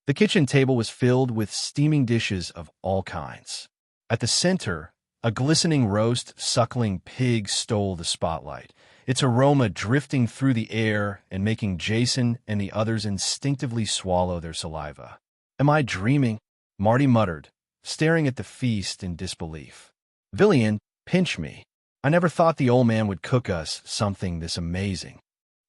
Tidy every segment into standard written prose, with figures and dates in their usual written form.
The kitchen table was filled with steaming dishes of all kinds. At the center, a glistening roast suckling pig stole the spotlight, its aroma drifting through the air and making Jason and the others instinctively swallow their saliva. "Am I dreaming?" Marty muttered, staring at the feast in disbelief. "Villian, pinch me. I never thought the old man would cook us something this amazing."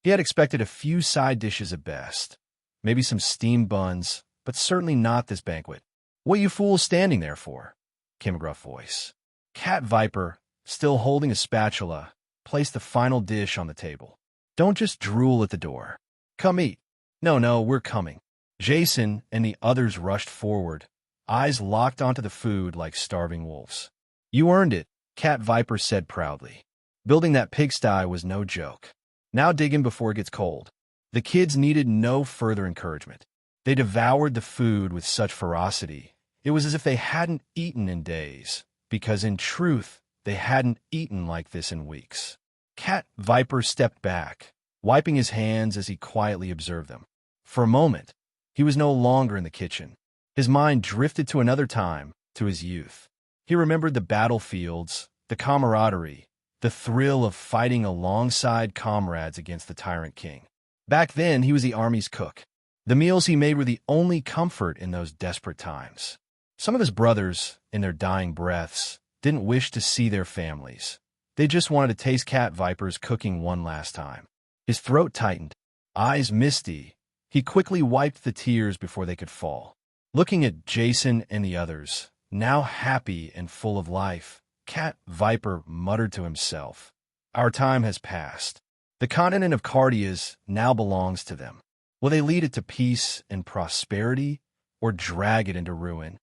He had expected a few side dishes at best, maybe some steamed buns, but certainly not this banquet. "What you fools standing there for?" came a gruff voice. Cat Viper, still holding a spatula, placed the final dish on the table. "Don't just drool at the door. Come eat." No, we're coming." Jason and the others rushed forward, eyes locked onto the food like starving wolves. "You earned it," Cat Viper said proudly. "Building that pigsty was no joke. Now dig in before it gets cold." The kids needed no further encouragement. They devoured the food with such ferocity, it was as if they hadn't eaten in days, because in truth, they hadn't eaten like this in weeks. Cat Viper stepped back, wiping his hands as he quietly observed them. For a moment, he was no longer in the kitchen. His mind drifted to another time, to his youth. He remembered the battlefields, the camaraderie, the thrill of fighting alongside comrades against the tyrant king. Back then, he was the army's cook. The meals he made were the only comfort in those desperate times. Some of his brothers, in their dying breaths, didn't wish to see their families. They just wanted to taste Cat Viper's cooking one last time. His throat tightened, eyes misty. He quickly wiped the tears before they could fall. Looking at Jason and the others, now happy and full of life, Cat Viper muttered to himself, "Our time has passed. The continent of Cardeas now belongs to them. Will they lead it to peace and prosperity, or drag it into ruin?"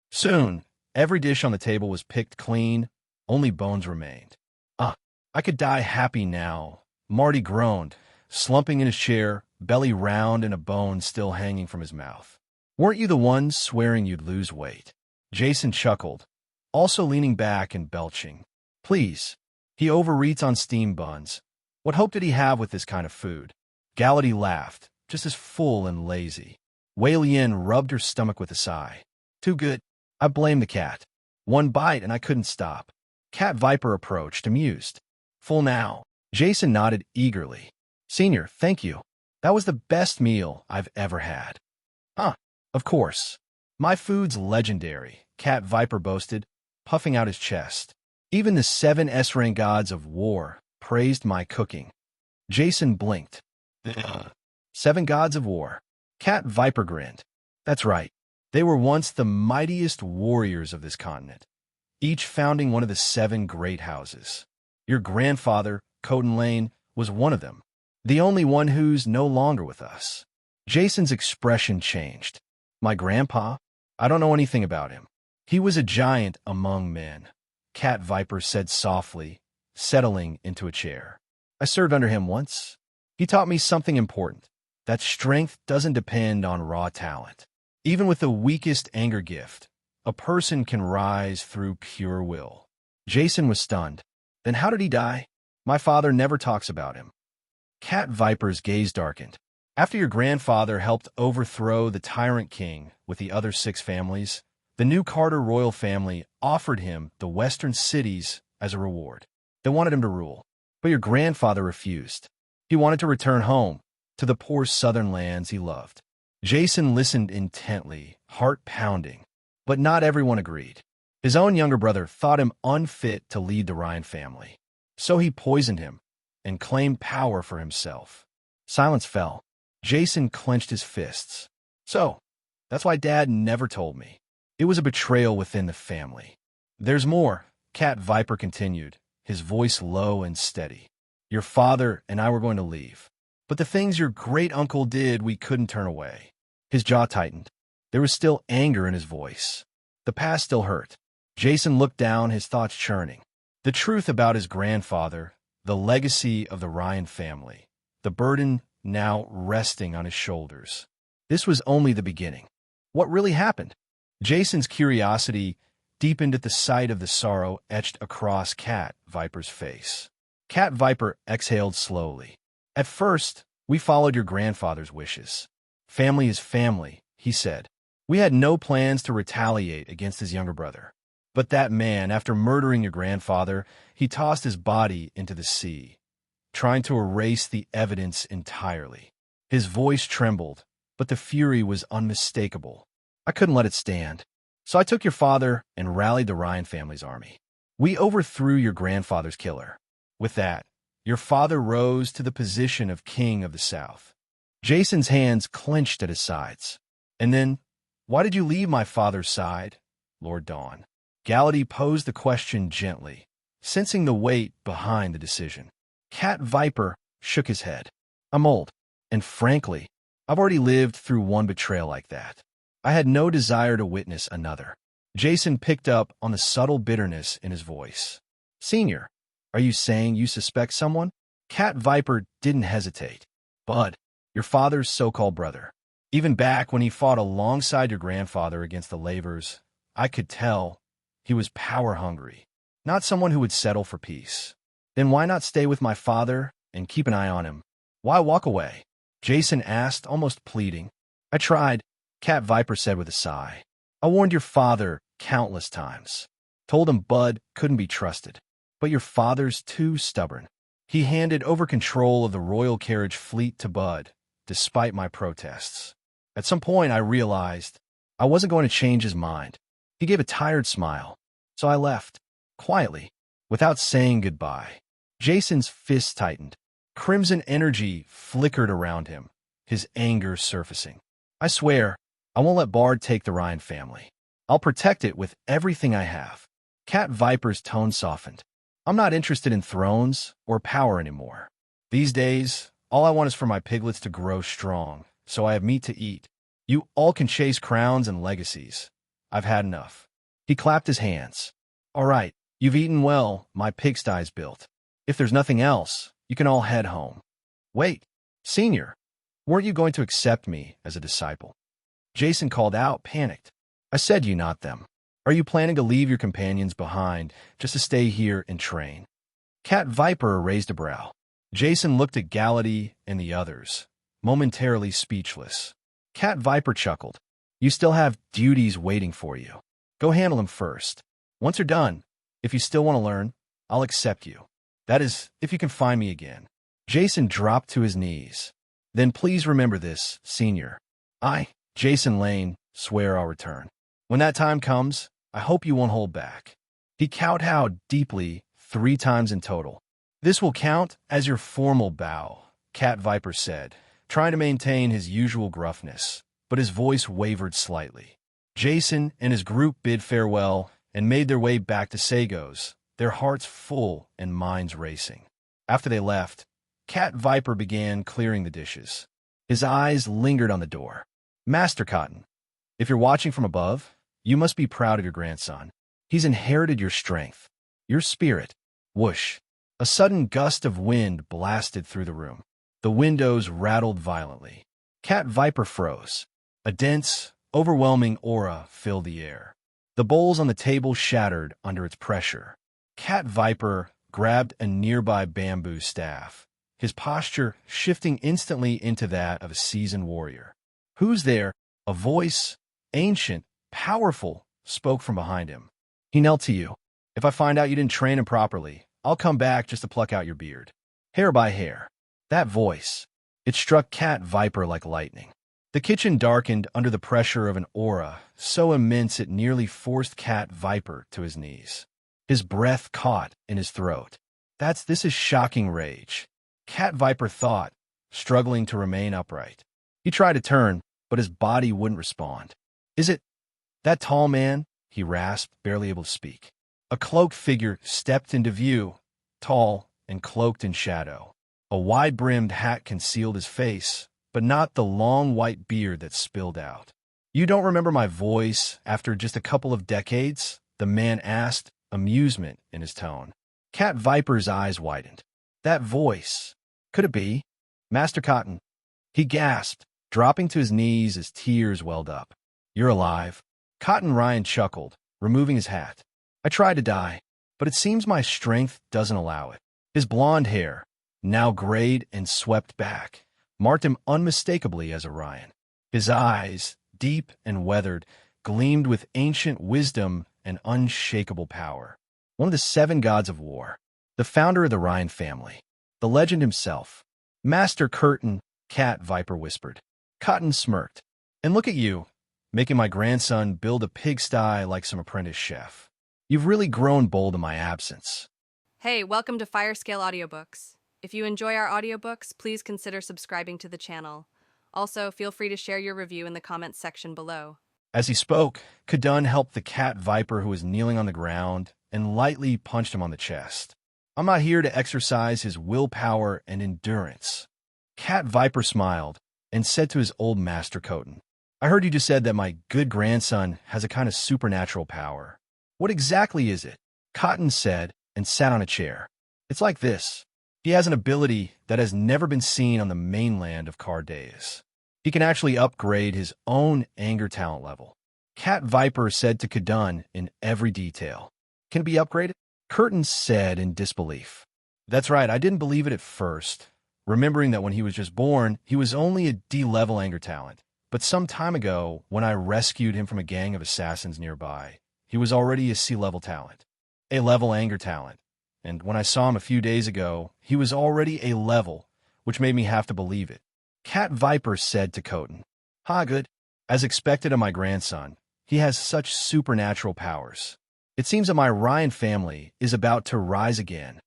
Soon, every dish on the table was picked clean, only bones remained. I could die happy now," Marty groaned, slumping in his chair, belly round and a bone still hanging from his mouth. "Weren't you the ones swearing you'd lose weight?" Jason chuckled, also leaning back and belching. "Please, he overeats on steamed buns. What hope did he have with this kind of food?" Gallaty laughed, just as full and lazy. Wei Lian rubbed her stomach with a sigh. "Too good. I blame the cat. One bite and I couldn't stop." Cat Viper approached, amused. "Full now?" Jason nodded eagerly. "Senior, thank you. That was the best meal I've ever had." Of course. My food's legendary," Cat Viper boasted, puffing out his chest. "Even the 7 S-rank gods of war praised my cooking." Jason blinked. 7 gods of war. Cat Viper grinned. "That's right. They were once the mightiest warriors of this continent, each founding one of the 7 great houses. Your grandfather, Coden Lane, was one of them, the only one who's no longer with us." Jason's expression changed. "My grandpa? I don't know anything about him." "He was a giant among men," Cat Viper said softly, settling into a chair. "I served under him once. He taught me something important, that strength doesn't depend on raw talent. Even with the weakest anger gift, a person can rise through pure will." Jason was stunned. "Then how did he die?" "My father never talks about him." Cat Viper's gaze darkened. "After your grandfather helped overthrow the tyrant king with the other 6 families, the new Carter royal family offered him the western cities as a reward. They wanted him to rule, but your grandfather refused. He wanted to return home, to the poor southern lands he loved." Jason listened intently, heart pounding, but not everyone agreed. His own younger brother thought him unfit to lead the Ryan family, so he poisoned him and claimed power for himself. Silence fell. Jason clenched his fists. "So, that's why Dad never told me. It was a betrayal within the family." "There's more," Cat Viper continued, his voice low and steady. "Your father and I were going to leave, but the things your great-uncle did we couldn't turn away." His jaw tightened. There was still anger in his voice. The past still hurt. Jason looked down, his thoughts churning. The truth about his grandfather, the legacy of the Ryan family, the burden now resting on his shoulders. This was only the beginning. What really happened? Jason's curiosity deepened at the sight of the sorrow etched across Cat Viper's face. Cat Viper exhaled slowly. "At first, we followed your grandfather's wishes. Family is family, he said. We had no plans to retaliate against his younger brother. But that man, after murdering your grandfather, he tossed his body into the sea, trying to erase the evidence entirely. His voice trembled, but the fury was unmistakable. I couldn't let it stand. So I took your father and rallied the Ryan family's army. We overthrew your grandfather's killer. With that, your father rose to the position of king of the South. Jason's hands clenched at his sides. And then, why did you leave my father's side, Lord Dawn? Gallaty posed the question gently, sensing the weight behind the decision. Cat Viper shook his head. I'm old, and frankly, I've already lived through one betrayal like that. I had no desire to witness another. Jason picked up on the subtle bitterness in his voice. Senior, are you saying you suspect someone? Cat Viper didn't hesitate. Bud, your father's so-called brother. Even back when he fought alongside your grandfather against the Lavers, I could tell he was power-hungry, not someone who would settle for peace. Then why not stay with my father and keep an eye on him? Why walk away? Jason asked, almost pleading. I tried, Cat Viper said with a sigh. I warned your father countless times. Told him Bud couldn't be trusted. But your father's too stubborn. He handed over control of the royal carriage fleet to Bud, despite my protests. At some point, I realized I wasn't going to change his mind. He gave a tired smile. So I left, quietly, without saying goodbye. Jason's fist tightened. Crimson energy flickered around him, his anger surfacing. I swear, I won't let Bard take the Ryan family. I'll protect it with everything I have. Cat Viper's tone softened. I'm not interested in thrones or power anymore. These days, all I want is for my piglets to grow strong, so I have meat to eat. You all can chase crowns and legacies. I've had enough. He clapped his hands. All right, you've eaten well, my pigsty's built. If there's nothing else, you can all head home. Wait, Senior, weren't you going to accept me as a disciple? Jason called out, panicked. I said you, not them. Are you planning to leave your companions behind just to stay here and train? Cat Viper raised a brow. Jason looked at Gallaty and the others, momentarily speechless. Cat Viper chuckled. You still have duties waiting for you. Go handle them first. Once you're done, if you still want to learn, I'll accept you. That is, if you can find me again. Jason dropped to his knees. Then please remember this, Senior. I, Jason Lane, swear I'll return. When that time comes, I hope you won't hold back. He kowtowed deeply 3 times in total. This will count as your formal bow, Cat Viper said, trying to maintain his usual gruffness, but his voice wavered slightly. Jason and his group bid farewell and made their way back to Sago's, their hearts full and minds racing. After they left, Cat Viper began clearing the dishes. His eyes lingered on the door. Master Cotton, if you're watching from above, you must be proud of your grandson. He's inherited your strength, your spirit. Whoosh. A sudden gust of wind blasted through the room. The windows rattled violently. Cat Viper froze. A dense, overwhelming aura filled the air. The bowls on the table shattered under its pressure. Cat Viper grabbed a nearby bamboo staff, his posture shifting instantly into that of a seasoned warrior. Who's there? A voice, ancient, powerful, spoke from behind him. He knelt to you. If I find out you didn't train him properly, I'll come back just to pluck out your beard. Hair by hair. That voice. It struck Cat Viper like lightning. The kitchen darkened under the pressure of an aura so immense it nearly forced Cat Viper to his knees. His breath caught in his throat. This is shocking rage. Cat Viper thought, struggling to remain upright. He tried to turn, but his body wouldn't respond. Is it that tall man? He rasped, barely able to speak. A cloaked figure stepped into view, tall and cloaked in shadow. A wide-brimmed hat concealed his face, but not the long white beard that spilled out. You don't remember my voice after just a couple of decades? The man asked, amusement in his tone. Cat Viper's eyes widened. That voice. Could it be? Master Cotton. He gasped, dropping to his knees as tears welled up. You're alive. Cotton Ryan chuckled, removing his hat. I tried to die, but it seems my strength doesn't allow it. His blonde hair, now grayed and swept back, marked him unmistakably as a Ryan. His eyes, deep and weathered, gleamed with ancient wisdom and unshakable power. One of the 7 gods of war, the founder of the Ryan family, the legend himself. Master Curtain, Cat Viper whispered. Cotton smirked. And look at you, making my grandson build a pigsty like some apprentice chef. You've really grown bold in my absence. Hey, welcome to Firescale Audiobooks. If you enjoy our audiobooks, please consider subscribing to the channel. Also, feel free to share your review in the comments section below. As he spoke, Kadun helped the cat viper who was kneeling on the ground and lightly punched him on the chest. I'm not here to exercise his willpower and endurance. Cat Viper smiled and said to his old master Coton, I heard you just said that my good grandson has a kind of supernatural power. What exactly is it? Cotton said and sat on a chair. It's like this. He has an ability that has never been seen on the mainland of Cardeas. He can actually upgrade his own anger talent level. Cat Viper said to Kadun in every detail. Can it be upgraded? Curtin said in disbelief. That's right, I didn't believe it at first, remembering that when he was just born, he was only a D-level anger talent. But some time ago, when I rescued him from a gang of assassins nearby, he was already a C-level talent, a level anger talent. And when I saw him a few days ago, he was already a level, which made me have to believe it. Cat Viper said to Coton, good. As expected of my grandson, he has such supernatural powers. It seems that my Ryan family is about to rise again.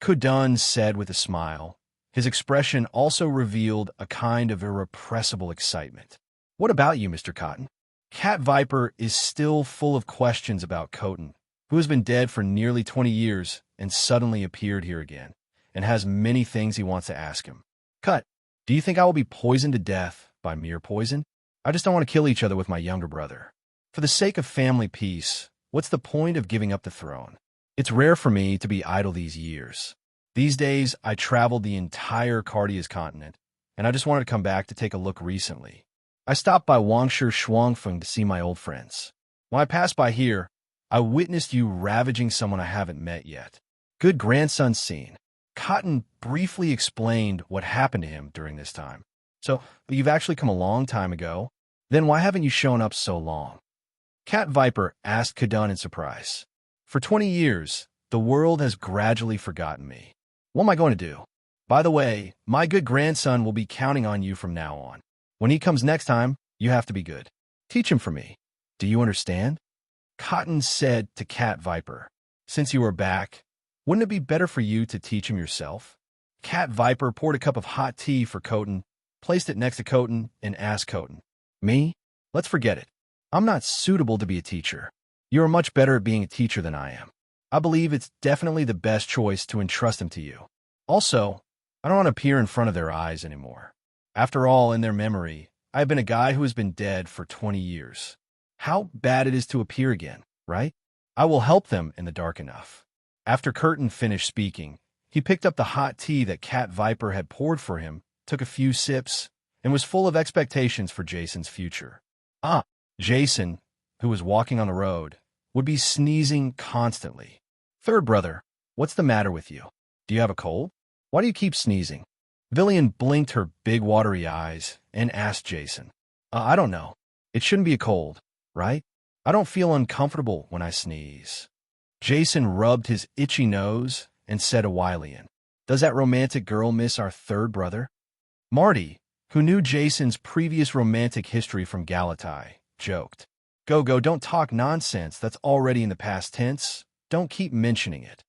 Kadun said with a smile. His expression also revealed a kind of irrepressible excitement. What about you, Mr. Cotton? Cat Viper is still full of questions about Coton, who has been dead for nearly 20 years and suddenly appeared here again, and has many things he wants to ask him. Cut, do you think I will be poisoned to death by mere poison? I just don't want to kill each other with my younger brother. For the sake of family peace, what's the point of giving up the throne? It's rare for me to be idle these years. These days, I traveled the entire Cardeas continent, and I just wanted to come back to take a look recently. I stopped by Wangshu Shuangfeng to see my old friends. When I passed by here, I witnessed you ravaging someone I haven't met yet. Good grandson scene. Cotton briefly explained what happened to him during this time. So, you've actually come a long time ago. Then why haven't you shown up so long? Cat Viper asked Kadun in surprise. For 20 years, the world has gradually forgotten me. What am I going to do? By the way, my good grandson will be counting on you from now on. When he comes next time, you have to be good. Teach him for me. Do you understand? Cotton said to Cat Viper, since you are back, wouldn't it be better for you to teach him yourself? Cat Viper poured a cup of hot tea for Coton, placed it next to Coton, and asked Coton, Me? Let's forget it. I'm not suitable to be a teacher. You are much better at being a teacher than I am. I believe it's definitely the best choice to entrust him to you. Also, I don't want to appear in front of their eyes anymore. After all, in their memory, I have been a guy who has been dead for 20 years. How bad it is to appear again, right? I will help them in the dark enough. After Curtin finished speaking, he picked up the hot tea that Cat Viper had poured for him, took a few sips, and was full of expectations for Jason's future. Jason, who was walking on the road, would be sneezing constantly. Third brother, what's the matter with you? Do you have a cold? Why do you keep sneezing? Villian blinked her big watery eyes and asked Jason. I don't know. It shouldn't be a cold, right? I don't feel uncomfortable when I sneeze. Jason rubbed his itchy nose and said to Wylian, Does that romantic girl miss our third brother? Marty, who knew Jason's previous romantic history from Galatai, joked. Go, don't talk nonsense. That's already in the past tense. Don't keep mentioning it.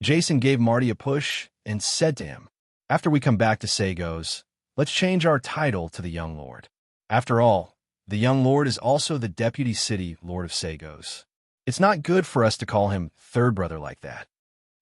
Jason gave Marty a push and said to him, After we come back to Sagos, let's change our title to the Young Lord. After all, the Young Lord is also the Deputy City Lord of Sagos. It's not good for us to call him third brother like that.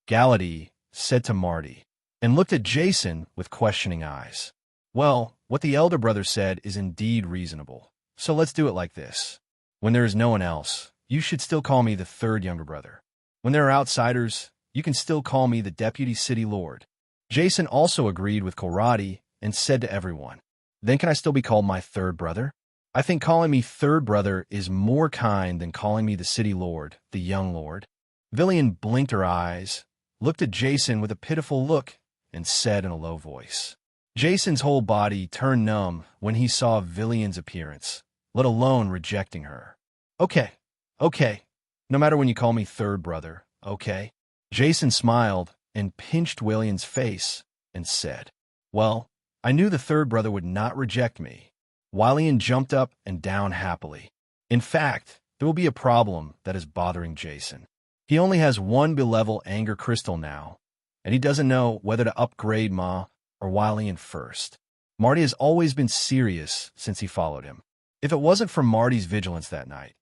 Galatai said to Marty, and looked at Jason with questioning eyes. Well, what the elder brother said is indeed reasonable. So let's do it like this. When there is no one else, you should still call me the third younger brother. When there are outsiders, you can still call me the Deputy City Lord. Jason also agreed with Kolrati and said to everyone, Then can I still be called my third brother? I think calling me third brother is more kind than calling me the City Lord, the Young Lord. Villian blinked her eyes, looked at Jason with a pitiful look, and said in a low voice. Jason's whole body turned numb when he saw Villian's appearance, let alone rejecting her. Okay, okay. No matter when you call me third brother, okay? Jason smiled and pinched William's face and said, well, I knew the third brother would not reject me. William jumped up and down happily. In fact, there will be a problem that is bothering Jason. He only has one B-level anger crystal now, and he doesn't know whether to upgrade Ma or William first. Marty has always been serious since he followed him. If it wasn't for Marty's vigilance that night,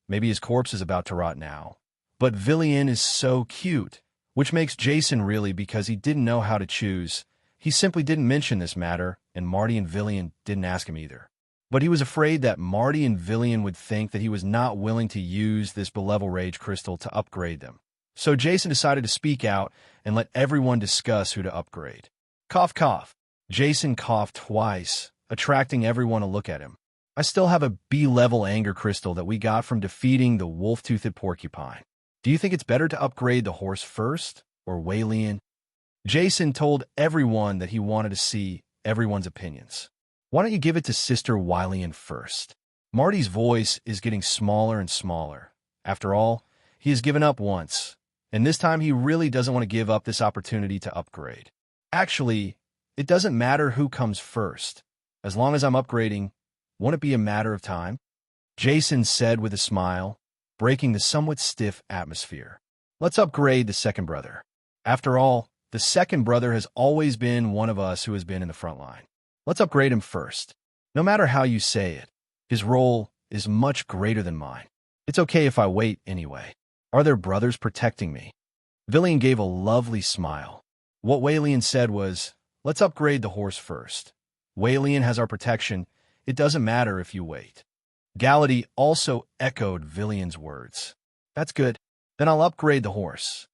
maybe his corpse is about to rot now. But Villian is so cute, which makes Jason really because he didn't know how to choose. He simply didn't mention this matter, and Marty and Villian didn't ask him either. But he was afraid that Marty and Villian would think that he was not willing to use this B-level rage crystal to upgrade them. So Jason decided to speak out and let everyone discuss who to upgrade. Cough, cough. Jason coughed twice, attracting everyone to look at him. I still have a B-level anger crystal that we got from defeating the wolf-toothed porcupine. Do you think it's better to upgrade the horse first, or Walian? Jason told everyone that he wanted to see everyone's opinions. Why don't you give it to Sister Wilian first? Marty's voice is getting smaller and smaller. After all, he has given up once, and this time he really doesn't want to give up this opportunity to upgrade. Actually, it doesn't matter who comes first. As long as I'm upgrading, won't it be a matter of time? Jason said with a smile, breaking the somewhat stiff atmosphere. Let's upgrade the second brother. After all, the second brother has always been one of us who has been in the front line. Let's upgrade him first. No matter how you say it, his role is much greater than mine. It's okay if I wait anyway. Are there brothers protecting me? Villian gave a lovely smile. What Walian said was, let's upgrade the horse first. Walian has our protection. It doesn't matter if you wait. Gallaty also echoed Villian's words. That's good. Then I'll upgrade the horse.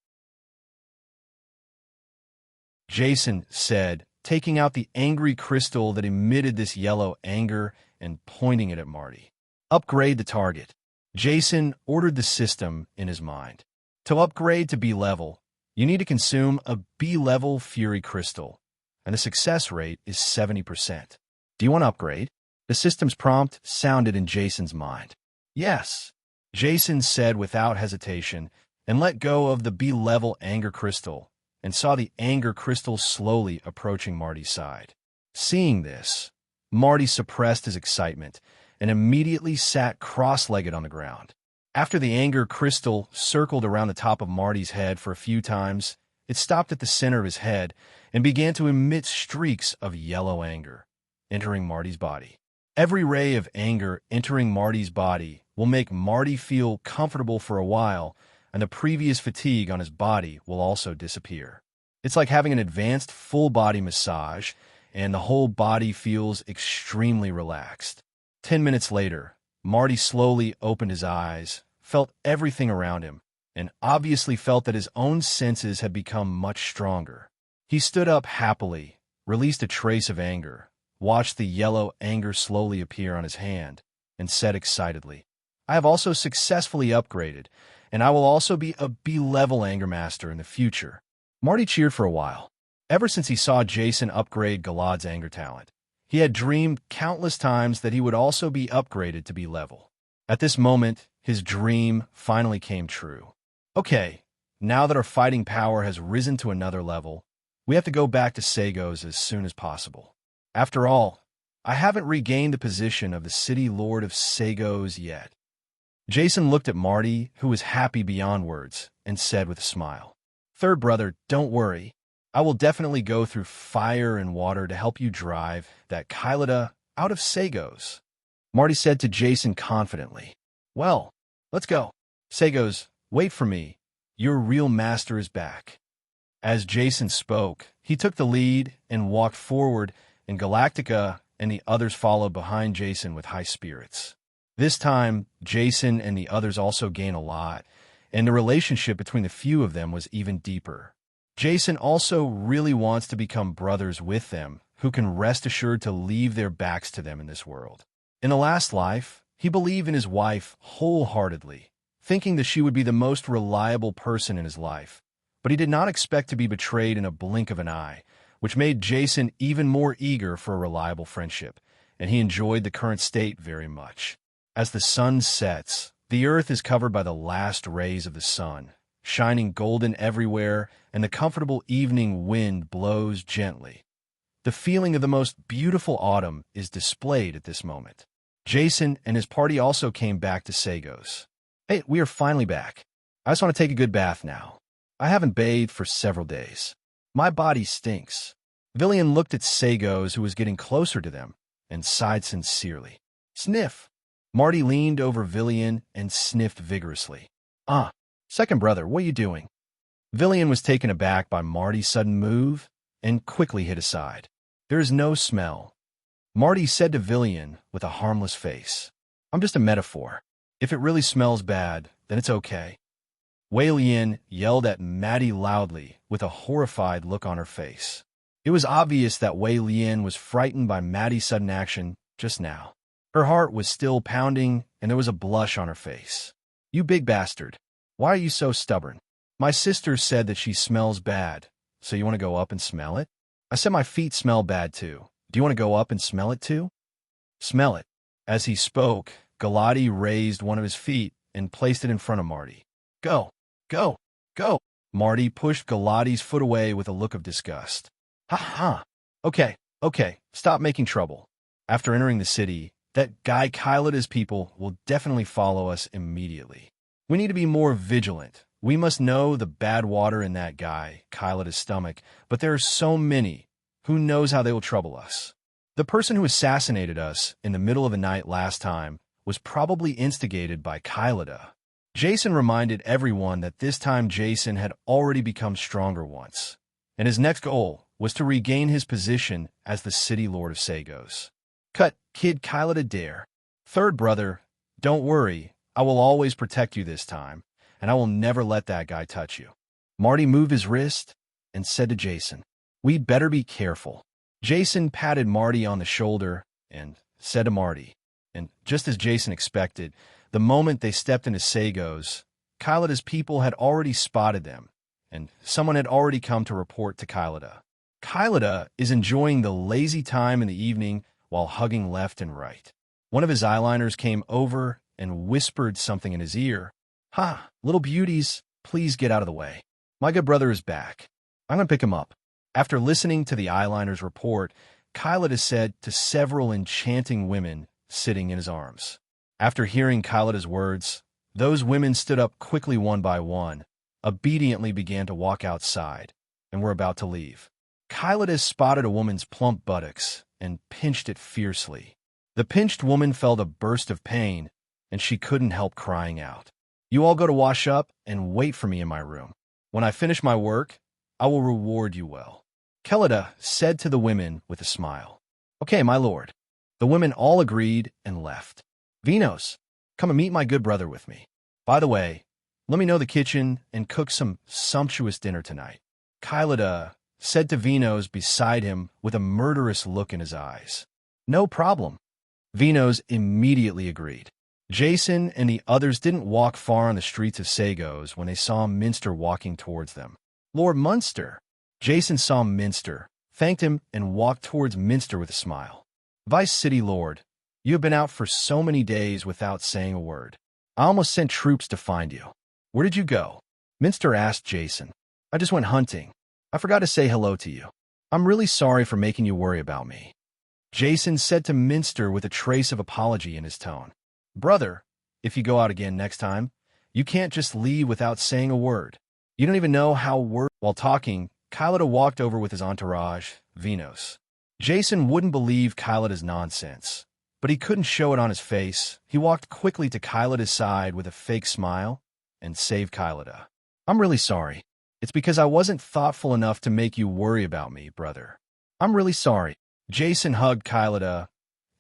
Jason said, taking out the angry crystal that emitted this yellow anger and pointing it at Marty. Upgrade the target. Jason ordered the system in his mind. To upgrade to B-level, you need to consume a B-level Fury crystal, and the success rate is 70%. Do you want to upgrade? The system's prompt sounded in Jason's mind. Yes, Jason said without hesitation, and let go of the B-level anger crystal, and saw the anger crystal slowly approaching Marty's side. Seeing this, Marty suppressed his excitement and immediately sat cross-legged on the ground. After the anger crystal circled around the top of Marty's head for a few times, it stopped at the center of his head and began to emit streaks of yellow anger, entering Marty's body. Every ray of anger entering Marty's body will make Marty feel comfortable for a while, and the previous fatigue on his body will also disappear. It's like having an advanced full-body massage, and the whole body feels extremely relaxed. 10 minutes later, Marty slowly opened his eyes, felt everything around him, and obviously felt that his own senses had become much stronger. He stood up happily, released a trace of anger, watched the yellow anger slowly appear on his hand, and said excitedly, I have also successfully upgraded, and I will also be a B-level anger master in the future. Marty cheered for a while. Ever since he saw Jason upgrade Galad's anger talent, he had dreamed countless times that he would also be upgraded to B-level. At this moment, his dream finally came true. Okay, now that our fighting power has risen to another level, we have to go back to Sagos as soon as possible. After all, I haven't regained the position of the City Lord of Sagos yet. Jason looked at Marty, who was happy beyond words, and said with a smile, Third brother, don't worry. I will definitely go through fire and water to help you drive that Kylida out of Sagos. Marty said to Jason confidently, Well, let's go. Sagos, wait for me. Your real master is back. As Jason spoke, he took the lead and walked forward, and Galactica and the others followed behind Jason with high spirits. This time, Jason and the others also gained a lot, and the relationship between the few of them was even deeper. Jason also really wants to become brothers with them, who can rest assured to leave their backs to them in this world. In the last life, he believed in his wife wholeheartedly, thinking that she would be the most reliable person in his life, but he did not expect to be betrayed in a blink of an eye, which made Jason even more eager for a reliable friendship, and he enjoyed the current state very much. As the sun sets, the earth is covered by the last rays of the sun, shining golden everywhere, and the comfortable evening wind blows gently. The feeling of the most beautiful autumn is displayed at this moment. Jason and his party also came back to Sago's. Hey, we are finally back. I just want to take a good bath now. I haven't bathed for several days. My body stinks. Villian looked at Sago's, who was getting closer to them, and sighed sincerely. Sniff. Marty leaned over Villian and sniffed vigorously. Second brother, what are you doing? Villian was taken aback by Marty's sudden move and quickly hid aside. There is no smell. Marty said to Villian with a harmless face. I'm just a metaphor. If it really smells bad, then it's okay. Wei Lian yelled at Maddie loudly with a horrified look on her face. It was obvious that Wei Lian was frightened by Maddie's sudden action just now. Her heart was still pounding, and there was a blush on her face. You big bastard. Why are you so stubborn? My sister said that she smells bad, so you want to go up and smell it? I said my feet smell bad too. Do you want to go up and smell it too? Smell it. As he spoke, Galati raised one of his feet and placed it in front of Marty. Go, go, go. Marty pushed Galati's foot away with a look of disgust. Ha ha. Okay, stop making trouble. After entering the city, that guy Kyloda's people will definitely follow us immediately. We need to be more vigilant. We must know the bad water in that guy Kyloda's stomach, but there are so many. Who knows how they will trouble us? The person who assassinated us in the middle of the night last time was probably instigated by Kyloda. Jason reminded everyone that this time Jason had already become stronger once, and his next goal was to regain his position as the city lord of Sagos. Cut, kid Kyloda dare. Third brother, don't worry, I will always protect you this time, and I will never let that guy touch you. Marty moved his wrist and said to Jason, we'd better be careful. Jason patted Marty on the shoulder and said to Marty, and just as Jason expected, the moment they stepped into Sagos, Kyloda's people had already spotted them, and someone had already come to report to Kyloda. Kyloda is enjoying the lazy time in the evening while hugging left and right. One of his eyeliners came over and whispered something in his ear. Ha, little beauties, please get out of the way. My good brother is back. I'm going to pick him up. After listening to the eyeliner's report, Kyloda said to several enchanting women sitting in his arms. After hearing Kyloda's words, those women stood up quickly one by one, obediently began to walk outside, and were about to leave. Kyloda spotted a woman's plump buttocks and pinched it fiercely. The pinched woman felt a burst of pain, and she couldn't help crying out. You all go to wash up and wait for me in my room. When I finish my work, I will reward you well. Kyloda said to the women with a smile. Okay, my lord. The women all agreed and left. Vinos, come and meet my good brother with me. By the way, let me know the kitchen and cook some sumptuous dinner tonight. Kyloda said to Vinos beside him with a murderous look in his eyes. No problem. Vinos immediately agreed. Jason and the others didn't walk far on the streets of Sagos when they saw Minster walking towards them. Lord Munster. Jason saw Minster, thanked him, and walked towards Minster with a smile. Vice City Lord, you have been out for so many days without saying a word. I almost sent troops to find you. Where did you go? Minster asked Jason. I just went hunting. I forgot to say hello to you. I'm really sorry for making you worry about me. Jason said to Minster with a trace of apology in his tone. Brother, if you go out again next time, you can't just leave without saying a word. You don't even know how word. While talking, Kyloda walked over with his entourage, Vinos. Jason wouldn't believe Kyloda's nonsense, but he couldn't show it on his face. He walked quickly to Kyloda's side with a fake smile and saved Kyloda. I'm really sorry. It's because I wasn't thoughtful enough to make you worry about me, brother. I'm really sorry. Jason hugged Kyloda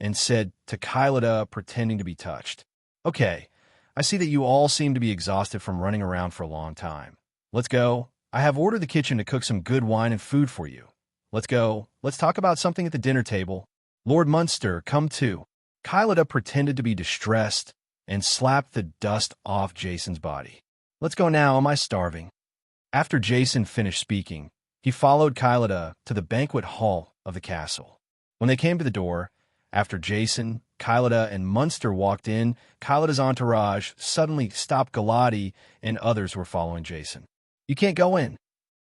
and said to Kyloda, pretending to be touched. Okay, I see that you all seem to be exhausted from running around for a long time. Let's go. I have ordered the kitchen to cook some good wine and food for you. Let's go. Let's talk about something at the dinner table. Lord Munster, come too. Kyloda pretended to be distressed and slapped the dust off Jason's body. Let's go now. Am I starving? After Jason finished speaking, he followed Kyloda to the banquet hall of the castle. When they came to the door, After Jason, Kylada, and Munster walked in, Kylada's entourage suddenly stopped Galati, and others were following Jason. "You can't go in."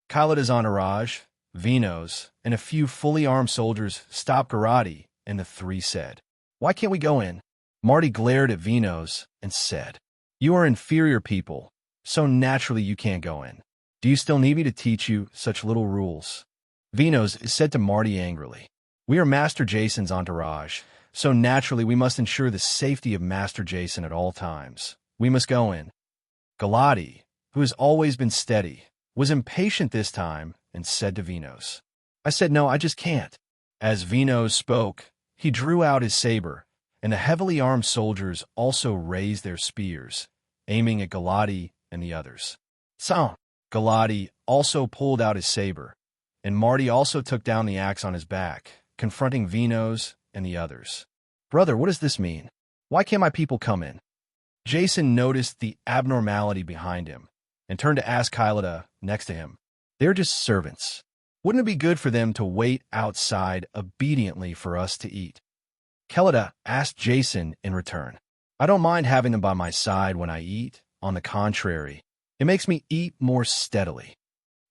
Kylada's entourage, Vinos, and a few fully armed soldiers stopped Galati, and the three said, "Why can't we go in?" Marty glared at Vinos and said, "You are inferior people, so naturally you can't go in. Do you still need me to teach you such little rules?" Vinos said to Marty angrily, "We are Master Jason's entourage, so naturally we must ensure the safety of Master Jason at all times. We must go in." Galati, who has always been steady, was impatient this time and said to Vinos, "I said no, I just can't." As Vinos spoke, he drew out his saber, and the heavily armed soldiers also raised their spears, aiming at Galati and the others. So, Galati also pulled out his saber, and Marty also took down the axe on his back, confronting Vinos and the others. "Brother, what does this mean? Why can't my people come in?" Jason noticed the abnormality behind him and turned to ask Kylada next to him. "They're just servants. Wouldn't it be good for them to wait outside obediently for us to eat?" Kylada asked Jason in return. "I don't mind having them by my side when I eat. On the contrary, it makes me eat more steadily."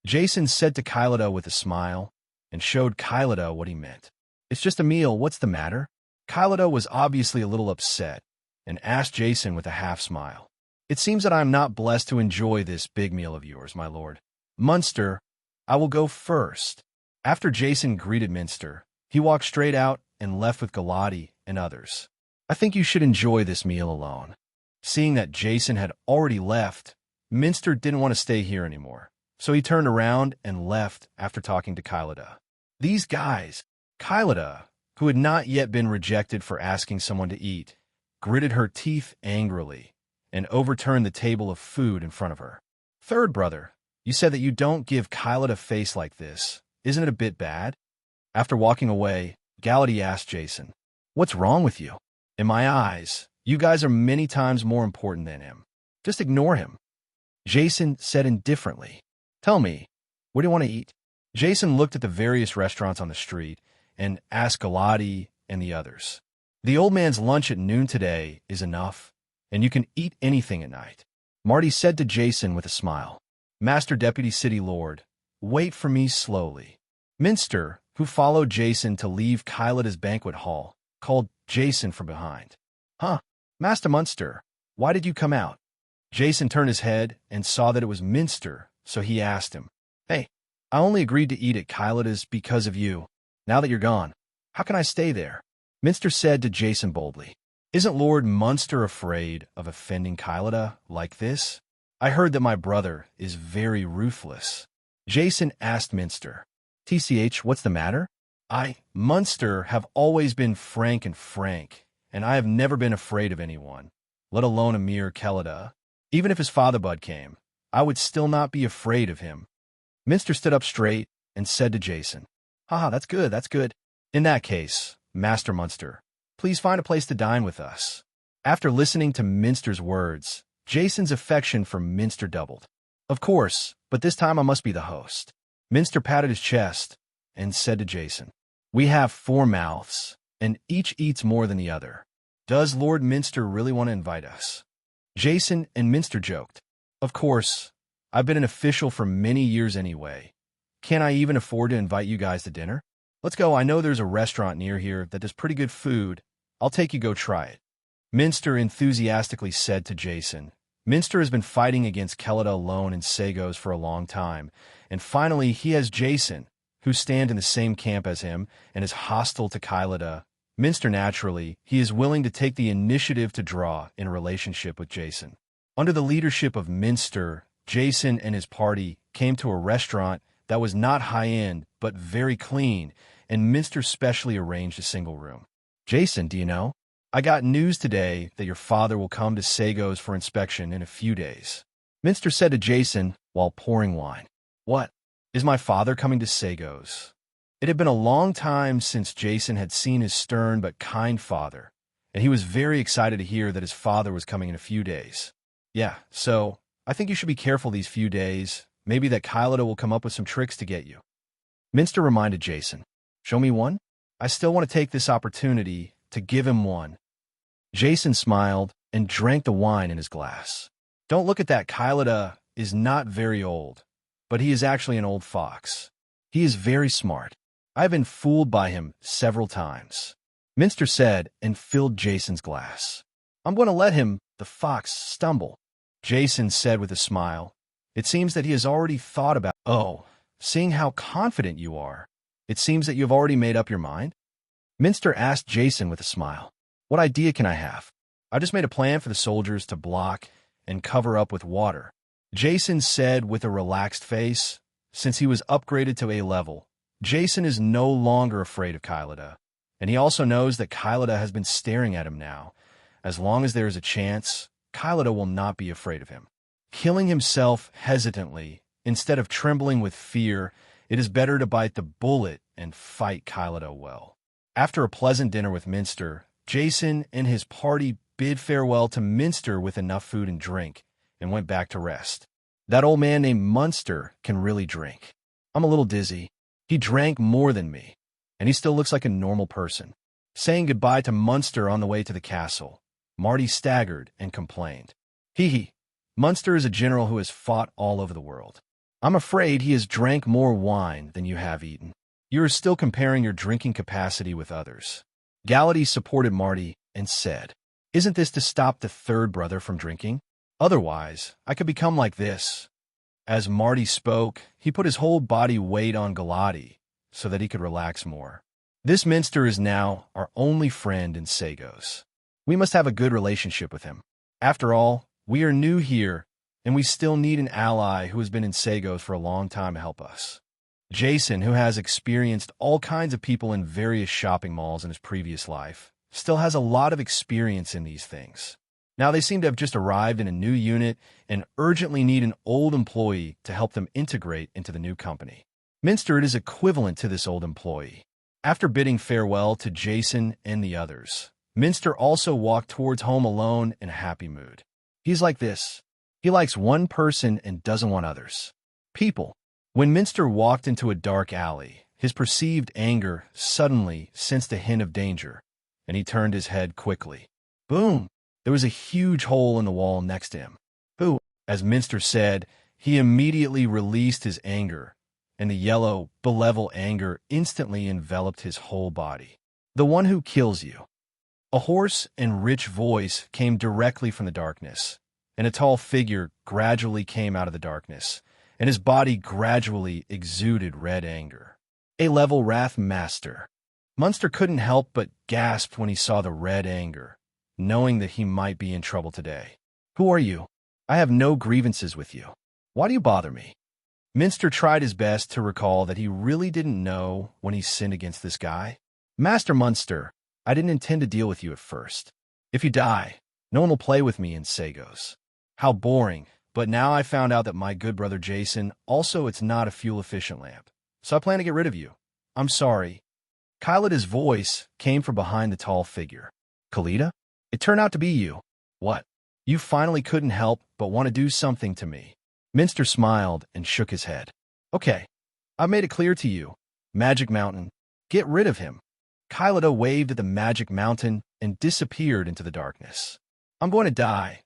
Jason said to Kylada with a smile and showed Kylada what he meant. "It's just a meal, what's the matter?" Kylada was obviously a little upset and asked Jason with a half-smile, "It seems that I am not blessed to enjoy this big meal of yours, my lord. Munster, I will go first." After Jason greeted Munster, he walked straight out and left with Galati and others. "I think you should enjoy this meal alone." Seeing that Jason had already left, Munster didn't want to stay here anymore, so he turned around and left after talking to Kylada. These guys, Kylada, who had not yet been rejected for asking someone to eat, gritted her teeth angrily and overturned the table of food in front of her. "Third brother, you said that you don't give Kylada a face like this. Isn't it a bit bad?" After walking away, Galati asked Jason, "What's wrong with you? In my eyes, you guys are many times more important than him. Just ignore him." Jason said indifferently, "Tell me, what do you want to eat?" Jason looked at the various restaurants on the street and asked Galati and the others. "The old man's lunch at noon today is enough, and you can eat anything at night." Marty said to Jason with a smile, "Master Deputy City Lord, wait for me slowly." Munster, who followed Jason to leave Kylada's banquet hall, called Jason from behind. "Huh, Master Munster, why did you come out?" Jason turned his head and saw that it was Munster, so he asked him, "Hey, I only agreed to eat at Kylada's because of you. Now that you're gone, how can I stay there?" Munster said to Jason boldly, "Isn't Lord Munster afraid of offending Kylada like this? I heard that my brother is very ruthless." Jason asked Munster, "TCH, what's the matter?" Munster, have always been frank, and I have never been afraid of anyone, let alone a mere Kylada. Even if his father Bud came, I would still not be afraid of him." Munster stood up straight and said to Jason, "Haha, that's good, that's good. In that case, Master Munster, please find a place to dine with us." After listening to Munster's words, Jason's affection for Munster doubled. "Of course, but this time I must be the host." Munster patted his chest and said to Jason, "We have 4 mouths, and each eats more than the other. Does Lord Munster really want to invite us?" Jason and Munster joked, "Of course, I've been an official for many years anyway. Can't I even afford to invite you guys to dinner? Let's go, I know there's a restaurant near here that does pretty good food. I'll take you go try it." Munster enthusiastically said to Jason. Munster has been fighting against Kylada alone in Sagos for a long time, and finally he has Jason, who stands in the same camp as him and is hostile to Kylada. Munster, naturally, he is willing to take the initiative to draw in a relationship with Jason. Under the leadership of Munster, Jason and his party came to a restaurant that was not high-end but very clean, and Munster specially arranged a single room. "Jason, do you know? I got news today that your father will come to Sagos for inspection in a few days." Munster said to Jason while pouring wine, "What? Is my father coming to Sagos?" It had been a long time since Jason had seen his stern but kind father, and he was very excited to hear that his father was coming in a few days. "Yeah, so I think you should be careful these few days. Maybe that Kylada will come up with some tricks to get you." Munster reminded Jason, "Show me one? I still want to take this opportunity to give him one. Jason smiled and drank the wine in his glass. Don't look at that. Kylida is not very old, but he is actually an old fox. He is very smart. I've been fooled by him several times, Minster said and filled Jason's glass. I'm going to let him, the fox, stumble, Jason said with a smile. It seems that he has already thought about— Oh, seeing how confident you are, it seems that you have already made up your mind? Minster asked Jason with a smile. What idea can I have? I just made a plan for the soldiers to block and cover up with water, Jason said with a relaxed face. Since he was upgraded to A level, Jason is no longer afraid of Kylida, and he also knows that Kylida has been staring at him now. As long as there is a chance, Kylida will not be afraid of him. Killing himself hesitantly, instead of trembling with fear, it is better to bite the bullet and fight Kylida well. After a pleasant dinner with Minster, Jason and his party bid farewell to Minster with enough food and drink, and went back to rest. That old man named Munster can really drink. I'm a little dizzy. He drank more than me, and he still looks like a normal person. Saying goodbye to Munster on the way to the castle, Marty staggered and complained. Hee. Munster is a general who has fought all over the world. I'm afraid he has drank more wine than you have eaten. You are still comparing your drinking capacity with others. Gallaty supported Marty and said, Isn't this to stop the third brother from drinking? Otherwise, I could become like this. As Marty spoke, he put his whole body weight on Gallaty so that he could relax more. This Minster is now our only friend in Sagos. We must have a good relationship with him. After all, we are new here, and we still need an ally who has been in Sagos for a long time to help us. Jason, who has experienced all kinds of people in various shopping malls in his previous life, still has a lot of experience in these things. Now they seem to have just arrived in a new unit and urgently need an old employee to help them integrate into the new company. Minster is equivalent to this old employee. After bidding farewell to Jason and the others, Minster also walked towards home alone in a happy mood. He's like this. He likes one person and doesn't want others. People. When Minster walked into a dark alley, his perceived anger suddenly sensed a hint of danger, and he turned his head quickly. Boom! There was a huge hole in the wall next to him. Who, as Minster said, he immediately released his anger, and the yellow, malevolent anger instantly enveloped his whole body. The one who kills you. A hoarse and rich voice came directly from the darkness, and a tall figure gradually came out of the darkness, and his body gradually exuded red anger. A-level Wrath Master. Munster couldn't help but gasp when he saw the red anger, knowing that he might be in trouble today. Who are you? I have no grievances with you. Why do you bother me? Minster tried his best to recall that he really didn't know when he sinned against this guy. Master Munster, I didn't intend to deal with you at first. If you die, no one will play with me in Sagos. How boring, but now I found out that my good brother Jason, also it's not a fuel-efficient lamp. So I plan to get rid of you. I'm sorry. Kylida's voice came from behind the tall figure. Kylida? It turned out to be you. What? You finally couldn't help but want to do something to me. Minster smiled and shook his head. Okay, I made it clear to you. Magic Mountain, get rid of him. Kylida waved at the Magic Mountain and disappeared into the darkness. I'm going to die,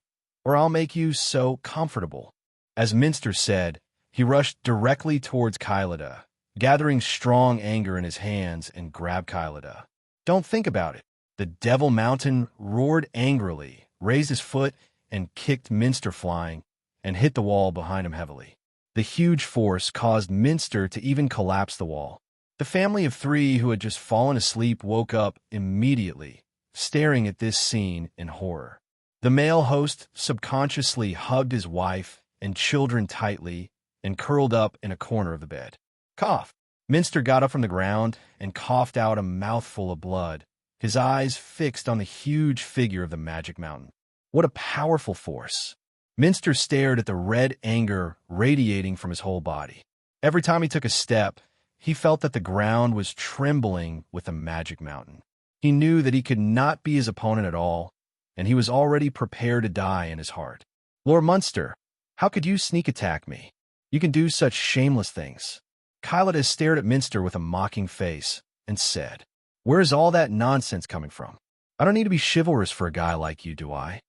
or I'll make you so comfortable. As Minster said, he rushed directly towards Kylida, gathering strong anger in his hands, and grabbed Kylida. Don't think about it. The Devil Mountain roared angrily, raised his foot, and kicked Minster flying, and hit the wall behind him heavily. The huge force caused Minster to even collapse the wall. The family of three who had just fallen asleep woke up immediately, staring at this scene in horror. The male host subconsciously hugged his wife and children tightly and curled up in a corner of the bed. Cough! Minster got up from the ground and coughed out a mouthful of blood, his eyes fixed on the huge figure of the Magic Mountain. What a powerful force! Minster stared at the red anger radiating from his whole body. Every time he took a step, he felt that the ground was trembling with the Magic Mountain. He knew that he could not be his opponent at all, and he was already prepared to die in his heart. Lord Munster, how could you sneak attack me? You can do such shameless things. Kylida stared at Minster with a mocking face and said, Where is all that nonsense coming from? I don't need to be chivalrous for a guy like you, do I?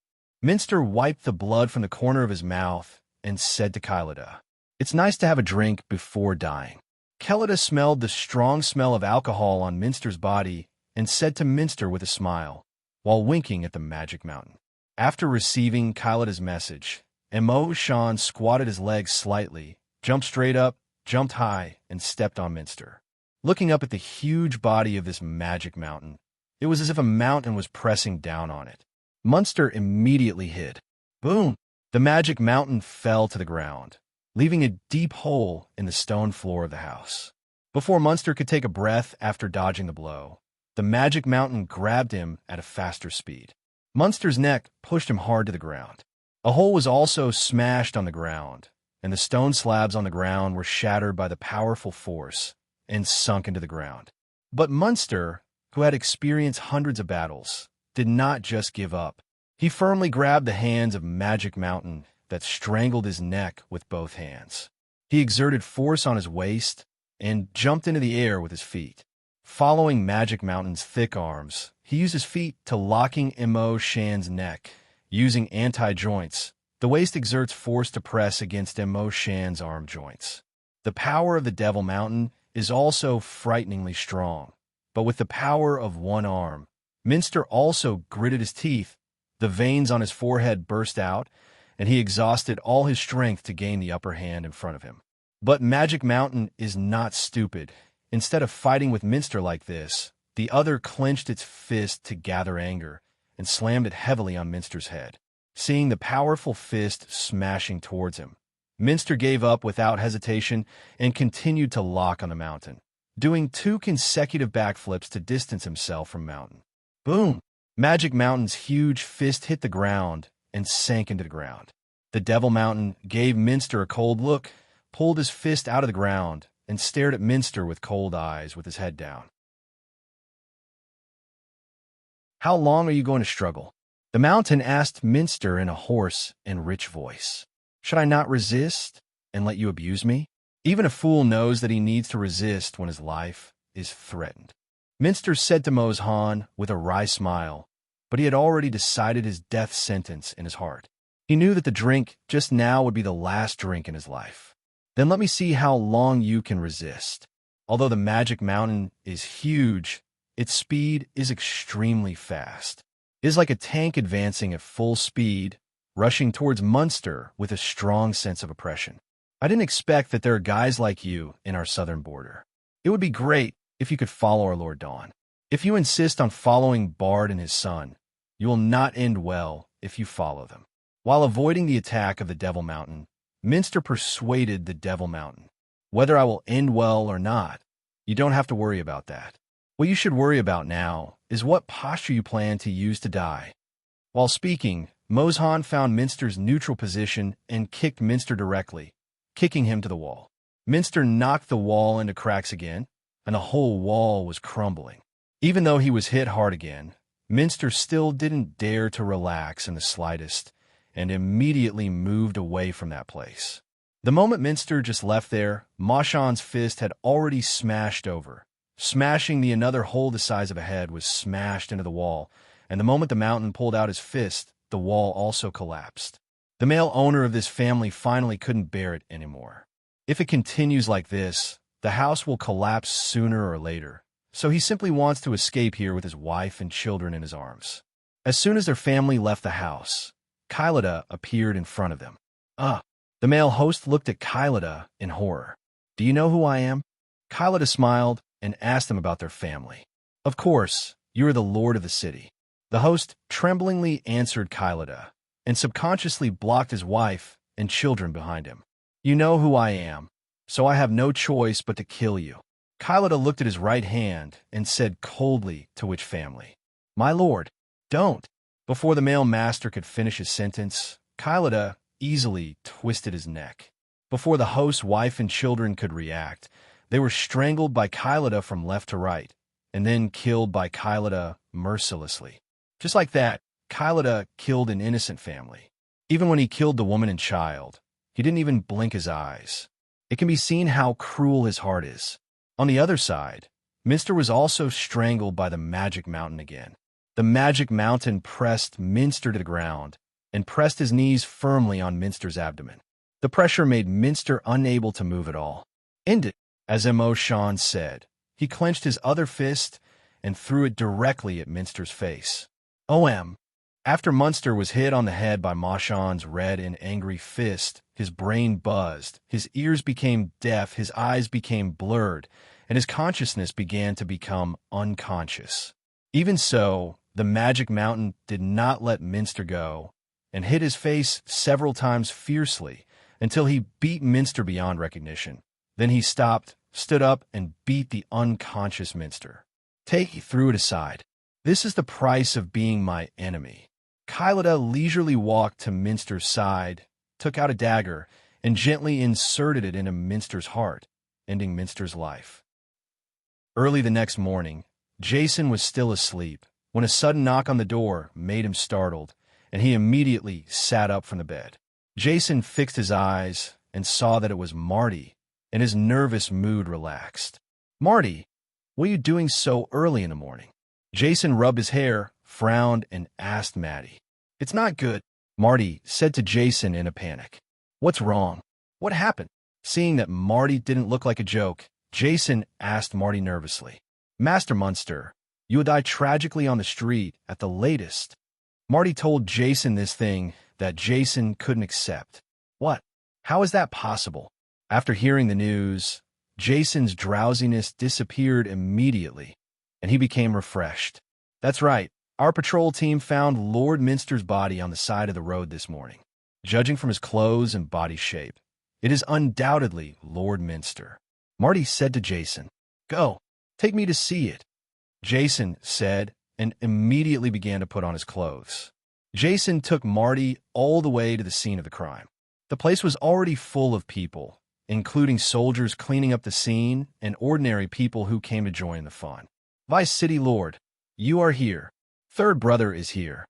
Minster wiped the blood from the corner of his mouth and said to Kylida, "It's nice to have a drink before dying." Kylida smelled the strong smell of alcohol on Minster's body and said to Minster with a smile, while winking at the magic mountain. After receiving Kylida's message, Mo Shan squatted his legs slightly, jumped straight up, jumped high, and stepped on Minster. Looking up at the huge body of this magic mountain, it was as if a mountain was pressing down on it. Munster immediately hid. Boom! The magic mountain fell to the ground, leaving a deep hole in the stone floor of the house. Before Munster could take a breath after dodging the blow, the magic mountain grabbed him at a faster speed. Munster's neck pushed him hard to the ground. A hole was also smashed on the ground, and the stone slabs on the ground were shattered by the powerful force and sunk into the ground. But Munster, who had experienced hundreds of battles, did not just give up. He firmly grabbed the hands of Magic Mountain that strangled his neck with both hands. He exerted force on his waist and jumped into the air with his feet. Following Magic Mountain's thick arms, he used his feet to locking Mo Shan's neck. Using anti-joints, the waist exerts force to press against Mo Shan's arm joints. The power of the Devil Mountain is also frighteningly strong, but with the power of one arm, Minster also gritted his teeth. The veins on his forehead burst out, and he exhausted all his strength to gain the upper hand in front of him. But Magic Mountain is not stupid. Instead of fighting with Minster like this, the other clenched its fist to gather anger and slammed it heavily on Minster's head. Seeing the powerful fist smashing towards him, Minster gave up without hesitation and continued to lock on the mountain, doing 2 consecutive backflips to distance himself from Mountain. Boom! Magic Mountain's huge fist hit the ground and sank into the ground. The Devil Mountain gave Minster a cold look, pulled his fist out of the ground, and stared at Minster with cold eyes with his head down. "How long are you going to struggle?" The mountain asked Minster in a hoarse and rich voice. "Should I not resist and let you abuse me? Even a fool knows that he needs to resist when his life is threatened." Minster said to Mozhan with a wry smile, but he had already decided his death sentence in his heart. He knew that the drink just now would be the last drink in his life. "Then let me see how long you can resist." Although the Magic Mountain is huge, its speed is extremely fast. It is like a tank advancing at full speed, rushing towards Munster with a strong sense of oppression. "I didn't expect that there are guys like you in our southern border. It would be great if you could follow our Lord Dawn. If you insist on following Bard and his son, you will not end well if you follow them." While avoiding the attack of the Devil Mountain, Minster persuaded the Devil Mountain. "Whether I will end well or not, you don't have to worry about that. What you should worry about now is what posture you plan to use to die." While speaking, Mozhan found Minster's neutral position and kicked Minster directly, kicking him to the wall. Minster knocked the wall into cracks again, and the whole wall was crumbling. Even though he was hit hard again, Minster still didn't dare to relax in the slightest, and immediately moved away from that place. The moment Minster just left there, Moshan's fist had already smashed over. Smashing the another hole the size of a head was smashed into the wall, and the moment the mountain pulled out his fist, the wall also collapsed. The male owner of this family finally couldn't bear it anymore. If it continues like this, the house will collapse sooner or later, so he simply wants to escape here with his wife and children in his arms. As soon as their family left the house, Kylida appeared in front of them. The male host looked at Kylida in horror. "Do you know who I am?" Kylida smiled and asked them about their family. "Of course, you are the lord of the city." The host tremblingly answered Kylida, and subconsciously blocked his wife and children behind him. "You know who I am, so I have no choice but to kill you." Kylida looked at his right hand and said coldly to which family, "My lord, don't." Before the male master could finish his sentence, Kylida easily twisted his neck. Before the host's wife and children could react, they were strangled by Kylida from left to right, and then killed by Kylida mercilessly. Just like that, Kylida killed an innocent family. Even when he killed the woman and child, he didn't even blink his eyes. It can be seen how cruel his heart is. On the other side, Minster was also strangled by the Magic Mountain again. The magic mountain pressed Minster to the ground and pressed his knees firmly on Minster's abdomen. The pressure made Minster unable to move at all. "End it," as Mo-Shan said. He clenched his other fist and threw it directly at Minster's face. OM. After Munster was hit on the head by Mo-Shan's red and angry fist, his brain buzzed, his ears became deaf, his eyes became blurred, and his consciousness began to become unconscious. Even so, the magic mountain did not let Minster go and hit his face several times fiercely until he beat Minster beyond recognition. Then he stopped, stood up, and beat the unconscious Minster. He threw it aside. "This is the price of being my enemy." Kylida leisurely walked to Minster's side, took out a dagger, and gently inserted it into Minster's heart, ending Minster's life. Early the next morning, Jason was still asleep when a sudden knock on the door made him startled, and he immediately sat up from the bed. Jason fixed his eyes and saw that it was Marty, and his nervous mood relaxed. "Marty, what are you doing so early in the morning?" Jason rubbed his hair, frowned, and asked Maddie. "It's not good," Marty said to Jason in a panic. "What's wrong? What happened?" Seeing that Marty didn't look like a joke, Jason asked Marty nervously. "Master Munster, you will die tragically on the street at the latest." Marty told Jason this thing that Jason couldn't accept. "What? How is that possible?" After hearing the news, Jason's drowsiness disappeared immediately, and he became refreshed. "That's right. Our patrol team found Lord Minster's body on the side of the road this morning. Judging from his clothes and body shape, it is undoubtedly Lord Minster." Marty said to Jason, "Go, take me to see it." Jason said, and immediately began to put on his clothes. Jason took Marty all the way to the scene of the crime. The place was already full of people, including soldiers cleaning up the scene and ordinary people who came to join the fun. "Vice City Lord, you are here. Third brother is here."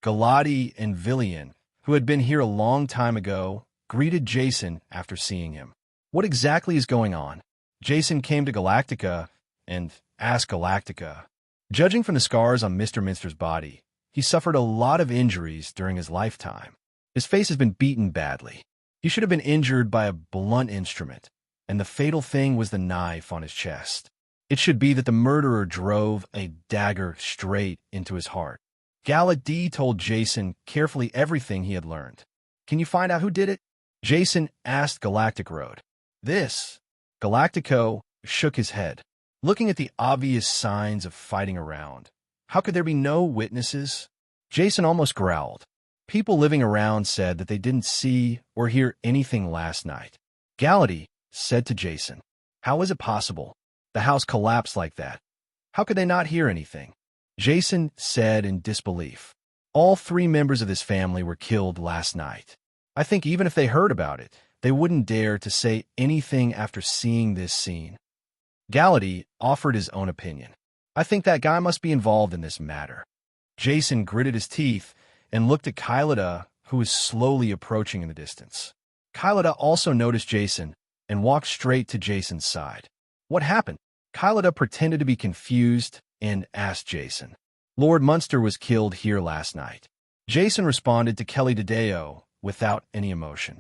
Galati and Villian, who had been here a long time ago, greeted Jason after seeing him. "What exactly is going on?" Jason came to Galactica and asked Galactica. Judging from the scars on Mr. Minster's body, he suffered a lot of injuries during his lifetime. His face has been beaten badly. He should have been injured by a blunt instrument, and the fatal thing was the knife on his chest. It should be that the murderer drove a dagger straight into his heart. Galati told Jason carefully everything he had learned. "Can you find out who did it?" Jason asked Galactic Road. "This." Galactico shook his head, looking at the obvious signs of fighting around. How could there be no witnesses? Jason almost growled. People living around said that they didn't see or hear anything last night. Galati said to Jason, "How is it possible? The house collapsed like that. How could they not hear anything?" Jason said in disbelief, "All 3 members of this family were killed last night. I think even if they heard about it, they wouldn't dare to say anything after seeing this scene." Galati offered his own opinion. "I think that guy must be involved in this matter." Jason gritted his teeth and looked at Kylida, who was slowly approaching in the distance. Kylida also noticed Jason and walked straight to Jason's side. "What happened?" Kylida pretended to be confused and asked Jason. "Lord Munster was killed here last night." Jason responded to Kelly Dedeo without any emotion.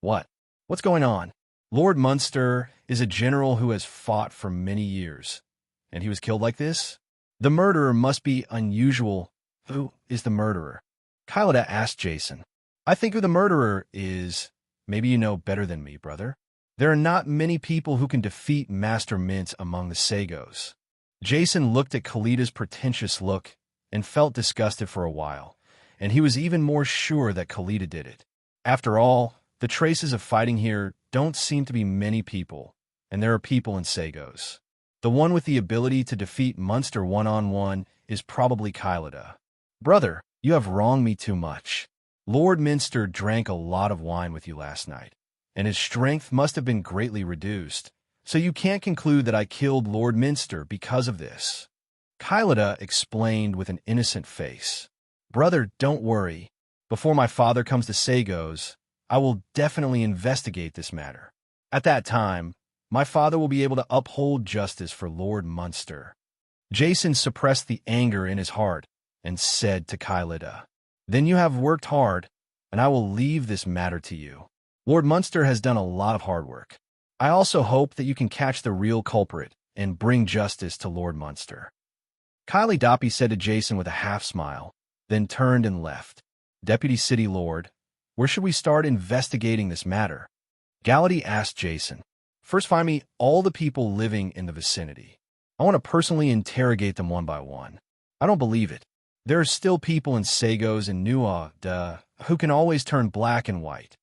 "What? What's going on?" "Lord Munster is a general who has fought for many years, and he was killed like this? The murderer must be unusual." "Who is the murderer?" Kylida asked Jason. "I think who the murderer is, maybe you know better than me, brother. There are not many people who can defeat Master Mint among the Sagos." Jason looked at Kalida's pretentious look and felt disgusted for a while, and he was even more sure that Kalida did it. After all, the traces of fighting here don't seem to be many people, and there are people in Sagos. The one with the ability to defeat Munster one-on-one is probably Kylida. "Brother, you have wronged me too much. Lord Minster drank a lot of wine with you last night, and his strength must have been greatly reduced, so you can't conclude that I killed Lord Minster because of this." Kylida explained with an innocent face. "Brother, don't worry. Before my father comes to Sagos, I will definitely investigate this matter. At that time, my father will be able to uphold justice for Lord Munster. Jason suppressed the anger in his heart and said to Kylida, Then you have worked hard, and I will leave this matter to you. Lord Munster has done a lot of hard work. I also hope that you can catch the real culprit and bring justice to Lord Munster. Kylie Doppy said to Jason with a half-smile, then turned and left. Deputy City Lord, where should we start investigating this matter? Gallaty asked Jason. First find me all the people living in the vicinity. I want to personally interrogate them one by one. I don't believe it. There are still people in Sagos and Nua, who can always turn black and white.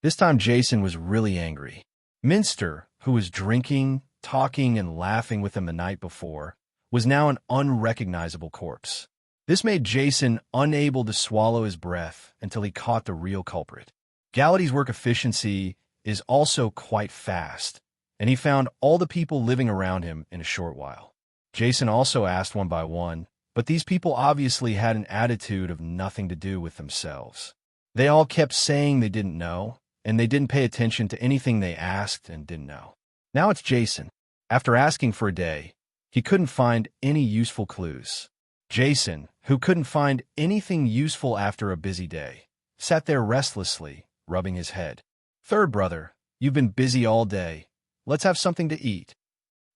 This time Jason was really angry. Minster, who was drinking, talking, and laughing with him the night before, was now an unrecognizable corpse. This made Jason unable to swallow his breath until he caught the real culprit. Gallaty's work efficiency is also quite fast, and he found all the people living around him in a short while. Jason also asked one by one, but these people obviously had an attitude of nothing to do with themselves. They all kept saying they didn't know, and they didn't pay attention to anything they asked and didn't know. Now it's Jason. After asking for a day, he couldn't find any useful clues. Jason, who couldn't find anything useful after a busy day, sat there restlessly, rubbing his head. Third brother, you've been busy all day. Let's have something to eat.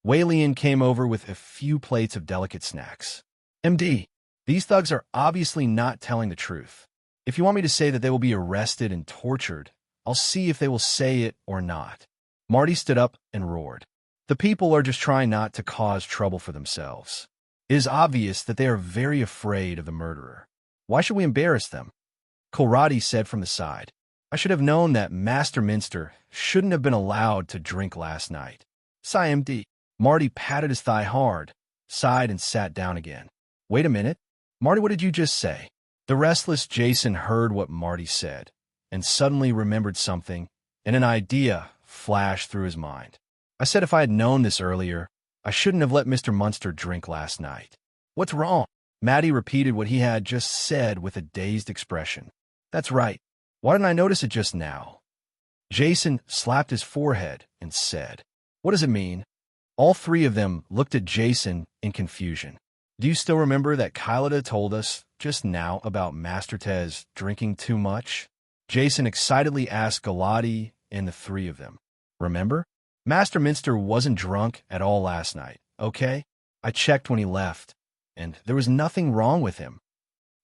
Walian came over with a few plates of delicate snacks. MD, these thugs are obviously not telling the truth. If you want me to say that they will be arrested and tortured, I'll see if they will say it or not. Marty stood up and roared. The people are just trying not to cause trouble for themselves. It is obvious that they are very afraid of the murderer. Why should we embarrass them? Colradi said from the side. I should have known that Master Minster shouldn't have been allowed to drink last night. Sigh MD. Marty patted his thigh hard, sighed and sat down again. Wait a minute. Marty, what did you just say? The restless Jason heard what Marty said, and suddenly remembered something, and an idea flashed through his mind. I said if I had known this earlier, I shouldn't have let Mr. Munster drink last night. What's wrong? Matty repeated what he had just said with a dazed expression. That's right. Why didn't I notice it just now? Jason slapped his forehead and said, What does it mean? All three of them looked at Jason in confusion. Do you still remember that Kylida told us just now about Master Tez drinking too much? Jason excitedly asked Galati and the three of them. Remember? Master Minster wasn't drunk at all last night, okay? I checked when he left, and there was nothing wrong with him.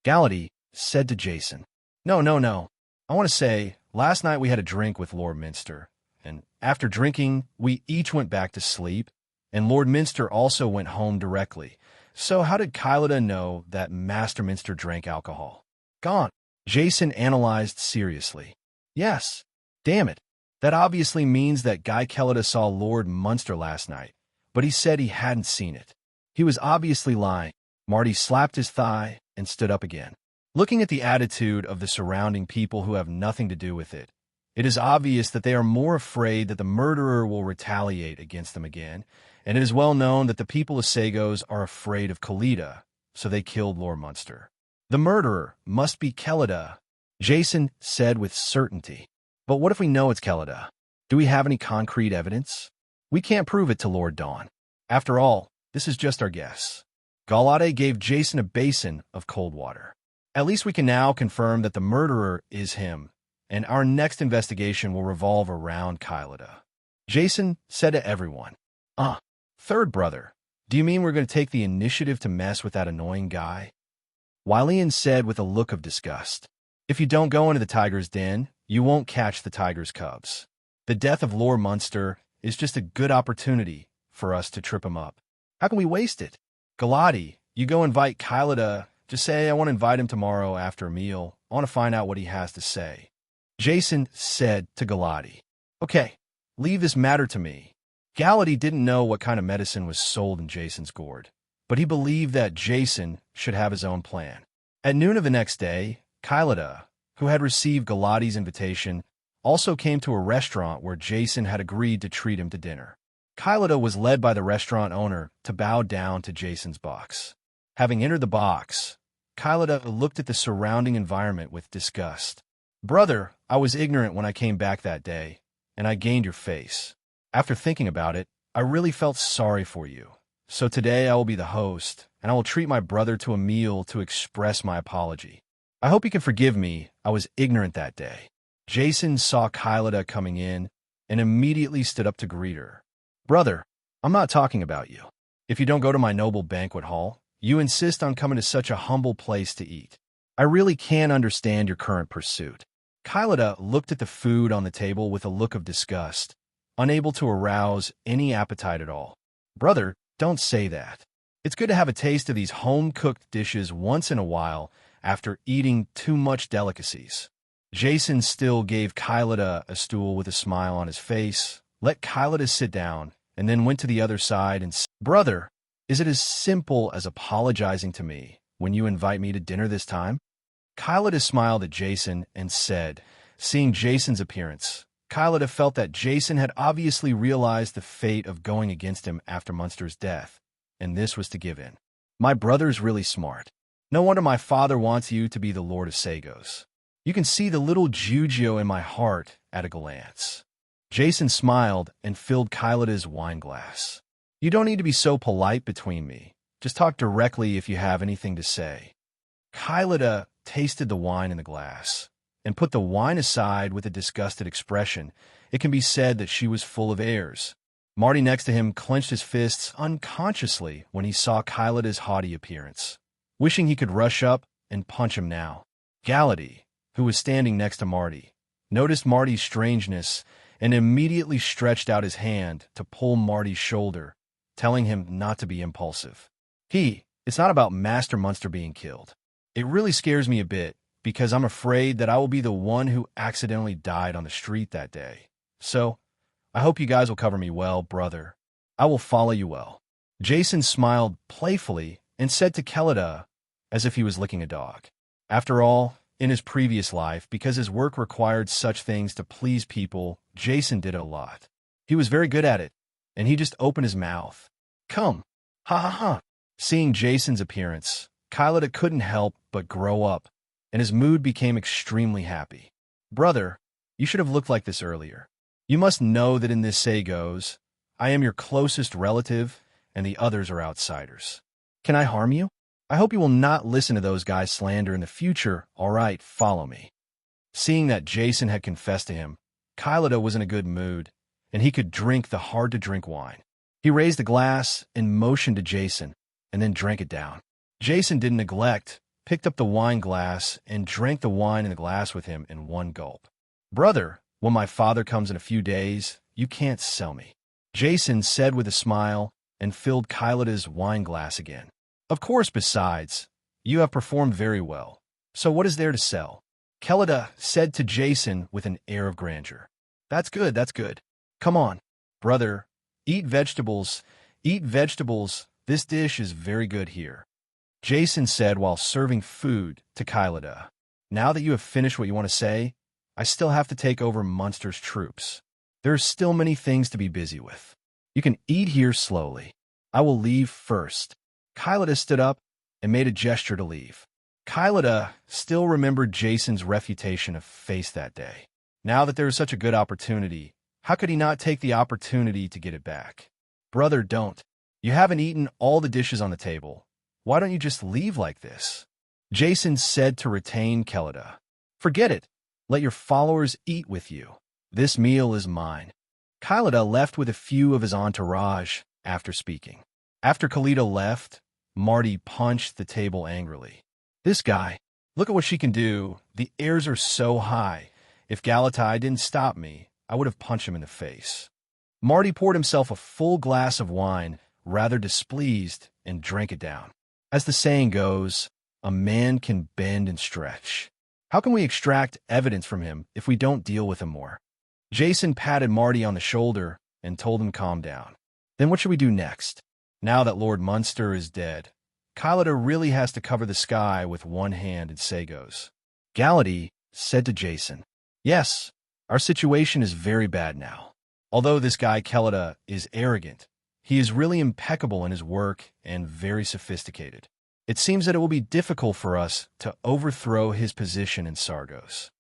Gallaty said to Jason, No. I want to say, last night we had a drink with Lord Minster, and after drinking, we each went back to sleep, and Lord Minster also went home directly. So how did Kylida know that Master Minster drank alcohol? Gone. Jason analyzed seriously. Yes. Damn it. That obviously means that Guy Kellida saw Lord Munster last night, but he said he hadn't seen it. He was obviously lying. Marty slapped his thigh and stood up again. Looking at the attitude of the surrounding people who have nothing to do with it, it is obvious that they are more afraid that the murderer will retaliate against them again, and it is well known that the people of Sagos are afraid of Kellida, so they killed Lord Munster. The murderer must be Kellida, Jason said with certainty. But what if we know it's Kellida? Do we have any concrete evidence? We can't prove it to Lord Dawn. After all, this is just our guess. Galate gave Jason a basin of cold water. At least we can now confirm that the murderer is him, and our next investigation will revolve around Kylida. Jason said to everyone, Third brother, do you mean we're going to take the initiative to mess with that annoying guy? Wylian said with a look of disgust. If you don't go into the tiger's den, you won't catch the tiger's cubs. The death of Lord Munster is just a good opportunity for us to trip him up. How can we waste it? Galati, you go invite Kylida. Just say I want to invite him tomorrow after a meal. I want to find out what he has to say. Jason said to Galati. Okay, leave this matter to me. Galati didn't know what kind of medicine was sold in Jason's gourd, but he believed that Jason should have his own plan. At noon of the next day, Kylida, who had received Galati's invitation, also came to a restaurant where Jason had agreed to treat him to dinner. Kylida was led by the restaurant owner to bow down to Jason's box. Having entered the box, Kylida looked at the surrounding environment with disgust. Brother, I was ignorant when I came back that day, and I gained your face. After thinking about it, I really felt sorry for you. So today I will be the host, and I will treat my brother to a meal to express my apology. I hope you can forgive me. I was ignorant that day. Jason saw Kylida coming in and immediately stood up to greet her. Brother, I'm not talking about you. If you don't go to my noble banquet hall, you insist on coming to such a humble place to eat. I really can't understand your current pursuit. Kylida looked at the food on the table with a look of disgust, unable to arouse any appetite at all. Brother, don't say that. It's good to have a taste of these home-cooked dishes once in a while after eating too much delicacies. Jason still gave Kylida a stool with a smile on his face, let Kylida sit down, and then went to the other side and said, Brother, is it as simple as apologizing to me when you invite me to dinner this time? Kylida smiled at Jason and said, seeing Jason's appearance, Kylida felt that Jason had obviously realized the fate of going against him after Munster's death, and this was to give in. My brother's really smart. No wonder my father wants you to be the Lord of Sagos. You can see the little Jujio in my heart at a glance. Jason smiled and filled Kylida's wine glass. You don't need to be so polite between me. Just talk directly if you have anything to say. Kylida tasted the wine in the glass and put the wine aside with a disgusted expression. It can be said that she was full of airs. Marty next to him clenched his fists unconsciously when he saw Kylida's haughty appearance, wishing he could rush up and punch him now. Galady, who was standing next to Marty, noticed Marty's strangeness and immediately stretched out his hand to pull Marty's shoulder, telling him not to be impulsive. It's not about Master Munster being killed. It really scares me a bit, because I'm afraid that I will be the one who accidentally died on the street that day. So, I hope you guys will cover me well, brother. I will follow you well. Jason smiled playfully and said to Kylida, as if he was licking a dog. After all, in his previous life, because his work required such things to please people, Jason did it a lot. He was very good at it, and he just opened his mouth. Come. Ha ha ha. Seeing Jason's appearance, Kylida couldn't help but grow up, and his mood became extremely happy. Brother, you should have looked like this earlier. You must know that in this Sagos, I am your closest relative, and the others are outsiders. Can I harm you? I hope you will not listen to those guys' slander in the future. All right, follow me. Seeing that Jason had confessed to him, Kylida was in a good mood, and he could drink the hard-to-drink wine. He raised a glass and motioned to Jason, and then drank it down. Jason didn't neglect, picked up the wine glass, and drank the wine in the glass with him in one gulp. Brother, when my father comes in a few days, you can't sell me, Jason said with a smile, and filled Kylida's wine glass again. Of course, besides, you have performed very well. So what is there to sell? Kylida said to Jason with an air of grandeur. That's good, that's good. Come on, brother, eat vegetables, eat vegetables. This dish is very good here, Jason said while serving food to Kylida. Now that you have finished what you want to say, I still have to take over Munster's troops. There are still many things to be busy with. You can eat here slowly. I will leave first. Kylida stood up and made a gesture to leave. Kylida still remembered Jason's refutation of face that day. Now that there was such a good opportunity, how could he not take the opportunity to get it back? Brother, don't. You haven't eaten all the dishes on the table. Why don't you just leave like this? Jason said to retain Kylida. Forget it. Let your followers eat with you. This meal is mine. Kylida left with a few of his entourage after speaking. After Kylida left, Marty punched the table angrily. This guy, look at what she can do. The airs are so high. If Galatai didn't stop me, I would have punched him in the face. Marty poured himself a full glass of wine, rather displeased, and drank it down. As the saying goes, a man can bend and stretch. How can we extract evidence from him if we don't deal with him more? Jason patted Marty on the shoulder and told him calm down. Then what should we do next? Now that Lord Munster is dead, Kylida really has to cover the sky with one hand in Sagos. Galady said to Jason, Yes, our situation is very bad now. Although this guy Kylida is arrogant, he is really impeccable in his work and very sophisticated. It seems that it will be difficult for us to overthrow his position in Sargos.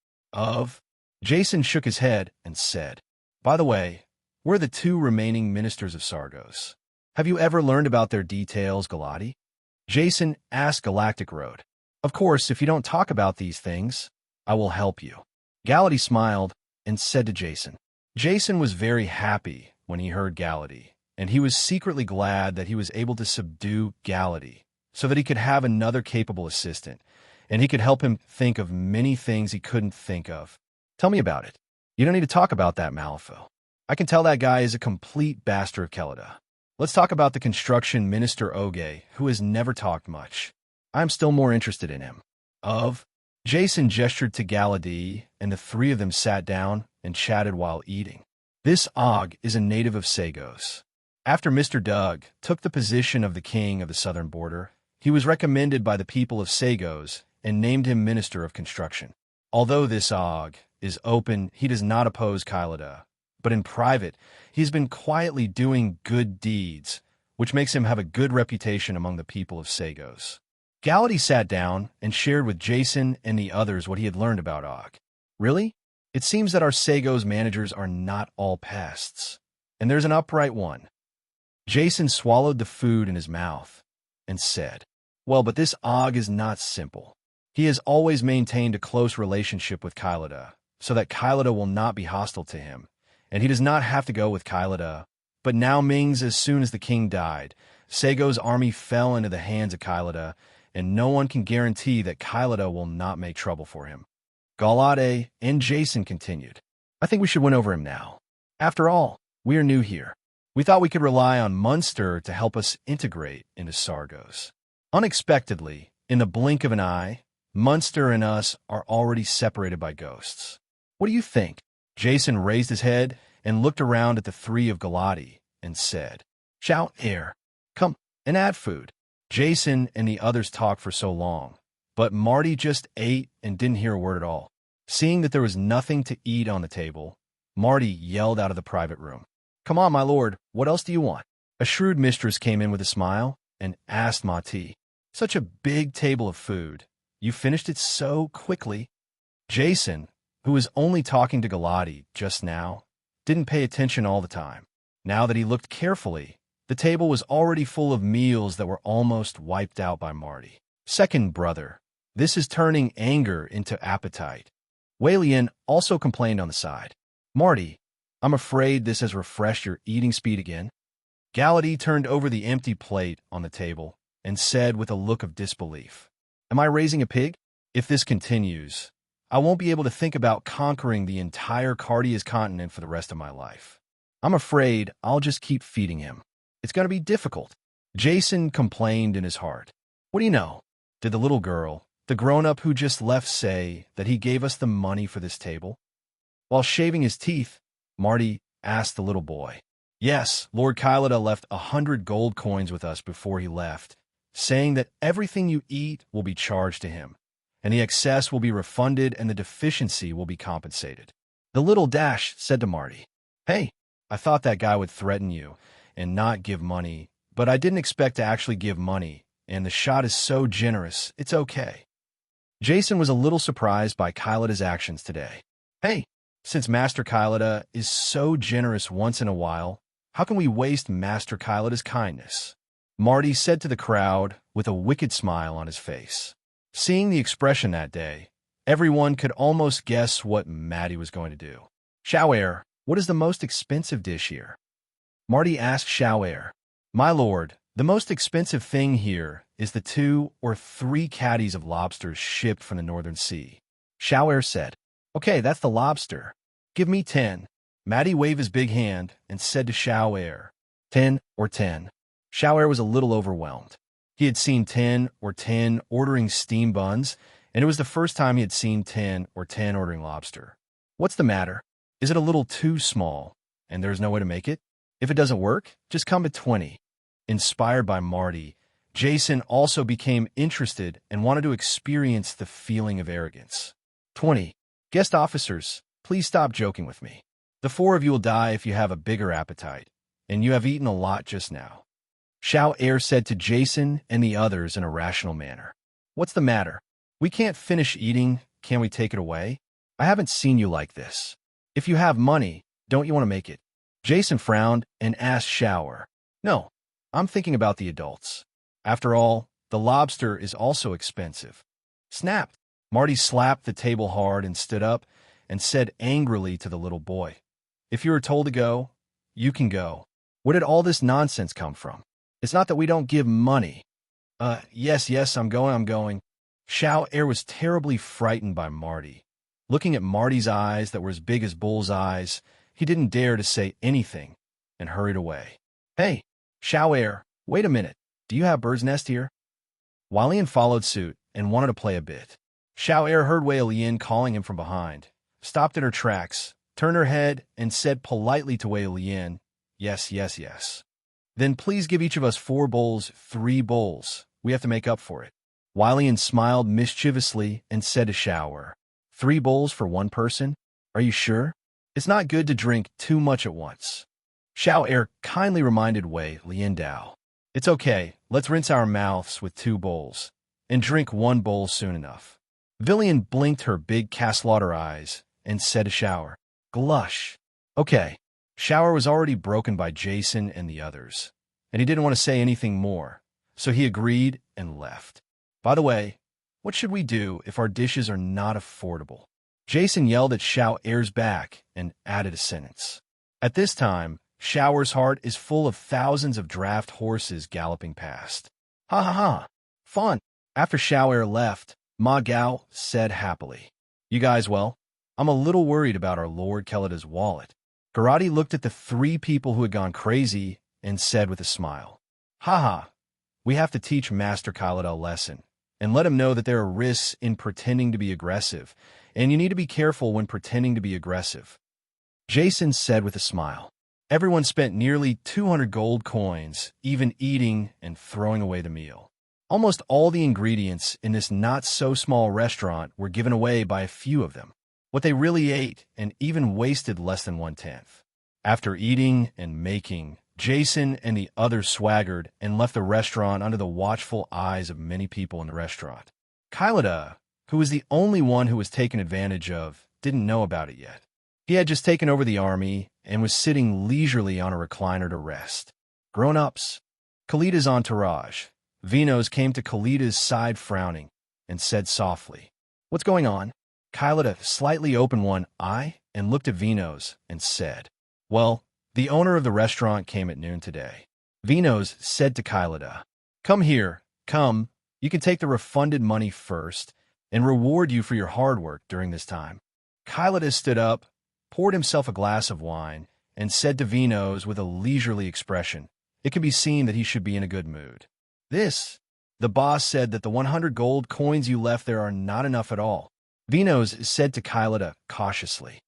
Jason shook his head and said, By the way, We're the two remaining ministers of Sargos. Have you ever learned about their details, Galati? Jason asked Galactic Road. Of course, if you don't talk about these things, I will help you. Galati smiled and said to Jason. Jason was very happy when he heard Galati, and he was secretly glad that he was able to subdue Galati so that he could have another capable assistant, and he could help him think of many things he couldn't think of. Tell me about it. You don't need to talk about that, Malifaux. I can tell that guy is a complete bastard of Kelida. Let's talk about the construction minister Oge, who has never talked much. I'm still more interested in him. Jason gestured to Galadi, and the three of them sat down and chatted while eating. This Og is a native of Sagos. After Mr. Doug took the position of the king of the southern border, he was recommended by the people of Sagos and named him Minister of Construction. Although this Og is open, he does not oppose Kylida, but in private, he's been quietly doing good deeds, which makes him have a good reputation among the people of Sagos. Galadi sat down and shared with Jason and the others what he had learned about Og. Really? It seems that our Sagos managers are not all pests, and there's an upright one. Jason swallowed the food in his mouth and said, Well, but this Og is not simple. He has always maintained a close relationship with Kylida, so that Kylida will not be hostile to him, and he does not have to go with Kylida. But now Ming's, as soon as the king died, Sagos' army fell into the hands of Kylida, and no one can guarantee that Kylida will not make trouble for him. Galade and Jason continued. I think we should win over him now. After all, we are new here. We thought we could rely on Munster to help us integrate into Sargos. Unexpectedly, in the blink of an eye, Munster and us are already separated by ghosts. What do you think? Jason raised his head and looked around at the three of Galati and said, Shout air, come and add food. Jason and the others talked for so long, but Marty just ate and didn't hear a word at all. Seeing that there was nothing to eat on the table, Marty yelled out of the private room. Come on, my lord, what else do you want? A shrewd mistress came in with a smile and asked Mati, Such a big table of food. You finished it so quickly. Jason, who was only talking to Galati just now, didn't pay attention all the time. Now that he looked carefully, the table was already full of meals that were almost wiped out by Marty. Second brother, this is turning anger into appetite. Walian also complained on the side. Marty, I'm afraid this has refreshed your eating speed again. Galati turned over the empty plate on the table and said with a look of disbelief, Am I raising a pig? If this continues, I won't be able to think about conquering the entire Cardeas continent for the rest of my life. I'm afraid I'll just keep feeding him. It's going to be difficult. Jason complained in his heart. What do you know? Did the little girl, the grown-up who just left, say that he gave us the money for this table? While shaving his teeth, Marty asked the little boy. Yes, Lord Kylida left 100 gold coins with us before he left, saying that everything you eat will be charged to him, and the excess will be refunded and the deficiency will be compensated. The little Dash said to Marty, Hey, I thought that guy would threaten you and not give money, but I didn't expect to actually give money, and the shot is so generous, it's okay. Jason was a little surprised by Kylida's actions today. Hey, since Master Kylida is so generous once in a while, how can we waste Master Kylida's kindness? Marty said to the crowd with a wicked smile on his face. Seeing the expression that day, everyone could almost guess what Maddie was going to do. Shower, what is the most expensive dish here? Marty asked Shower. My lord, the most expensive thing here is the 2 or 3 caddies of lobsters shipped from the Northern Sea. Shower said, Okay, that's the lobster. Give me 10. Maddie waved his big hand and said to Shower, 10 or 10. Shower was a little overwhelmed. He had seen 10 or 10 ordering steam buns, and it was the first time he had seen 10 or 10 ordering lobster. What's the matter? Is it a little too small, and there's no way to make it? If it doesn't work, just come at 20. Inspired by Marty, Jason also became interested and wanted to experience the feeling of arrogance. 20. Guest officers, please stop joking with me. The 4 of you will die if you have a bigger appetite, and you have eaten a lot just now. Xiao Air said to Jason and the others in a rational manner. What's the matter? We can't finish eating, can we take it away? I haven't seen you like this. If you have money, don't you want to make it? Jason frowned and asked Shower. No, I'm thinking about the adults. After all, the lobster is also expensive. Snapped. Marty slapped the table hard and stood up and said angrily to the little boy, If you were told to go, you can go. Where did all this nonsense come from? It's not that we don't give money. Yes, I'm going. Xiao Air was terribly frightened by Marty. Looking at Marty's eyes that were as big as bull's eyes, he didn't dare to say anything and hurried away. Hey, Xiao Air, wait a minute. Do you have Bird's Nest here? Walian followed suit and wanted to play a bit. Xiao Air heard Wei Lian calling him from behind, stopped in her tracks, turned her head, and said politely to Wei Lian, Yes. Then please give each of us 4 bowls, 3 bowls. We have to make up for it. Walian smiled mischievously and said to Shower, 3 bowls for 1 person? Are you sure? It's not good to drink too much at once. Xiao Air kindly reminded Wei Liandao. It's okay, let's rinse our mouths with 2 bowls, and drink 1 bowl soon enough. Villian blinked her big castlaughter eyes and said to Shower, Glush. Okay. Shower was already broken by Jason and the others, and he didn't want to say anything more, so he agreed and left. By the way, what should we do if our dishes are not affordable? Jason yelled at Xiao Air's back and added a sentence. At this time, Shower's heart is full of thousands of draft horses galloping past. Ha. Fun. After Xiao Air left, Ma Gao said happily, You guys well? I'm a little worried about our Lord Kelada's wallet. Karate looked at the 3 people who had gone crazy and said with a smile, Ha. We have to teach Master Kylada a lesson and let him know that there are risks in pretending to be aggressive, and you need to be careful when pretending to be aggressive. Jason said with a smile. Everyone spent nearly 200 gold coins, even eating and throwing away the meal. Almost all the ingredients in this not-so-small restaurant were given away by a few of them. What they really ate and even wasted less than 1/10. After eating and making, Jason and the others swaggered and left the restaurant under the watchful eyes of many people in the restaurant. Kylada, who was the only one who was taken advantage of, didn't know about it yet. He had just taken over the army and was sitting leisurely on a recliner to rest. Grown-ups. Kalida's entourage. Vinos came to Kalida's side frowning and said softly, What's going on? Kylada slightly opened one eye and looked at Vinos and said, Well, the owner of the restaurant came at noon today. Vinos said to Kylada, Come here, come. You can take the refunded money first and reward you for your hard work during this time. Kylada stood up, poured himself a glass of wine, and said to Vinos with a leisurely expression, It can be seen that he should be in a good mood. The boss said that the 100 gold coins you left there are not enough at all. Vinos said to Kylada cautiously.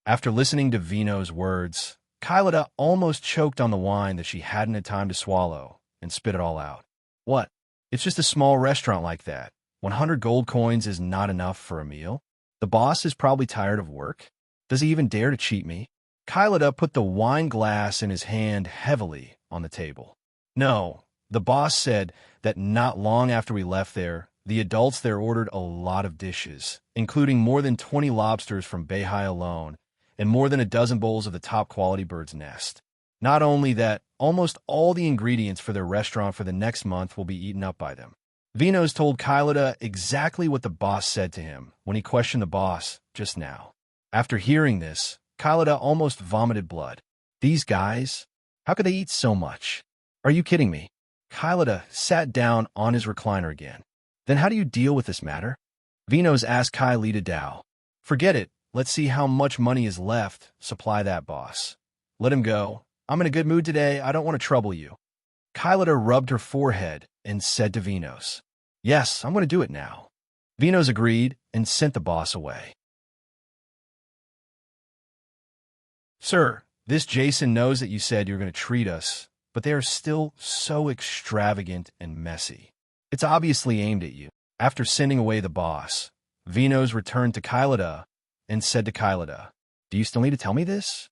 After listening to Vinos' words, Kylada almost choked on the wine that she hadn't had time to swallow and spit it all out. What? It's just a small restaurant like that. 100 gold coins is not enough for a meal? The boss is probably tired of work. Does he even dare to cheat me? Kylada put the wine glass in his hand heavily on the table. No, the boss said that not long after we left there, the adults there ordered a lot of dishes, including more than 20 lobsters from Beihai alone, and more than a dozen bowls of the top-quality Bird's Nest. Not only that, almost all the ingredients for their restaurant for the next month will be eaten up by them. Vinos told Kylada exactly what the boss said to him when he questioned the boss just now. After hearing this, Kylada almost vomited blood. These guys? How could they eat so much? Are you kidding me? Kylada sat down on his recliner again. Then how do you deal with this matter? Vinos asked Kylida Dao. Forget it. Let's see how much money is left. Supply that, boss. Let him go. I'm in a good mood today. I don't want to trouble you. Kylida rubbed her forehead and said to Vinos, Yes, I'm going to do it now. Vinos agreed and sent the boss away. Sir, this Jason knows that you said you're going to treat us, but they are still so extravagant and messy. It's obviously aimed at you. After sending away the boss, Vinos returned to Kylida and said to Kylida, Do you still need to tell me this?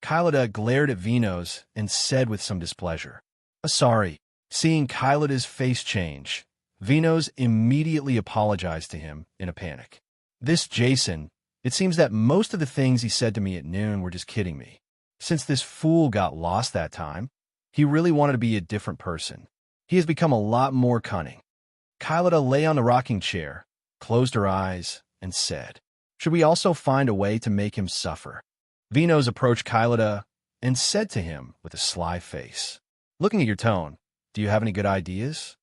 Kylida glared at Vinos and said with some displeasure, Sorry. Seeing Kylida's face change, Vinos immediately apologized to him in a panic. This Jason, it seems that most of the things he said to me at noon were just kidding me. Since this fool got lost that time, he really wanted to be a different person. He has become a lot more cunning. Kylida lay on the rocking chair, closed her eyes, and said, "Should we also find a way to make him suffer?" Vinos approached Kylida and said to him with a sly face, "Looking at your tone, do you have any good ideas?"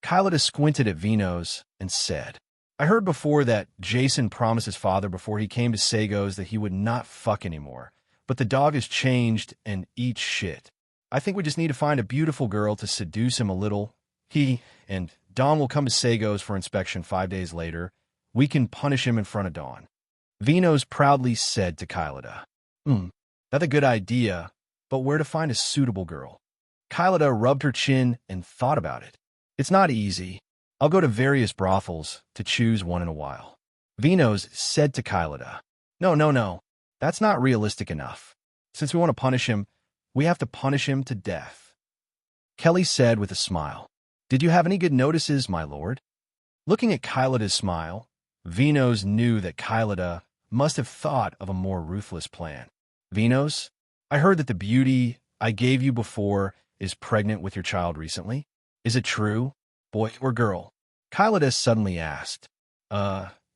Kylida squinted at Vinos and said, "I heard before that Jason promised his father before he came to Sagos that he would not fuck anymore, but the dog has changed and eats shit. I think we just need to find a beautiful girl to seduce him a little. He and Dawn will come to Sagos for inspection 5 days later. We can punish him in front of Dawn." Vinos proudly said to Kylida, "That's a good idea, but where to find a suitable girl?" Kylida rubbed her chin and thought about it. "It's not easy. I'll go to various brothels to choose one in a while." Vinos said to Kylida, No. That's not realistic enough. Since we want to punish him, we have to punish him to death." Kelly said with a smile, "Did you have any good notices, my lord?" Looking at Kylida's smile, Vinos knew that Kylida must have thought of a more ruthless plan. "Vinos, I heard that the beauty I gave you before is pregnant with your child recently. Is it true, boy or girl?" Kylida suddenly asked.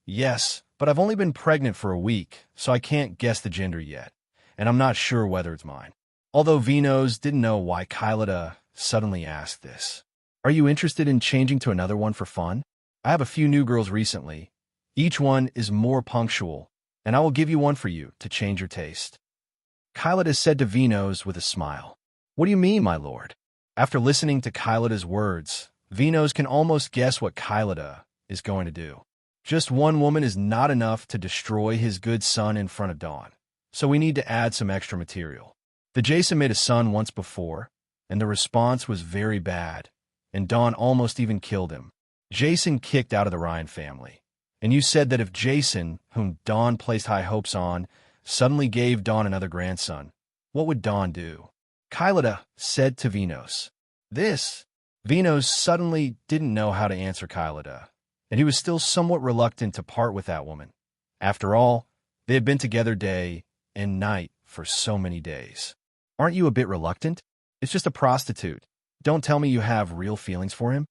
Yes, but I've only been pregnant for a week, so I can't guess the gender yet, and I'm not sure whether it's mine." Although Vinos didn't know why Kylida suddenly asked this. "Are you interested in changing to another one for fun? I have a few new girls recently. Each one is more punctual, and I will give you one for you to change your taste." Kylida said to Vinos with a smile, "What do you mean, my lord?" After listening to Kylida's words, Vinos can almost guess what Kylida is going to do. Just one woman is not enough to destroy his good son in front of Dawn, so we need to add some extra material. The Jason made a son once before, and the response was very bad, and Dawn almost even killed him. Jason kicked out of the Ryan family, and you said that if Jason, whom Dawn placed high hopes on, suddenly gave Dawn another grandson, what would Dawn do? Kylida said to Vinos. Vinos suddenly didn't know how to answer Kylida, and he was still somewhat reluctant to part with that woman. After all, they had been together day and night for so many days. "Aren't you a bit reluctant? It's just a prostitute. Don't tell me you have real feelings for him."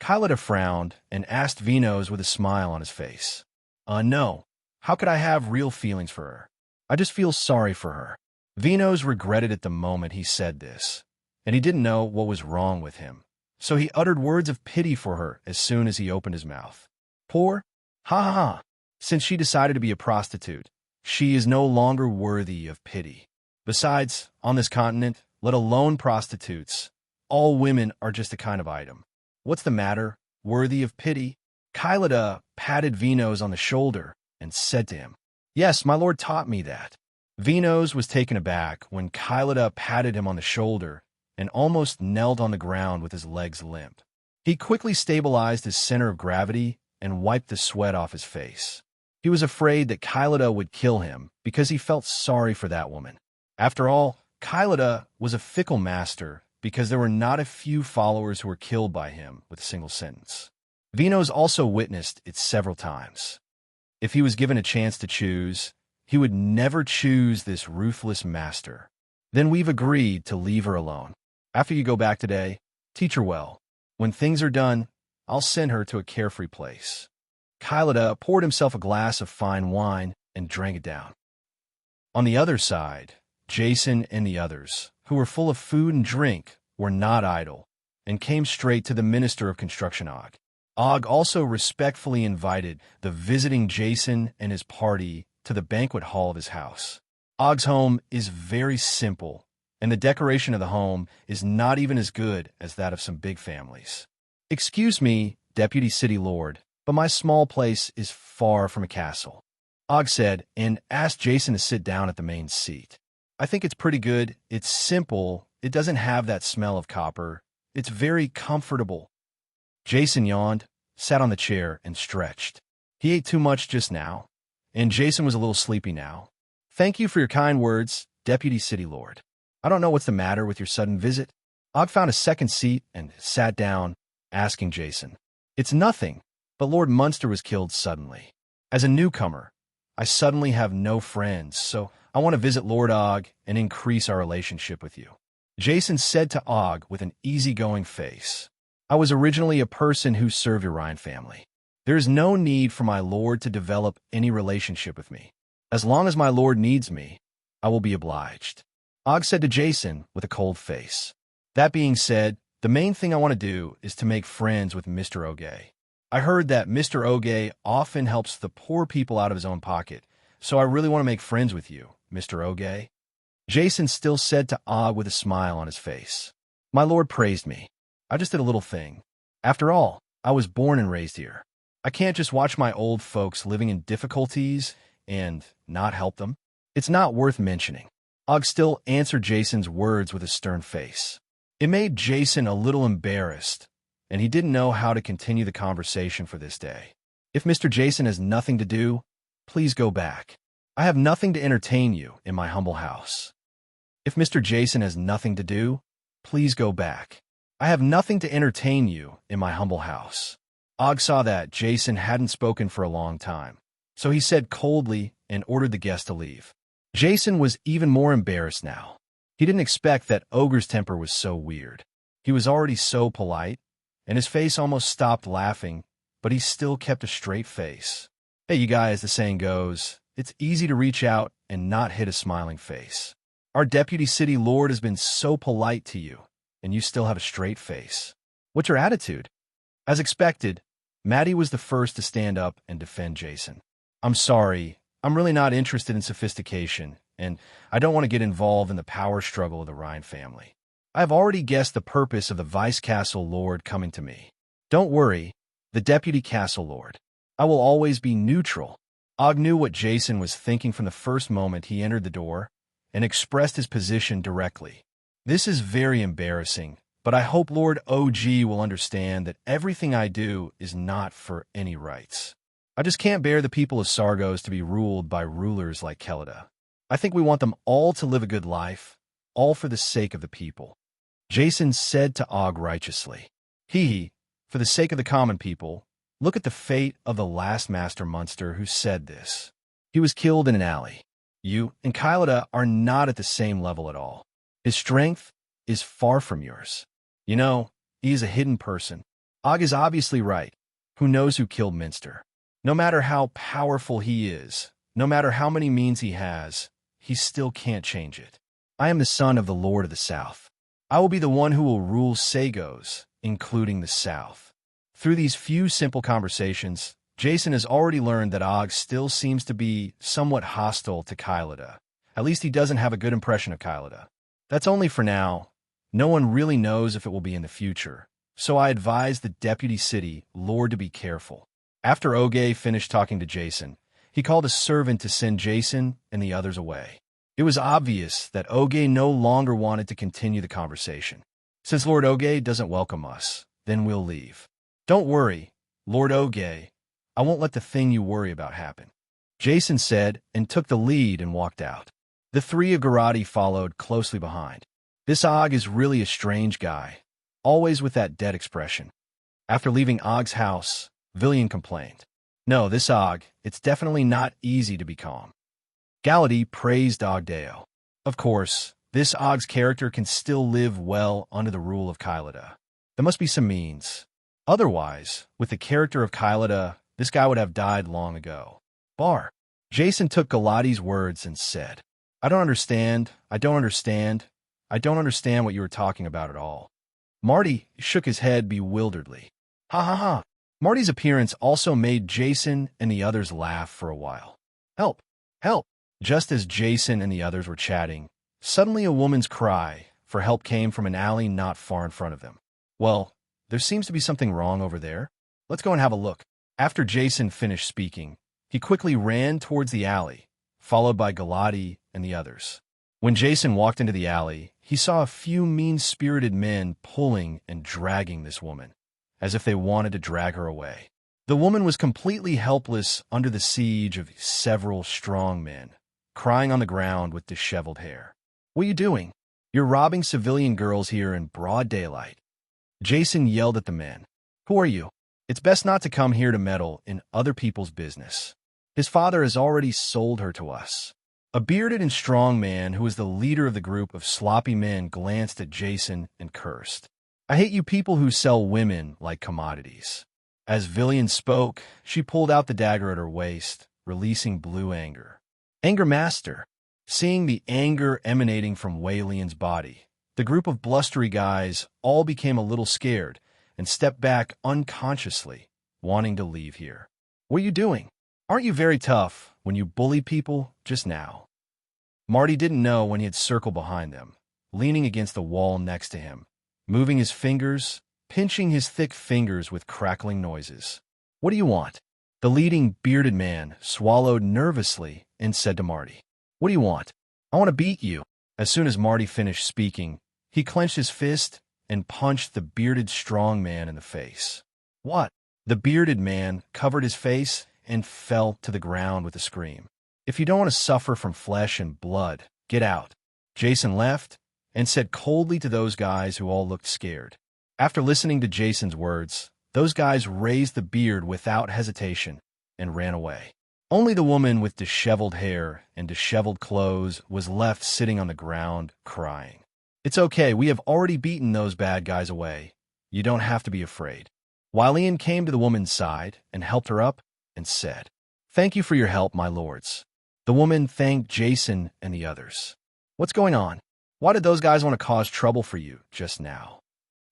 Kylida frowned and asked Vinos with a smile on his face. No. How could I have real feelings for her? I just feel sorry for her." Vinos regretted at the moment he said this, and he didn't know what was wrong with him. So he uttered words of pity for her as soon as he opened his mouth. "Poor? Ha ha ha. Since she decided to be a prostitute, she is no longer worthy of pity. Besides, on this continent, let alone prostitutes, all women are just a kind of item. What's the matter? Worthy of pity?" Kylida patted Vinos on the shoulder and said to him, "Yes, my lord taught me that." Vinos was taken aback when Kylida patted him on the shoulder and almost knelt on the ground with his legs limp. He quickly stabilized his center of gravity and wiped the sweat off his face. He was afraid that Kylida would kill him because he felt sorry for that woman. After all, Kylida was a fickle master because there were not a few followers who were killed by him with a single sentence. Vinos also witnessed it several times. If he was given a chance to choose, he would never choose this ruthless master. "Then we've agreed to leave her alone. After you go back today, teach her well. When things are done, I'll send her to a carefree place." Kylida poured himself a glass of fine wine and drank it down. On the other side, Jason and the others, who were full of food and drink, were not idle, and came straight to the Minister of Construction Og. Og also respectfully invited the visiting Jason and his party to the banquet hall of his house. Og's home is very simple, and the decoration of the home is not even as good as that of some big families. "Excuse me, Deputy City Lord, but my small place is far from a castle," Og said, and asked Jason to sit down at the main seat. "I think it's pretty good. It's simple. It doesn't have that smell of copper. It's very comfortable." Jason yawned, sat on the chair, and stretched. He ate too much just now, and Jason was a little sleepy now. "Thank you for your kind words, Deputy City Lord. I don't know what's the matter with your sudden visit." Og found a second seat and sat down, asking Jason. "It's nothing, but Lord Munster was killed suddenly. As a newcomer, I suddenly have no friends, so I want to visit Lord Og and increase our relationship with you. Jason said to Og with an easygoing face. I was originally a person who served your Ryan family. There is no need for my lord to develop any relationship with me. As long as my lord needs me, I will be obliged. Og said to Jason with a cold face. That being said, the main thing I want to do is to make friends with Mr. Oge. I heard that Mr. Oge often helps the poor people out of his own pocket, so I really want to make friends with you, Mr. Oge. Jason still said to Og with a smile on his face. My lord praised me. I just did a little thing. After all, I was born and raised here. I can't just watch my old folks living in difficulties and not help them. It's not worth mentioning. Og still answered Jason's words with a stern face. It made Jason a little embarrassed, and he didn't know how to continue the conversation for this day. If Mr. Jason has nothing to do, please go back. I have nothing to entertain you in my humble house. If Mr. Jason has nothing to do, please go back. I have nothing to entertain you in my humble house. Og saw that Jason hadn't spoken for a long time, so he said coldly and ordered the guest to leave. Jason was even more embarrassed now. He didn't expect that Ogre's temper was so weird. He was already so polite, and his face almost stopped laughing, but he still kept a straight face. Hey, you guys, the saying goes, it's easy to reach out and not hit a smiling face. Our deputy city lord has been so polite to you, and you still have a straight face. What's your attitude? As expected, Maddie was the first to stand up and defend Jason. I'm sorry, I'm really not interested in sophistication, and I don't want to get involved in the power struggle of the Ryan family. I have already guessed the purpose of the Vice Castle Lord coming to me. Don't worry, the Deputy Castle Lord. I will always be neutral. Og knew what Jason was thinking from the first moment he entered the door, and expressed his position directly. This is very embarrassing, but I hope Lord OG will understand that everything I do is not for any rights. I just can't bear the people of Sargos to be ruled by rulers like Kelida. I think we want them all to live a good life, all for the sake of the people. Jason said to Og righteously. For the sake of the common people, look at the fate of the last Master Munster who said this. He was killed in an alley. You and Kylida are not at the same level at all. His strength is far from yours. You know, he is a hidden person. Og is obviously right. Who knows who killed Minster? No matter how powerful he is, no matter how many means he has, he still can't change it. I am the son of the Lord of the South. I will be the one who will rule Sagos, including the South. Through these few simple conversations, Jason has already learned that Og still seems to be somewhat hostile to Kylida. At least he doesn't have a good impression of Kylida. That's only for now. No one really knows if it will be in the future, so I advise the Deputy City Lord to be careful. After Oge finished talking to Jason, he called a servant to send Jason and the others away. It was obvious that Oge no longer wanted to continue the conversation. Since Lord Oge doesn't welcome us, then we'll leave. Don't worry, Lord Oge. I won't let the thing you worry about happen. Jason said and took the lead and walked out. The three Agarati followed closely behind. This Og is really a strange guy, always with that dead expression. After leaving Og's house, Villian complained. No, this Og, it's definitely not easy to be calm. Galady praised Ogdeo. Of course, this Og's character can still live well under the rule of Kylida. There must be some means. Otherwise, with the character of Kylida, this guy would have died long ago. Bar. Jason took Galady's words and said, I don't understand what you were talking about at all. Marty shook his head bewilderedly. Ha ha ha. Marty's appearance also made Jason and the others laugh for a while. Help! Help! Just as Jason and the others were chatting, suddenly a woman's cry for help came from an alley not far in front of them. Well, there seems to be something wrong over there. Let's go and have a look. After Jason finished speaking, he quickly ran towards the alley, followed by Galady and the others. When Jason walked into the alley, he saw a few mean-spirited men pulling and dragging this woman, as if they wanted to drag her away. The woman was completely helpless under the siege of several strong men, crying on the ground with disheveled hair. What are you doing? You're robbing civilian girls here in broad daylight. Jason yelled at the men. Who are you? It's best not to come here to meddle in other people's business. His father has already sold her to us. A bearded and strong man who was the leader of the group of sloppy men glanced at Jason and cursed. I hate you people who sell women like commodities. As Villian spoke, she pulled out the dagger at her waist, releasing blue anger. Anger Master. Seeing the anger emanating from Wei Lian's body, the group of blustery guys all became a little scared and stepped back unconsciously, wanting to leave here. What are you doing? Aren't you very tough when you bully people just now? Marty didn't know when he had circled behind them, leaning against the wall next to him, moving his fingers, pinching his thick fingers with crackling noises. What do you want? The leading bearded man swallowed nervously and said to Marty, What do you want? I want to beat you. As soon as Marty finished speaking, he clenched his fist and punched the bearded strong man in the face. What? The bearded man covered his face and fell to the ground with a scream. If you don't want to suffer from flesh and blood, get out. Jason left and said coldly to those guys who all looked scared. After listening to Jason's words, those guys raised the beard without hesitation and ran away. Only the woman with disheveled hair and disheveled clothes was left sitting on the ground, crying. It's okay, we have already beaten those bad guys away. You don't have to be afraid. Ian came to the woman's side and helped her up and said, Thank you for your help, my lords. The woman thanked Jason and the others. What's going on? Why did those guys want to cause trouble for you just now?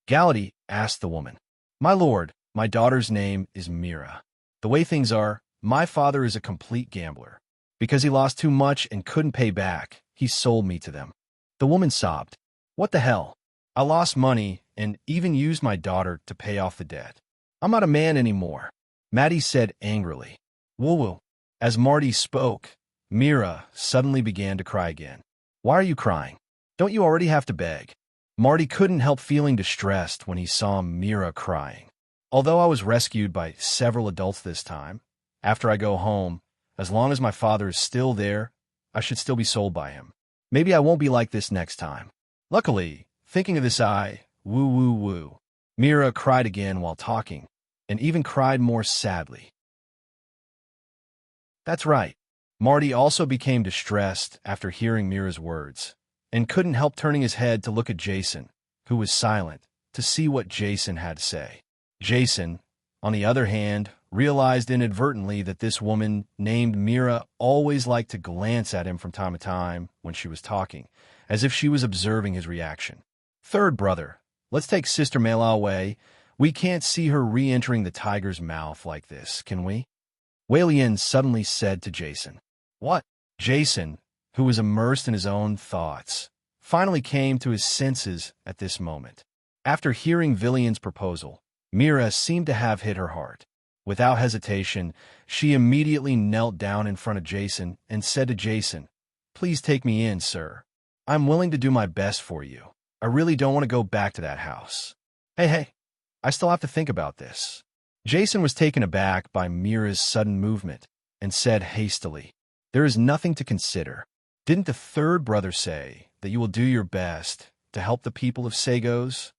Galady asked the woman. My lord, my daughter's name is Mira. The way things are, my father is a complete gambler. Because he lost too much and couldn't pay back, he sold me to them. The woman sobbed. What the hell? I lost money and even used my daughter to pay off the debt. I'm not a man anymore, Maddie said angrily. Woo-woo. As Marty spoke, Mira suddenly began to cry again. Why are you crying? Don't you already have to beg? Marty couldn't help feeling distressed when he saw Mira crying. Although I was rescued by several adults this time, after I go home, as long as my father is still there, I should still be sold by him. Maybe I won't be like this next time. Luckily, thinking of this woo-woo-woo, Mira cried again while talking, and even cried more sadly. That's right. Marty also became distressed after hearing Mira's words, and couldn't help turning his head to look at Jason, who was silent, to see what Jason had to say. Jason, on the other hand, realized inadvertently that this woman named Mira always liked to glance at him from time to time when she was talking, as if she was observing his reaction. Third brother, let's take Sister Mela away. We can't see her re-entering the tiger's mouth like this, can we? Wei Lian suddenly said to Jason. What? Jason, who was immersed in his own thoughts, finally came to his senses at this moment. After hearing Villian's proposal, Mira seemed to have hit her heart. Without hesitation, she immediately knelt down in front of Jason and said to Jason, Please take me in, sir. I'm willing to do my best for you. I really don't want to go back to that house. Hey, I still have to think about this. Jason was taken aback by Mira's sudden movement and said hastily, There is nothing to consider. Didn't the third brother say that you will do your best to help the people of Sagos?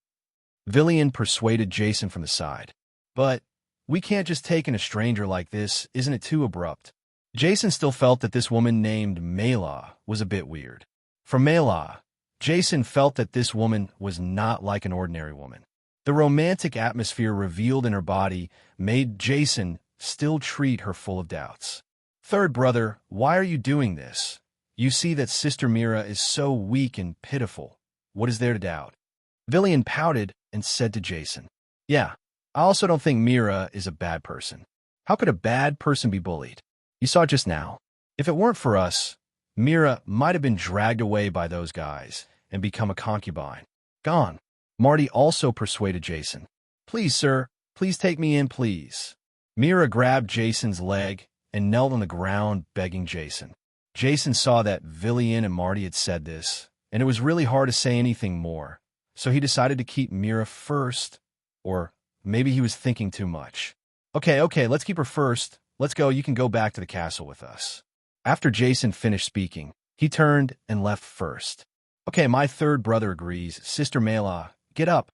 Villian persuaded Jason from the side. But we can't just take in a stranger like this, isn't it too abrupt? Jason still felt that this woman named Mela was a bit weird. For Mela, Jason felt that this woman was not like an ordinary woman. The romantic atmosphere revealed in her body made Jason still treat her full of doubts. Third brother, why are you doing this? You see that Sister Mira is so weak and pitiful. What is there to doubt? Villian pouted and said to Jason, Yeah, I also don't think Mira is a bad person. How could a bad person be bullied? You saw just now. If it weren't for us, Mira might have been dragged away by those guys and become a concubine. Gone. Marty also persuaded Jason. Please, sir, please take me in, please. Mira grabbed Jason's leg and knelt on the ground, begging Jason. Jason saw that Villian and Marty had said this, and it was really hard to say anything more, so he decided to keep Mira first, or maybe he was thinking too much. Okay, let's keep her first. Let's go, you can go back to the castle with us. After Jason finished speaking, he turned and left first. Okay, my third brother agrees. Sister Mela, get up.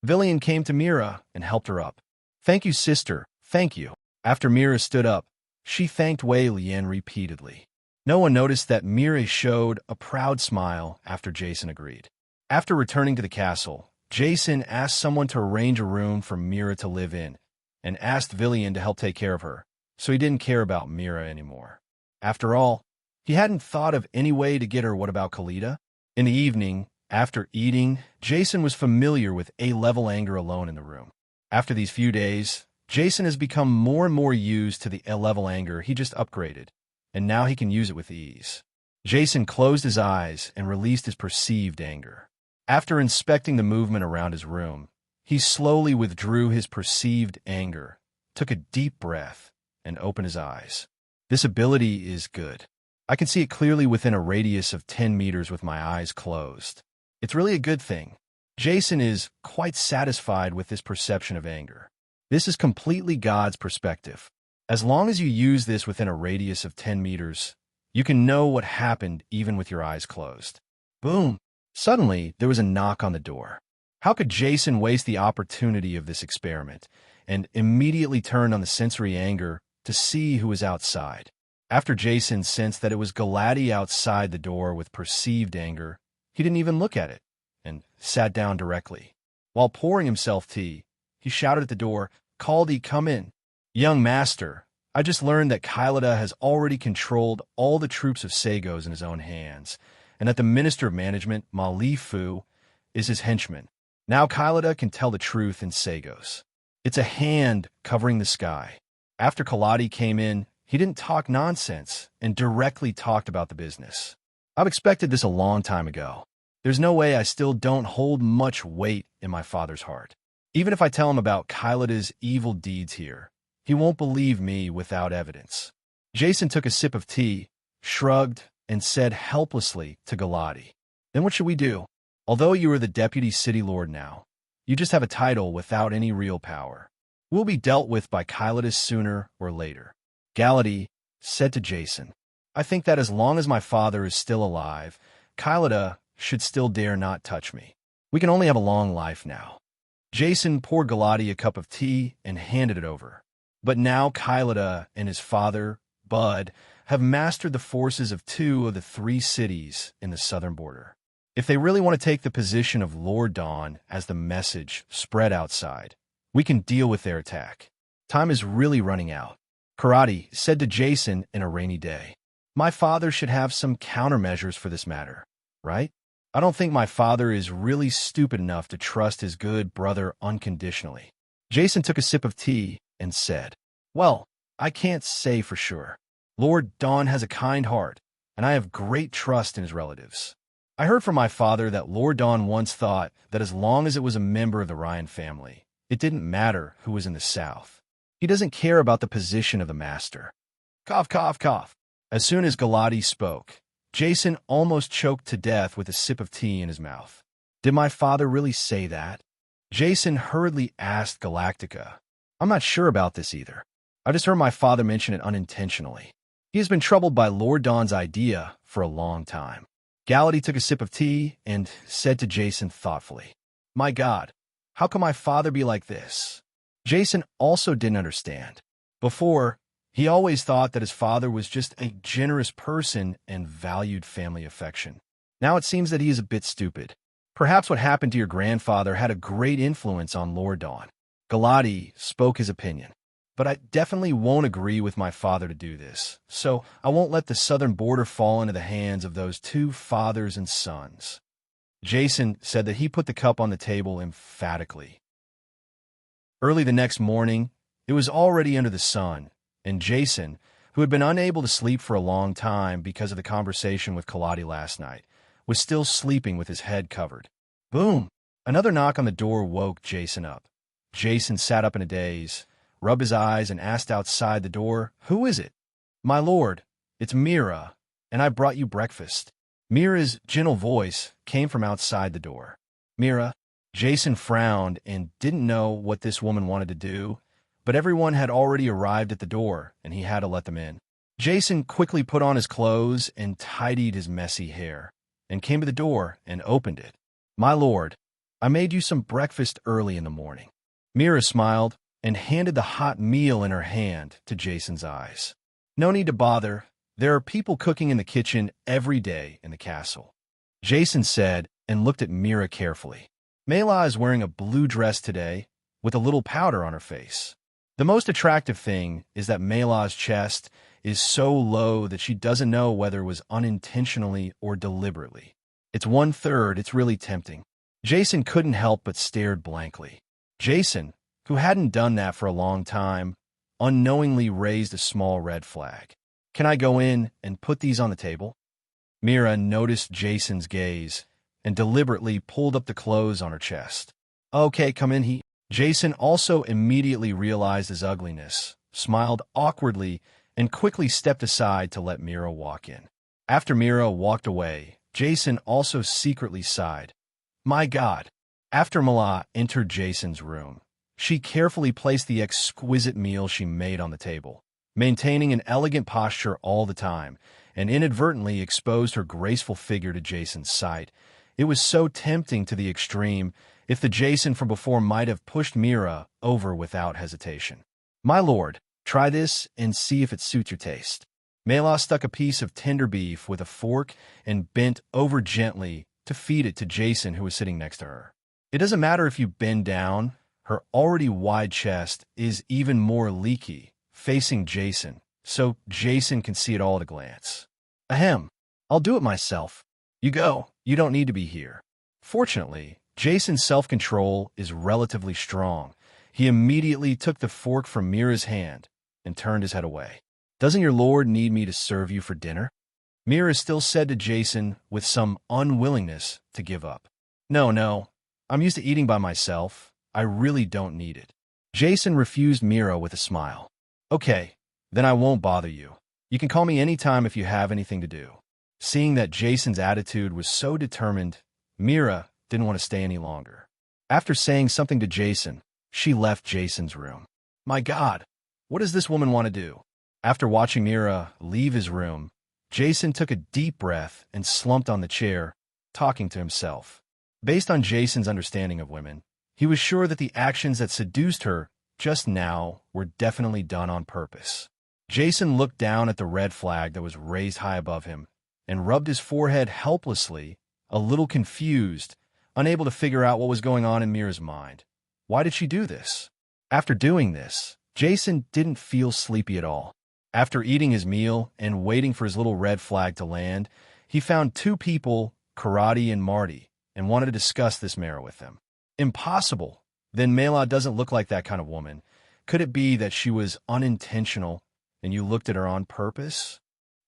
Villian came to Mira and helped her up. Thank you, sister, thank you. After Mira stood up, she thanked Wei Lian repeatedly. No one noticed that Mira showed a proud smile after Jason agreed. After returning to the castle, Jason asked someone to arrange a room for Mira to live in, and asked Villian to help take care of her, so he didn't care about Mira anymore. After all, he hadn't thought of any way to get her what about Kalita. In the evening, after eating, Jason was familiar with A-level anger alone in the room. After these few days, Jason has become more and more used to the A-level anger he just upgraded, and now he can use it with ease. Jason closed his eyes and released his perceived anger. After inspecting the movement around his room, he slowly withdrew his perceived anger, took a deep breath, and opened his eyes. This ability is good. I can see it clearly within a radius of 10 meters with my eyes closed. It's really a good thing. Jason is quite satisfied with this perception of anger. This is completely God's perspective. As long as you use this within a radius of 10 meters, you can know what happened even with your eyes closed. Boom! Suddenly, there was a knock on the door. How could Jason waste the opportunity of this experiment and immediately turn on the sensory anger to see who was outside? After Jason sensed that it was Galati outside the door with perceived anger, he didn't even look at it and sat down directly. While pouring himself tea, he shouted at the door, "Caldy, come in." "Young master, I just learned that Kylida has already controlled all the troops of Sagos in his own hands, and that the Minister of Management, Malifu, is his henchman. Now Kylida can tell the truth in Sagos. It's a hand covering the sky." After Kaladi came in, he didn't talk nonsense and directly talked about the business. I've expected this a long time ago. There's no way I still don't hold much weight in my father's heart. Even if I tell him about Kylida's evil deeds here, he won't believe me without evidence. Jason took a sip of tea, shrugged, and said helplessly to Galati, "Then what should we do? Although you are the deputy city lord now, you just have a title without any real power. We'll be dealt with by Kylida sooner or later." Galati said to Jason, "I think that as long as my father is still alive, Kylida should still dare not touch me. We can only have a long life now." Jason poured Galati a cup of tea and handed it over. But now Kylida and his father, Bud, have mastered the forces of 2 of the 3 cities in the southern border. If they really want to take the position of Lord Dawn as the message spread outside, we can deal with their attack. Time is really running out. Karate said to Jason in a rainy day, "My father should have some countermeasures for this matter, right? I don't think my father is really stupid enough to trust his good brother unconditionally." Jason took a sip of tea and said, "Well, I can't say for sure. Lord Dawn has a kind heart, and I have great trust in his relatives. I heard from my father that Lord Dawn once thought that as long as it was a member of the Ryan family, it didn't matter who was in the South. He doesn't care about the position of the master." Cough, cough, cough. As soon as Galati spoke, Jason almost choked to death with a sip of tea in his mouth. Did my father really say that? Jason hurriedly asked Galactica. I'm not sure about this either. I just heard my father mention it unintentionally. He has been troubled by Lord Dawn's idea for a long time. Galati took a sip of tea and said to Jason thoughtfully, "My God, how can my father be like this?" Jason also didn't understand. Before, he always thought that his father was just a generous person and valued family affection. Now it seems that he is a bit stupid. Perhaps what happened to your grandfather had a great influence on Lord Dawn. Galati spoke his opinion. But I definitely won't agree with my father to do this, so I won't let the southern border fall into the hands of those 2 fathers and sons. Jason said that he put the cup on the table emphatically. Early the next morning, it was already under the sun, and Jason, who had been unable to sleep for a long time because of the conversation with Kaladi last night, was still sleeping with his head covered. Boom! Another knock on the door woke Jason up. Jason sat up in a daze, rubbed his eyes, and asked outside the door, "Who is it?" "My lord, it's Mira, and I brought you breakfast." Mira's gentle voice came from outside the door. "Mira," Jason frowned and didn't know what this woman wanted to do, but everyone had already arrived at the door, and he had to let them in. Jason quickly put on his clothes and tidied his messy hair, and came to the door and opened it. "My lord, I made you some breakfast early in the morning." Mira smiled and handed the hot meal in her hand to Jason's eyes. "No need to bother. There are people cooking in the kitchen every day in the castle, Jason said and looked at Mira carefully. Mela is wearing a blue dress today with a little powder on her face. The most attractive thing is that Mela's chest is so low that she doesn't know whether it was unintentionally or deliberately. It's 1/3, it's really tempting. Jason couldn't help but stared blankly. Jason, who hadn't done that for a long time, unknowingly raised a small red flag. Can I go in and put these on the table? Mira noticed Jason's gaze and deliberately pulled up the clothes on her chest. Okay, come in. Jason also immediately realized his ugliness, smiled awkwardly, and quickly stepped aside to let Mira walk in. After Mira walked away, Jason also secretly sighed. My God. After Mala entered Jason's room, she carefully placed the exquisite meal she made on the table, maintaining an elegant posture all the time, and inadvertently exposed her graceful figure to Jason's sight. It was so tempting to the extreme, if the Jason from before might have pushed Mira over without hesitation. My lord, try this and see if it suits your taste. Mela stuck a piece of tender beef with a fork and bent over gently to feed it to Jason, who was sitting next to her. It doesn't matter if you bend down, her already wide chest is even more leaky, facing Jason, so Jason can see it all at a glance. Ahem, I'll do it myself. You go, you don't need to be here. Fortunately, Jason's self-control is relatively strong. He immediately took the fork from Mira's hand and turned his head away. Doesn't your lord need me to serve you for dinner? Mira still said to Jason with some unwillingness to give up. No, I'm used to eating by myself. I really don't need it. Jason refused Mira with a smile. Okay, then I won't bother you. You can call me anytime if you have anything to do. Seeing that Jason's attitude was so determined, Mira didn't want to stay any longer. After saying something to Jason, she left Jason's room. My God, what does this woman want to do? After watching Mira leave his room, Jason took a deep breath and slumped on the chair, talking to himself. Based on Jason's understanding of women, he was sure that the actions that seduced her just now were definitely done on purpose. Jason looked down at the red flag that was raised high above him and rubbed his forehead helplessly, a little confused, unable to figure out what was going on in Mira's mind. Why did she do this? After doing this, Jason didn't feel sleepy at all. After eating his meal and waiting for his little red flag to land, he found two people, Karate and Marty, and wanted to discuss this matter with them. Impossible. Then Mela doesn't look like that kind of woman. Could it be that she was unintentional and you looked at her on purpose?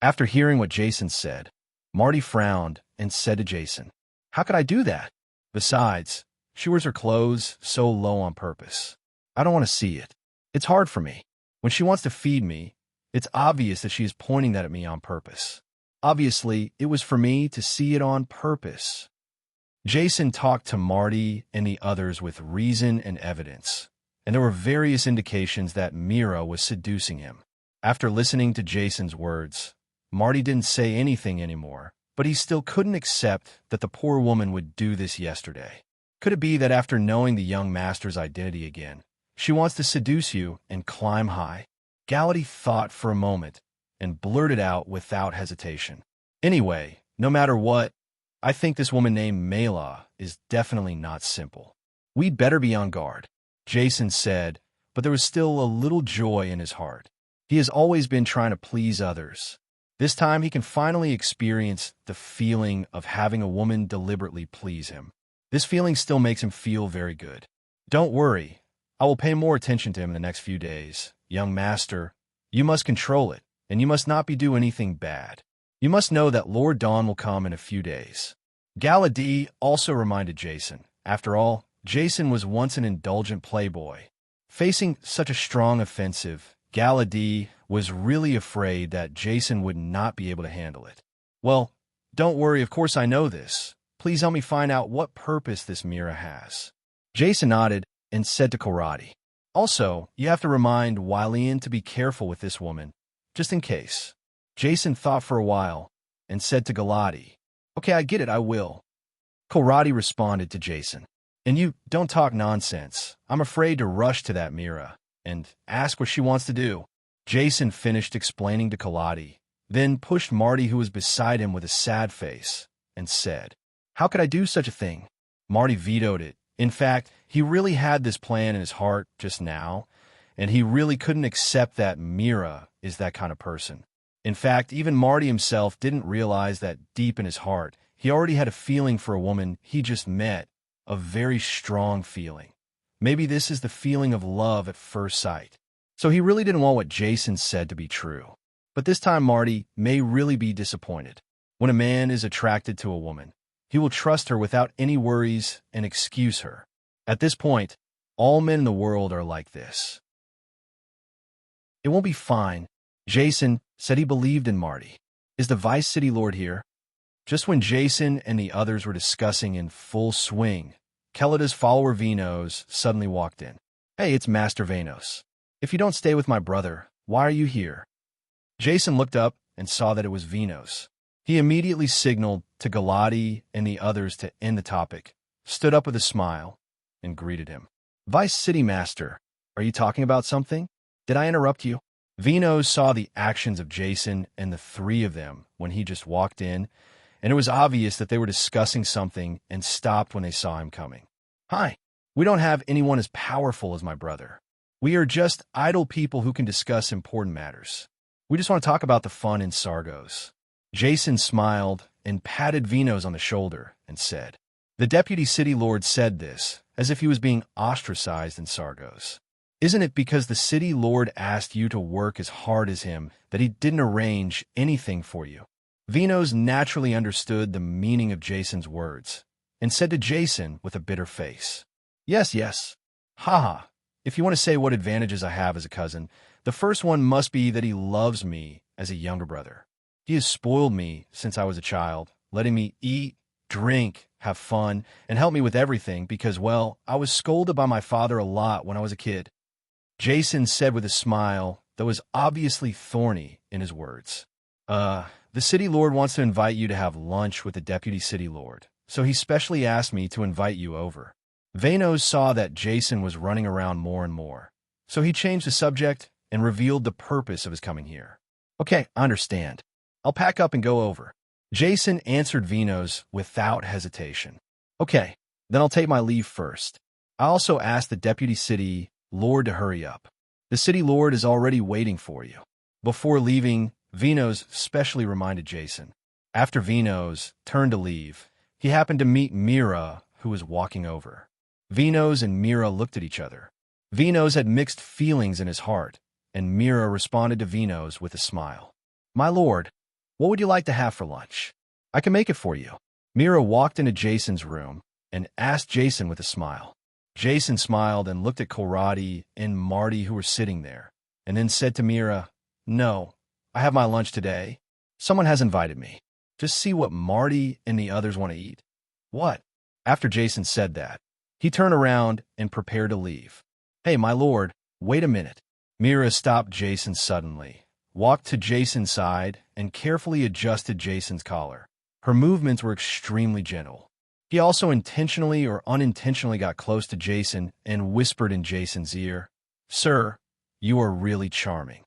After hearing what Jason said, Marty frowned and said to Jason, How could I do that? Besides, she wears her clothes so low on purpose. I don't want to see it. It's hard for me. When she wants to feed me, it's obvious that she is pointing that at me on purpose. Obviously, it was for me to see it on purpose. Jason talked to Marty and the others with reason and evidence, and there were various indications that Mira was seducing him. After listening to Jason's words, Marty didn't say anything anymore, but he still couldn't accept that the poor woman would do this yesterday. Could it be that after knowing the young master's identity again, she wants to seduce you and climb high? Galady thought for a moment and blurted out without hesitation. Anyway, no matter what, I think this woman named Mela is definitely not simple. We'd better be on guard, Jason said, but there was still a little joy in his heart. He has always been trying to please others. This time he can finally experience the feeling of having a woman deliberately please him. This feeling still makes him feel very good. Don't worry, I will pay more attention to him in the next few days. Young master, you must control it, and you must not be doing anything bad. You must know that Lord Dawn will come in a few days. Galady also reminded Jason. After all, Jason was once an indulgent playboy. Facing such a strong offensive, Galady was really afraid that Jason would not be able to handle it. Well, don't worry, of course I know this. Please help me find out what purpose this Mira has. Jason nodded and said to Karate, Also, you have to remind Wylian to be careful with this woman, just in case. Jason thought for a while and said to Galati, Okay, I get it, I will. Karate responded to Jason, And you don't talk nonsense. I'm afraid to rush to that Mira and ask what she wants to do. Jason finished explaining to Galati then pushed Marty, who was beside him, with a sad face, and said, "How could I do such a thing?" Marty vetoed it. In fact, he really had this plan in his heart just now, and he really couldn't accept that Mira is that kind of person. In fact, even Marty himself didn't realize that deep in his heart, he already had a feeling for a woman he just met, a very strong feeling. Maybe this is the feeling of love at first sight. So he really didn't want what Jason said to be true. But this time Marty may really be disappointed. When a man is attracted to a woman, he will trust her without any worries and excuse her. At this point, all men in the world are like this. It won't be fine. Jason said he believed in Marty. Is the Vice City Lord here? Just when Jason and the others were discussing in full swing, Kelada's follower Venos suddenly walked in. "Hey, it's Master Venos. If you don't stay with my brother, why are you here?" Jason looked up and saw that it was Venos. He immediately signaled to Galati and the others to end the topic, stood up with a smile, and greeted him. "Vice City Master, are you talking about something? Did I interrupt you?" Venos saw the actions of Jason and the three of them when he just walked in, and it was obvious that they were discussing something and stopped when they saw him coming. "Hi, we don't have anyone as powerful as my brother. We are just idle people who can discuss important matters. We just want to talk about the fun in Sargos." Jason smiled and patted Venos on the shoulder and said, "The Deputy City Lord said this, as if he was being ostracized in Sargos. Isn't it because the City Lord asked you to work as hard as him that he didn't arrange anything for you?" Venos naturally understood the meaning of Jason's words and said to Jason with a bitter face, Yes. Haha. If you want to say what advantages I have as a cousin, the first one must be that he loves me as a younger brother. He has spoiled me since I was a child, letting me eat, drink, have fun, and help me with everything because, well, I was scolded by my father a lot when I was a kid. Jason said with a smile that was obviously thorny in his words. The City Lord wants to invite you to have lunch with the Deputy City Lord, so he specially asked me to invite you over." Venos saw that Jason was running around more and more, so he changed the subject and revealed the purpose of his coming here. "Okay, I understand. I'll pack up and go over." Jason answered Venos without hesitation. "Okay, then I'll take my leave first. I also asked the Deputy City Lord to hurry up. The City Lord is already waiting for you." Before leaving, Venos specially reminded Jason. After Venos turned to leave, he happened to meet Mira, who was walking over. Venos and Mira looked at each other. Venos had mixed feelings in his heart, and Mira responded to Venos with a smile. "My lord, what would you like to have for lunch? I can make it for you." Mira walked into Jason's room and asked Jason with a smile. Jason smiled and looked at Corradi and Marty, who were sitting there, and then said to Mira, "No, I have my lunch today. Someone has invited me. Just see what Marty and the others want to eat." "What?" After Jason said that, he turned around and prepared to leave. "Hey, my lord, wait a minute." Mira stopped Jason suddenly, walked to Jason's side, and carefully adjusted Jason's collar. Her movements were extremely gentle. He also intentionally or unintentionally got close to Jason and whispered in Jason's ear, "Sir, you are really charming."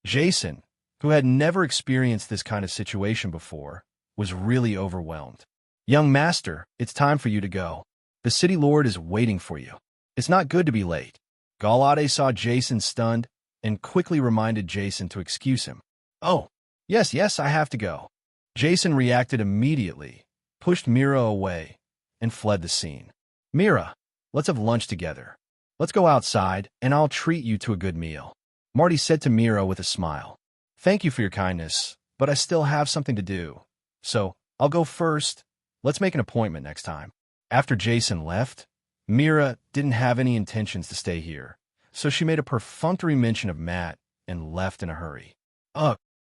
Jason, who had never experienced this kind of situation before, was really overwhelmed. "Young master, it's time for you to go. The City Lord is waiting for you. It's not good to be late." Galate saw Jason stunned and quickly reminded Jason to excuse him. "Oh, yes, I have to go." Jason reacted immediately, pushed Mira away, and fled the scene. "Mira, let's have lunch together. Let's go outside, and I'll treat you to a good meal," Marty said to Mira with a smile. "Thank you for your kindness, but I still have something to do. So, I'll go first. Let's make an appointment next time." After Jason left, Mira didn't have any intentions to stay here, so she made a perfunctory mention of Matt and left in a hurry.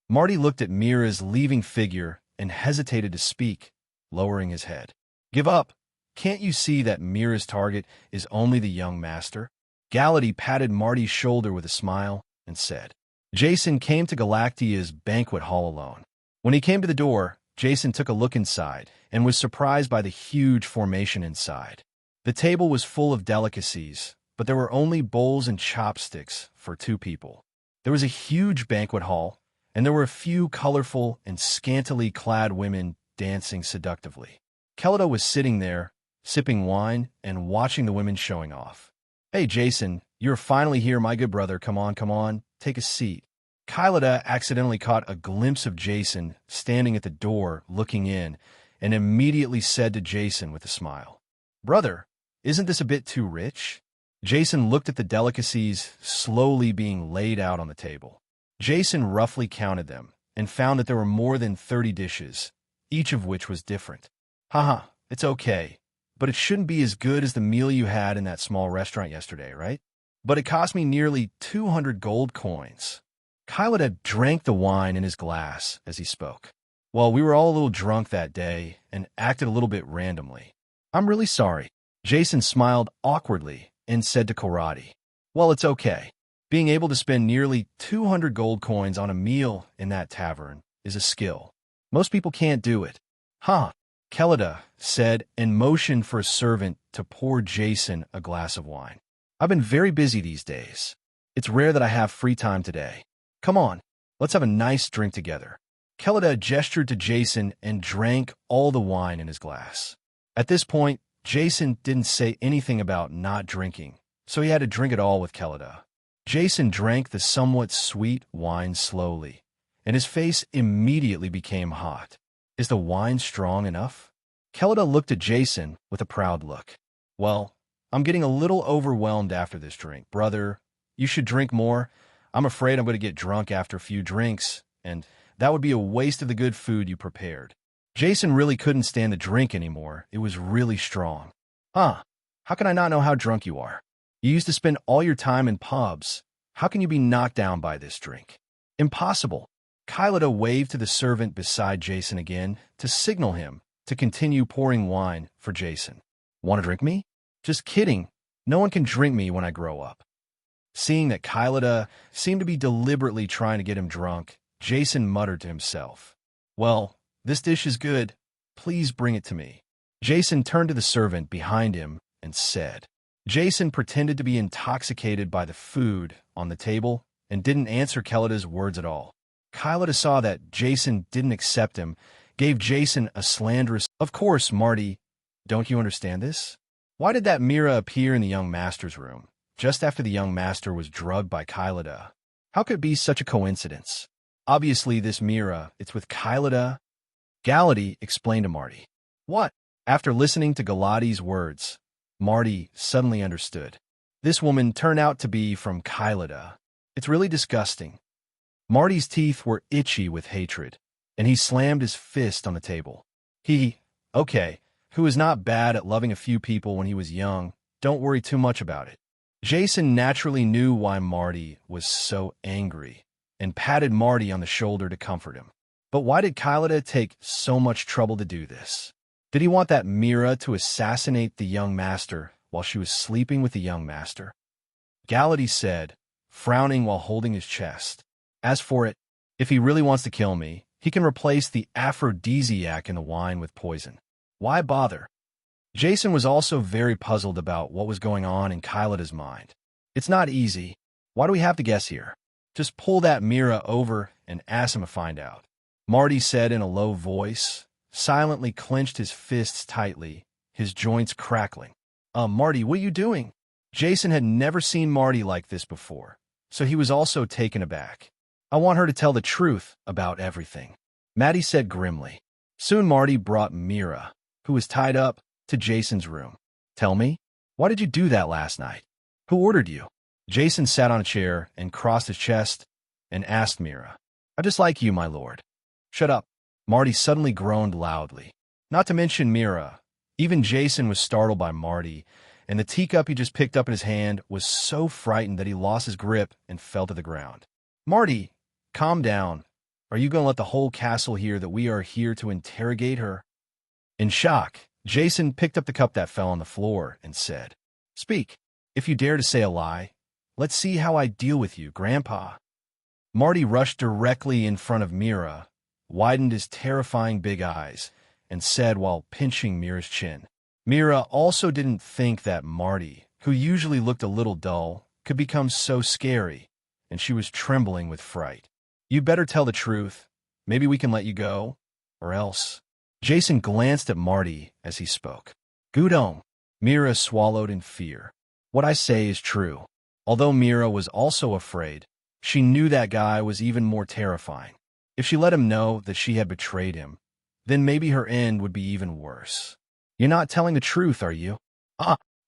Marty looked at Mira's leaving figure and hesitated to speak, lowering his head. "Give up. Can't you see that Mira's target is only the young master?" Galati patted Marty's shoulder with a smile and said. Jason came to Galactia's banquet hall alone. When he came to the door, Jason took a look inside and was surprised by the huge formation inside. The table was full of delicacies, but there were only bowls and chopsticks for 2 people. There was a huge banquet hall, and there were a few colorful and scantily clad women dancing seductively. Kelida was sitting there, sipping wine and watching the women showing off. "Hey, Jason, you're finally here, my good brother. Come on, take a seat." Kelida accidentally caught a glimpse of Jason standing at the door looking in and immediately said to Jason with a smile, "Brother, isn't this a bit too rich?" Jason looked at the delicacies slowly being laid out on the table. Jason roughly counted them and found that there were more than 30 dishes, each of which was different. "Haha, it's okay, but it shouldn't be as good as the meal you had in that small restaurant yesterday, right? But it cost me nearly 200 gold coins." Kelida drank the wine in his glass as he spoke. "Well, we were all a little drunk that day and acted a little bit randomly. I'm really sorry." Jason smiled awkwardly and said to Karate, "Well, it's okay. Being able to spend nearly 200 gold coins on a meal in that tavern is a skill. Most people can't do it." "Huh," Kelida said and motioned for a servant to pour Jason a glass of wine. "I've been very busy these days. It's rare that I have free time today. Come on, let's have a nice drink together." Kelida gestured to Jason and drank all the wine in his glass. At this point, Jason didn't say anything about not drinking, so he had to drink it all with Kelida. Jason drank the somewhat sweet wine slowly, and his face immediately became hot. "Is the wine strong enough?" Kelida looked at Jason with a proud look. "Well, I'm getting a little overwhelmed after this drink. Brother, you should drink more. I'm afraid I'm going to get drunk after a few drinks, and that would be a waste of the good food you prepared." Jason really couldn't stand the drink anymore. It was really strong. "Huh, how can I not know how drunk you are? You used to spend all your time in pubs. How can you be knocked down by this drink?" "Impossible." Kelida waved to the servant beside Jason again to signal him to continue pouring wine for Jason. "Want to drink me?" "Just kidding. No one can drink me when I grow up." Seeing that Kelida seemed to be deliberately trying to get him drunk, Jason muttered to himself, "Well, this dish is good. Please bring it to me." Jason turned to the servant behind him and said. Jason pretended to be intoxicated by the food on the table and didn't answer Kelida's words at all. Kelida saw that Jason didn't accept him, gave Jason a slanderous, "Of course, Marty, don't you understand this? Why did that Mira appear in the young master's room just after the young master was drugged by Kelida? How could it be such a coincidence? Obviously, this Mira, it's with Kelida." Galati explained to Marty. "What?" After listening to Galati's words, Marty suddenly understood. This woman turned out to be from Kelida. It's really disgusting. Marty's teeth were itchy with hatred, and he slammed his fist on the table. Okay, who was not bad at loving a few people when he was young, don't worry too much about it." Jason naturally knew why Marty was so angry and patted Marty on the shoulder to comfort him. But why did Kelida take so much trouble to do this? Did he want that Mira to assassinate the young master while she was sleeping with the young master? Galati said, frowning while holding his chest. "As for it, if he really wants to kill me, he can replace the aphrodisiac in the wine with poison. Why bother?" Jason was also very puzzled about what was going on in Kelida's mind. "It's not easy. Why do we have to guess here? Just pull that Mira over and ask him to find out." Marty said in a low voice, silently clenched his fists tightly, his joints crackling. Marty, what are you doing?" Jason had never seen Marty like this before, so he was also taken aback. "I want her to tell the truth about everything," Maddie said grimly. Soon Marty brought Mira, who was tied up, to Jason's room. "Tell me, why did you do that last night? Who ordered you?" Jason sat on a chair and crossed his chest and asked Mira. "I just like you, my lord." "Shut up." Marty suddenly groaned loudly. Not to mention Mira. Even Jason was startled by Marty, and the teacup he just picked up in his hand was so frightened that he lost his grip and fell to the ground. "Marty, calm down. Are you going to let the whole castle hear that we are here to interrogate her?" In shock, Jason picked up the cup that fell on the floor and said, "Speak. If you dare to say a lie, let's see how I deal with you, Grandpa." Marty rushed directly in front of Mira, widened his terrifying big eyes, and said while pinching Mira's chin. Mira also didn't think that Marty, who usually looked a little dull, could become so scary, and she was trembling with fright. You better tell the truth. Maybe we can let you go, or else. Jason glanced at Marty as he spoke. Gudong. Mira swallowed in fear. What I say is true. Although Mira was also afraid, she knew that guy was even more terrifying. If she let him know that she had betrayed him, then maybe her end would be even worse. You're not telling the truth, are you?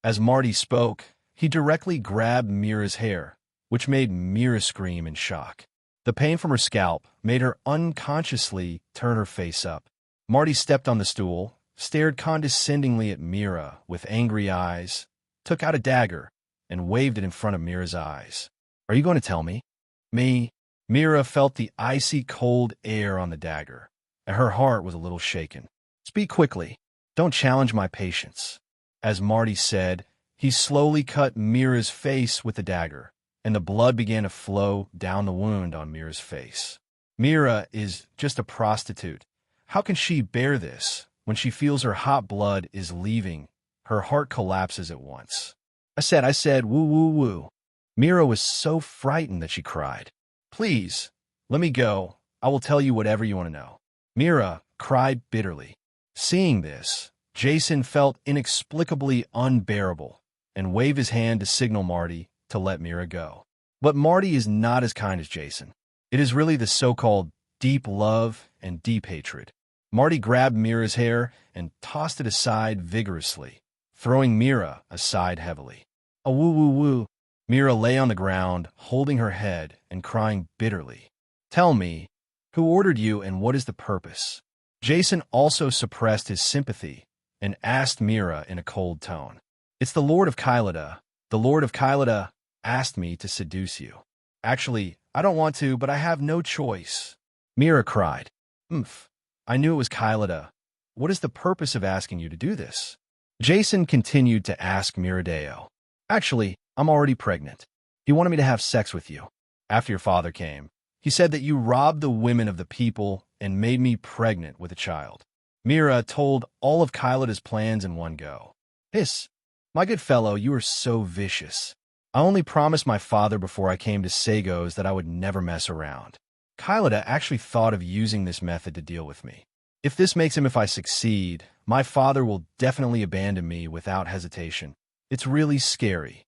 As Marty spoke, he directly grabbed Mira's hair, which made Mira scream in shock. The pain from her scalp made her unconsciously turn her face up. Marty stepped on the stool, stared condescendingly at Mira with angry eyes, took out a dagger, and waved it in front of Mira's eyes. Are you going to tell me? Me? Mira felt the icy cold air on the dagger, and her heart was a little shaken. Speak quickly. Don't challenge my patience. As Marty said, he slowly cut Mira's face with the dagger, and the blood began to flow down the wound on Mira's face. Mira is just a prostitute. How can she bear this? When she feels her hot blood is leaving, her heart collapses at once. I said, woo, woo, woo. Mira was so frightened that she cried. Please, let me go. I will tell you whatever you want to know. Mira cried bitterly. Seeing this, Jason felt inexplicably unbearable and waved his hand to signal Marty to let Mira go. But Marty is not as kind as Jason. It is really the so-called deep love and deep hatred. Marty grabbed Mira's hair and tossed it aside vigorously, throwing Mira aside heavily. A woo woo woo. Mira lay on the ground, holding her head and crying bitterly. Tell me, who ordered you and what is the purpose? Jason also suppressed his sympathy and asked Mira in a cold tone. It's the Lord of Kylada. The Lord of Kylada asked me to seduce you. Actually, I don't want to, but I have no choice. Mira cried. I knew it was Kylada. What is the purpose of asking you to do this? Jason continued to ask Miradeo. Actually, I'm already pregnant. He wanted me to have sex with you. After your father came, he said that you robbed the women of the people and made me pregnant with a child. Mira told all of Kylada's plans in one go. My good fellow, you are so vicious. I only promised my father before I came to Sagos that I would never mess around. Kylada actually thought of using this method to deal with me. If this makes him if I succeed, my father will definitely abandon me without hesitation. It's really scary.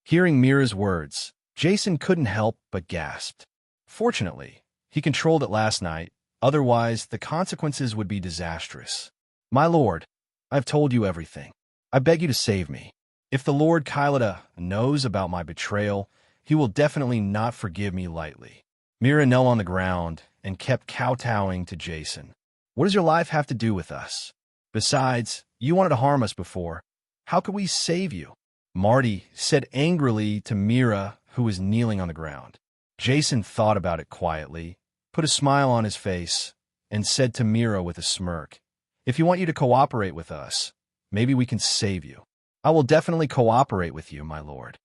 Hearing Mira's words, Jason couldn't help but gasped. Fortunately, he controlled it last night, otherwise the consequences would be disastrous. My lord, I've told you everything. I beg you to save me. If the Lord Kylada knows about my betrayal, he will definitely not forgive me lightly. Mira knelt on the ground and kept kowtowing to Jason. What does your life have to do with us? Besides, you wanted to harm us before. How could we save you? Marty said angrily to Mira, who was kneeling on the ground. Jason thought about it quietly, put a smile on his face, and said to Mira with a smirk, If you want you to cooperate with us, maybe we can save you. I will definitely cooperate with you, my lord.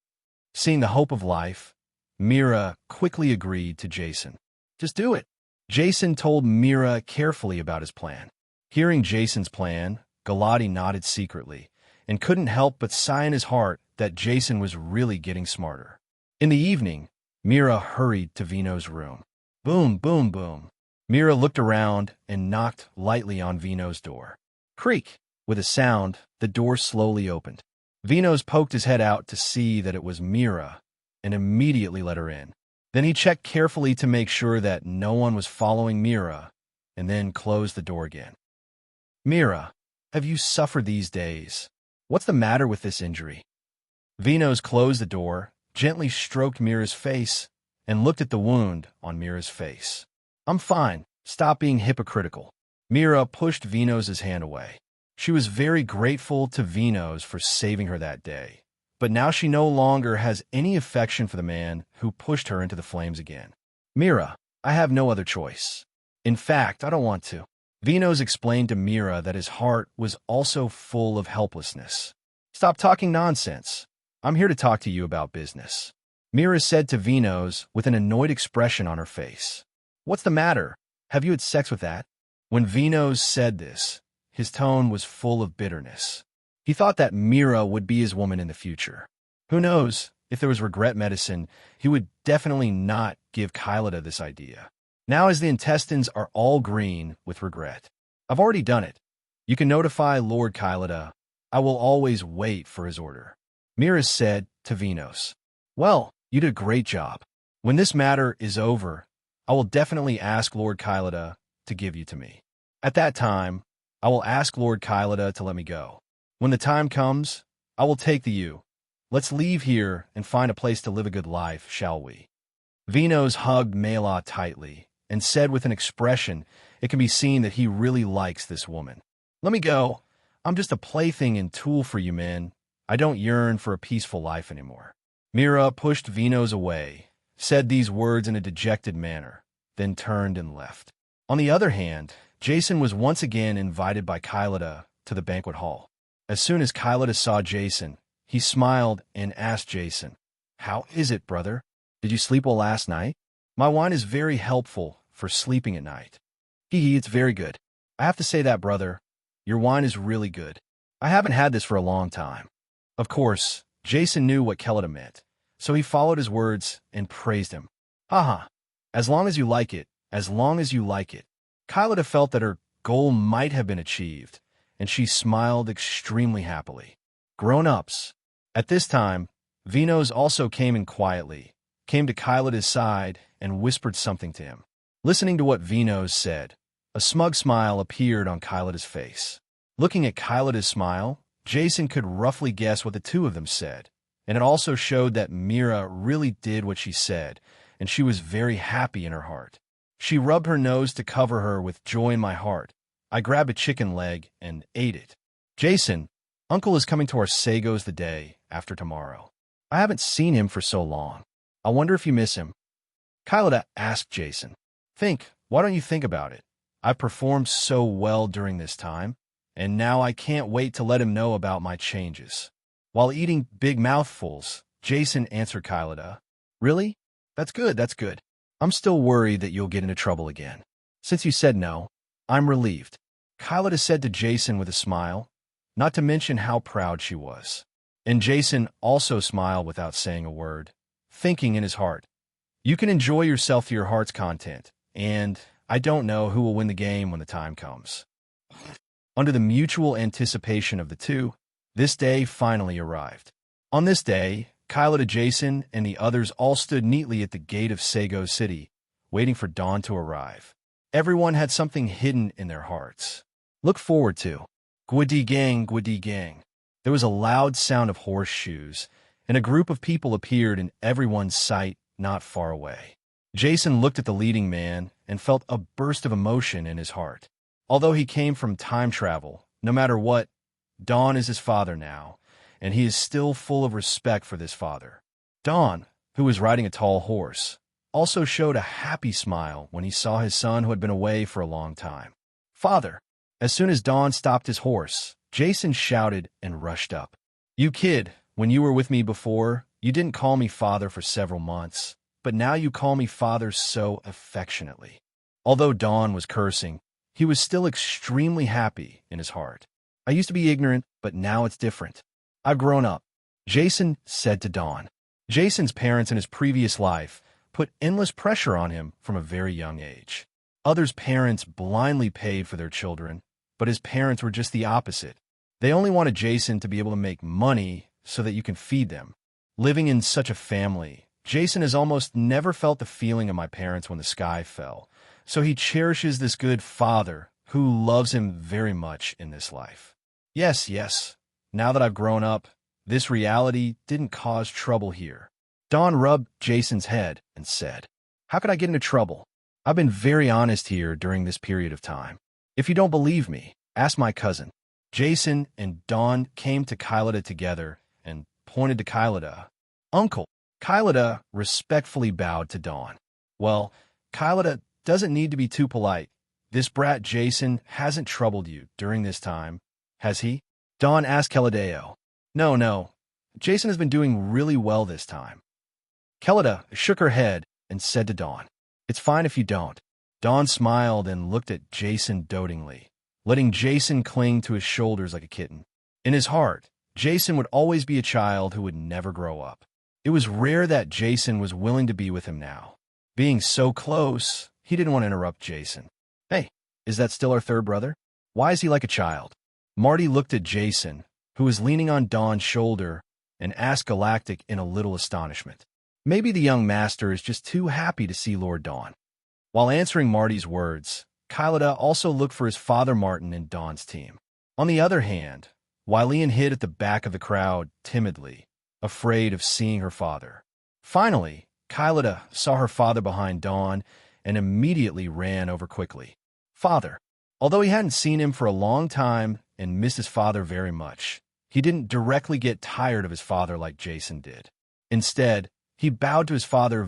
Seeing the hope of life, Mira quickly agreed to Jason. Just do it. Jason told Mira carefully about his plan. Hearing Jason's plan, Galati nodded secretly and couldn't help but sigh in his heart that Jason was really getting smarter. In the evening, Mira hurried to Vino's room. Boom, boom, boom. Mira looked around and knocked lightly on Vino's door. Creak! With a sound, the door slowly opened. Vino's poked his head out to see that it was Mira and immediately let her in. Then he checked carefully to make sure that no one was following Mira and then closed the door again. Mira, have you suffered these days? What's the matter with this injury? Vino's closed the door, gently stroked Mira's face, and looked at the wound on Mira's face. I'm fine. Stop being hypocritical. Mira pushed Vino's hand away. She was very grateful to Vino's for saving her that day, but now she no longer has any affection for the man who pushed her into the flames again. Mira, I have no other choice. In fact, I don't want to. Vino's explained to Mira that his heart was also full of helplessness. Stop talking nonsense. I'm here to talk to you about business. Mira said to Vino's with an annoyed expression on her face. What's the matter? Have you had sex with that? When Vino's said this, his tone was full of bitterness. He thought that Mira would be his woman in the future. Who knows, if there was regret medicine, he would definitely not give Kylada this idea. Now as the intestines are all green with regret. I've already done it. You can notify Lord Kylida. I will always wait for his order. Mira said to Venos. Well, you did a great job. When this matter is over, I will definitely ask Lord Kylida to give you to me. At that time, I will ask Lord Kylida to let me go. When the time comes, I will take the you. Let's leave here and find a place to live a good life, shall we? Venos hugged Mela tightly and said with an expression it can be seen that he really likes this woman. Let me go. I'm just a plaything and tool for you men. I don't yearn for a peaceful life anymore. Mira pushed Venos away, said these words in a dejected manner, then turned and left. On the other hand, Jason was once again invited by Kylida to the banquet hall. As soon as Kylida saw Jason, he smiled and asked Jason, How is it, brother? Did you sleep well last night? My wine is very helpful for sleeping at night. It's very good. I have to say that, brother. Your wine is really good. I haven't had this for a long time. Of course, Jason knew what Kylida meant, so he followed his words and praised him. Haha, as long as you like it, as long as you like it. Kylida felt that her goal might have been achieved, and she smiled extremely happily. Grown-ups. At this time, Venos also came in quietly, came to Kylida's side, and whispered something to him. Listening to what Venos said, a smug smile appeared on Kylida's face. Looking at Kylida's smile, Jason could roughly guess what the two of them said, and it also showed that Mira really did what she said, and she was very happy in her heart. She rubbed her nose to cover her with joy in my heart. I grabbed a chicken leg and ate it. Jason, Uncle is coming to our Sagos the day after tomorrow. I haven't seen him for so long. I wonder if you miss him. Kylida asked Jason. Why don't you think about it? I performed so well during this time, and now I can't wait to let him know about my changes. While eating big mouthfuls, Jason answered Kylida. Really? That's good, that's good. I'm still worried that you'll get into trouble again. Since you said no, I'm relieved. Kylida said to Jason with a smile, not to mention how proud she was. And Jason also smiled without saying a word, thinking in his heart, you can enjoy yourself to your heart's content, and I don't know who will win the game when the time comes. Under the mutual anticipation of the two, this day finally arrived. On this day, Kylida, Jason, and the others all stood neatly at the gate of Sago City, waiting for dawn to arrive. Everyone had something hidden in their hearts. Look forward to. Gwiddy gang, gwiddy gang. There was a loud sound of horseshoes, and a group of people appeared in everyone's sight not far away. Jason looked at the leading man and felt a burst of emotion in his heart. Although he came from time travel, no matter what, Dawn is his father now, and he is still full of respect for this father. Dawn, who was riding a tall horse, also showed a happy smile when he saw his son who had been away for a long time. Father! As soon as Dawn stopped his horse, Jason shouted and rushed up. You kid, when you were with me before, you didn't call me father for several months, but now you call me father so affectionately. Although Dawn was cursing, he was still extremely happy in his heart. I used to be ignorant, but now it's different. I've grown up, Jason said to Dawn. Jason's parents in his previous life put endless pressure on him from a very young age. Others' parents blindly paid for their children, but his parents were just the opposite. They only wanted Jason to be able to make money so that you can feed them. Living in such a family, Jason has almost never felt the feeling of my parents when the sky fell, so he cherishes this good father who loves him very much in this life. Yes, now that I've grown up, this reality didn't cause trouble here. Dawn rubbed Jason's head and said, How could I get into trouble? I've been very honest here during this period of time. If you don't believe me, ask my cousin. Jason and Dawn came to Kylida together and pointed to Kylida. Uncle. Kylida respectfully bowed to Dawn. Well, Kylida doesn't need to be too polite. This brat Jason hasn't troubled you during this time, has he? Dawn asked Kelideo. No. Jason has been doing really well this time. Kylida shook her head and said to Dawn, It's fine if you don't. Dawn smiled and looked at Jason dotingly, letting Jason cling to his shoulders like a kitten. In his heart, Jason would always be a child who would never grow up. It was rare that Jason was willing to be with him now. Being so close, he didn't want to interrupt Jason. Hey, is that still our third brother? Why is he like a child? Marty looked at Jason, who was leaning on Dawn's shoulder, and asked Galactic in a little astonishment. Maybe the young master is just too happy to see Lord Dawn. While answering Marty's words, Kylida also looked for his father Martin and Dawn's team. On the other hand, Wylian hid at the back of the crowd timidly, afraid of seeing her father. Finally, Kylida saw her father behind Dawn and immediately ran over quickly. Father. Although he hadn't seen him for a long time and missed his father very much, he didn't directly get tired of his father like Jason did. Instead, he bowed to his father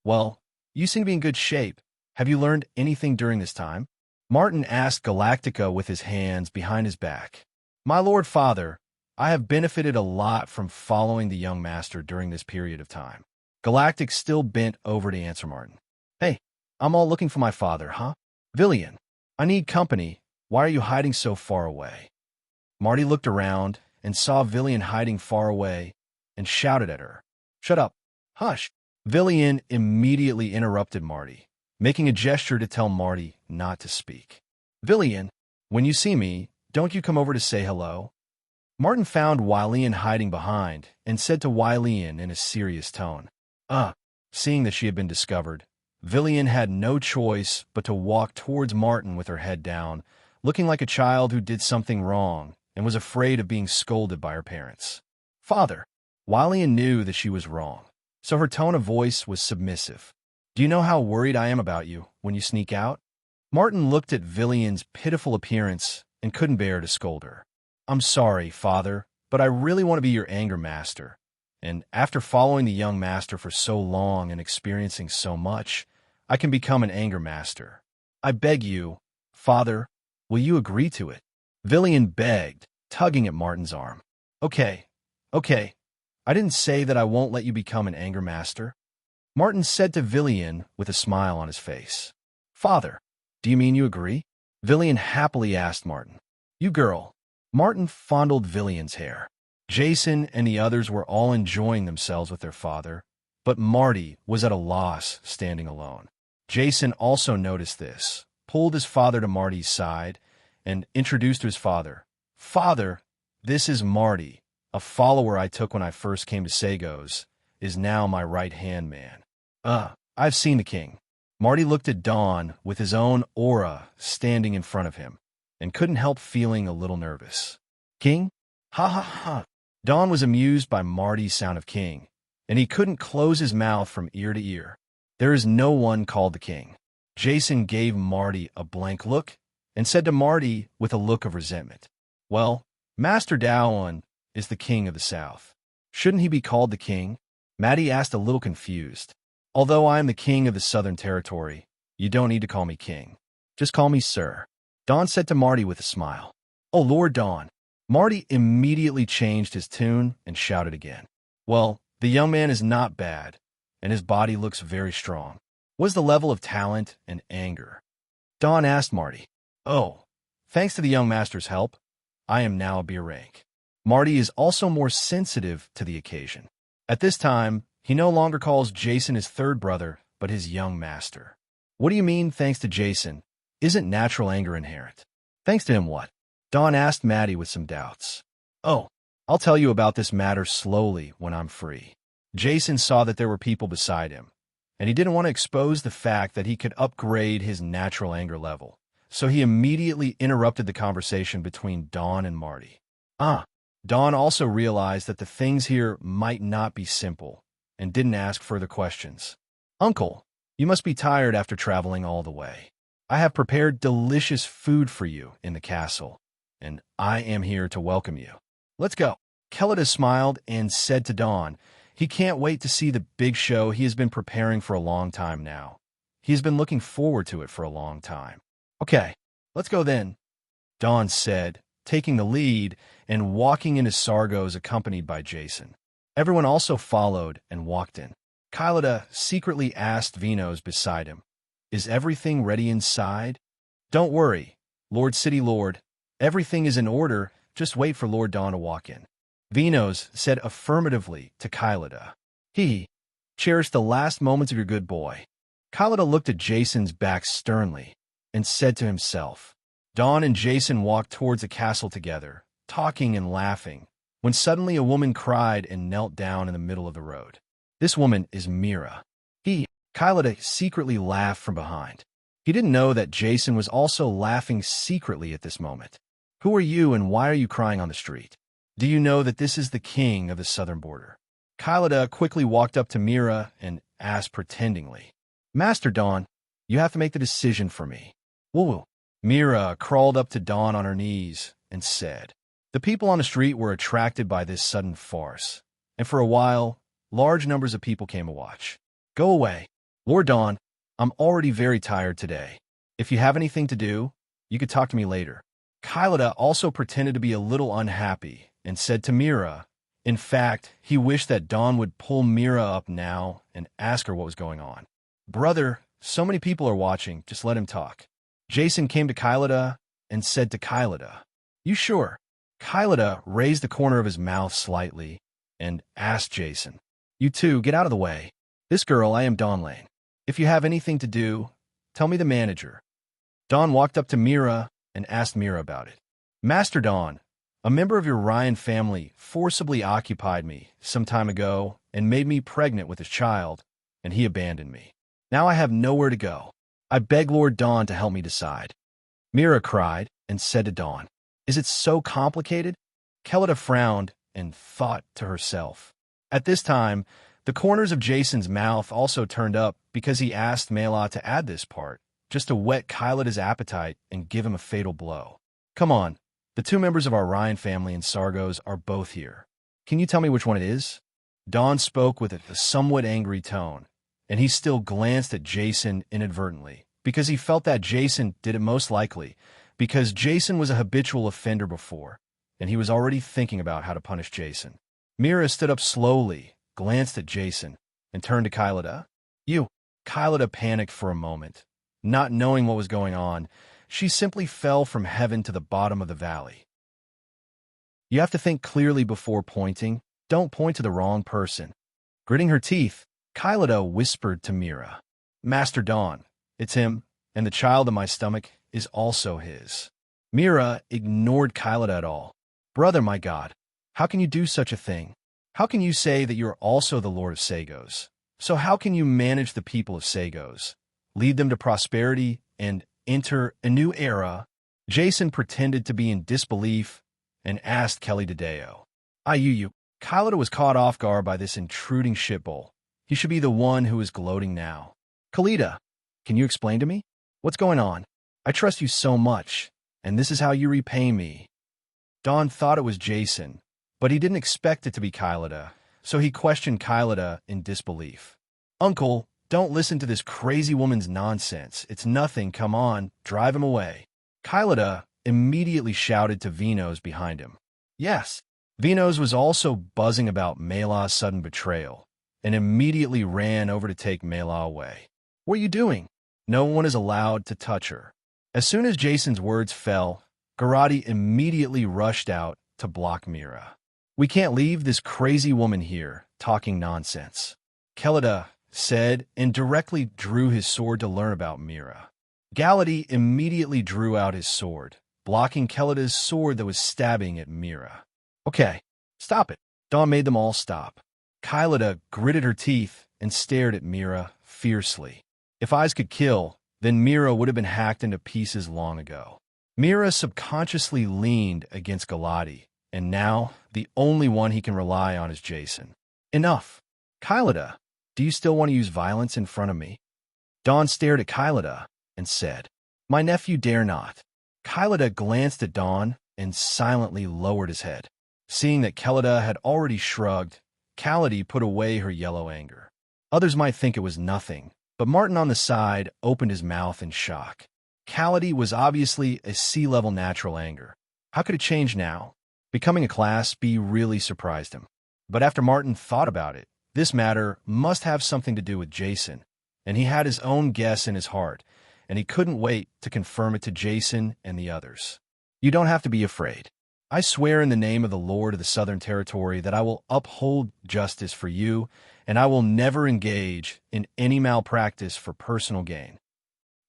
Well, you seem to be in good shape. Have you learned anything during this time? Martin asked Galactica with his hands behind his back. My lord father, I have benefited a lot from following the young master during this period of time. Galactic still bent over to answer Martin. Hey, I'm all looking for my father, huh? Villian, I need company. Why are you hiding so far away? Marty looked around and saw Villian hiding far away and shouted at her. Shut up. Hush. Villian immediately interrupted Marty, making a gesture to tell Marty not to speak. Villian, when you see me, don't you come over to say hello? Martin found Wylian hiding behind and said to Wylian in a serious tone. Seeing that she had been discovered, Villian had no choice but to walk towards Martin with her head down, looking like a child who did something wrong and was afraid of being scolded by her parents. Father. Wylian knew that she was wrong, so her tone of voice was submissive. Do you know how worried I am about you when you sneak out? Martin looked at Villian's pitiful appearance and couldn't bear to scold her. I'm sorry, father, but I really want to be your anger master. And after following the young master for so long and experiencing so much, I can become an anger master. I beg you, father, will you agree to it? Villian begged, tugging at Martin's arm. Okay. I didn't say that I won't let you become an anger master. Martin said to Villian with a smile on his face. Father, do you mean you agree? Villian happily asked Martin. You girl. Martin fondled Villian's hair. Jason and the others were all enjoying themselves with their father, but Marty was at a loss standing alone. Jason also noticed this, pulled his father to Marty's side, and introduced to his father. Father, this is Marty, a follower I took when I first came to Sagos, is now my right-hand man. I've seen the king. Marty looked at Dawn with his own aura standing in front of him, and couldn't help feeling a little nervous. King? Ha ha ha. Dawn was amused by Marty's sound of king, and he couldn't close his mouth from ear to ear. There is no one called the king. Jason gave Marty a blank look and said to Marty with a look of resentment, Well, Master Dawan is the king of the South. Shouldn't he be called the king? Maddie asked a little confused. Although I am the king of the Southern Territory, you don't need to call me king. Just call me sir. Dawn said to Marty with a smile. Oh, Lord Dawn. Marty immediately changed his tune and shouted again. Well, the young man is not bad, and his body looks very strong. What's the level of talent and anger? Dawn asked Marty. Oh, thanks to the young master's help, I am now a beer rank. Marty is also more sensitive to the occasion. At this time, he no longer calls Jason his third brother, but his young master. What do you mean, thanks to Jason? Isn't natural anger inherent? Thanks to him what? Dawn asked Maddie with some doubts. Oh, I'll tell you about this matter slowly when I'm free. Jason saw that there were people beside him, and he didn't want to expose the fact that he could upgrade his natural anger level, so he immediately interrupted the conversation between Dawn and Marty. Dawn also realized that the things here might not be simple, and didn't ask further questions. Uncle, you must be tired after traveling all the way. I have prepared delicious food for you in the castle, and I am here to welcome you. Let's go. Kylida smiled and said to Dawn, he can't wait to see the big show he has been preparing for a long time now. He has been looking forward to it for a long time. Okay, let's go then, Dawn said, taking the lead and walking into Sargos accompanied by Jason. Everyone also followed and walked in. Kylida secretly asked Vinos beside him, Is everything ready inside? Don't worry, Lord City Lord. Everything is in order. Just wait for Lord Dawn to walk in. Vinos said affirmatively to Kylida. He cherished the last moments of your good boy. Khalida looked at Jason's back sternly and said to himself. Dawn and Jason walked towards the castle together, talking and laughing, when suddenly a woman cried and knelt down in the middle of the road. This woman is Mira. Khalida secretly laughed from behind. He didn't know that Jason was also laughing secretly at this moment. Who are you and why are you crying on the street? Do you know that this is the king of the southern border? Khalida quickly walked up to Mira and asked pretendingly. Master Dawn, you have to make the decision for me. Woo-woo. Mira crawled up to Dawn on her knees and said. The people on the street were attracted by this sudden farce, and for a while, large numbers of people came to watch. Go away. Lord Dawn, I'm already very tired today. If you have anything to do, you could talk to me later. Khalida also pretended to be a little unhappy and said to Mira, in fact, he wished that Dawn would pull Mira up now and ask her what was going on. Brother, so many people are watching, just let him talk. Jason came to Khalida and said to Khalida, You sure? Khalida raised the corner of his mouth slightly and asked Jason, You two, get out of the way. This girl, I am Dawn Lane. If you have anything to do, tell me the manager. Dawn walked up to Mira and asked Mira about it. Master Dawn, a member of your Ryan family forcibly occupied me some time ago and made me pregnant with his child, and he abandoned me. Now I have nowhere to go. I beg Lord Dawn to help me decide. Mira cried and said to Dawn, Is it so complicated? Khalida frowned and thought to herself. At this time, the corners of Jason's mouth also turned up because he asked Mela to add this part, just to whet Khalida's appetite and give him a fatal blow. Come on, the two members of our Ryan family and Sargos are both here. Can you tell me which one it is? Dawn spoke with a somewhat angry tone, and he still glanced at Jason inadvertently, because he felt that Jason did it most likely, because Jason was a habitual offender before, and he was already thinking about how to punish Jason. Mira stood up slowly, glanced at Jason, and turned to Khalida. You. Khalida panicked for a moment. Not knowing what was going on, she simply fell from heaven to the bottom of the valley. You have to think clearly before pointing. Don't point to the wrong person. Gritting her teeth, Khalida whispered to Mira. Master Dawn, it's him, and the child in my stomach is also his. Mira ignored Khalida at all. Brother, my God, how can you do such a thing? How can you say that you are also the Lord of Sagos? So how can you manage the people of Sagos, lead them to prosperity, and enter a new era? Jason pretended to be in disbelief and asked Kelly Dedeo. You. Khalida was caught off guard by this intruding shitbowl. He should be the one who is gloating now. Khalida, can you explain to me? What's going on? I trust you so much, and this is how you repay me. Dawn thought it was Jason, but he didn't expect it to be Khalida, so he questioned Khalida in disbelief. Uncle, don't listen to this crazy woman's nonsense. It's nothing. Come on, drive him away. Khalida immediately shouted to Vinos behind him. Yes. Vinos was also buzzing about Mela's sudden betrayal, and immediately ran over to take Mela away. What are you doing? No one is allowed to touch her. As soon as Jason's words fell, Garati immediately rushed out to block Mira. We can't leave this crazy woman here, talking nonsense. Khalida said, and directly drew his sword to learn about Mira. Galati immediately drew out his sword, blocking Khalida's sword that was stabbing at Mira. Okay, stop it. Dawn made them all stop. Khalida gritted her teeth and stared at Mira fiercely. If eyes could kill, then Mira would have been hacked into pieces long ago. Mira subconsciously leaned against Galati, and now the only one he can rely on is Jason. Enough. Khalida, do you still want to use violence in front of me? Dawn stared at Khalida and said, My nephew dare not. Khalida glanced at Dawn and silently lowered his head. Seeing that Khalida had already shrugged, Kaladi put away her yellow anger. Others might think it was nothing, but Martin on the side opened his mouth in shock. Kaladi was obviously a sea-level natural anger. How could it change now? Becoming a Class B really surprised him. But after Martin thought about it, this matter must have something to do with Jason, and he had his own guess in his heart, and he couldn't wait to confirm it to Jason and the others. You don't have to be afraid. I swear in the name of the Lord of the Southern Territory that I will uphold justice for you and I will never engage in any malpractice for personal gain.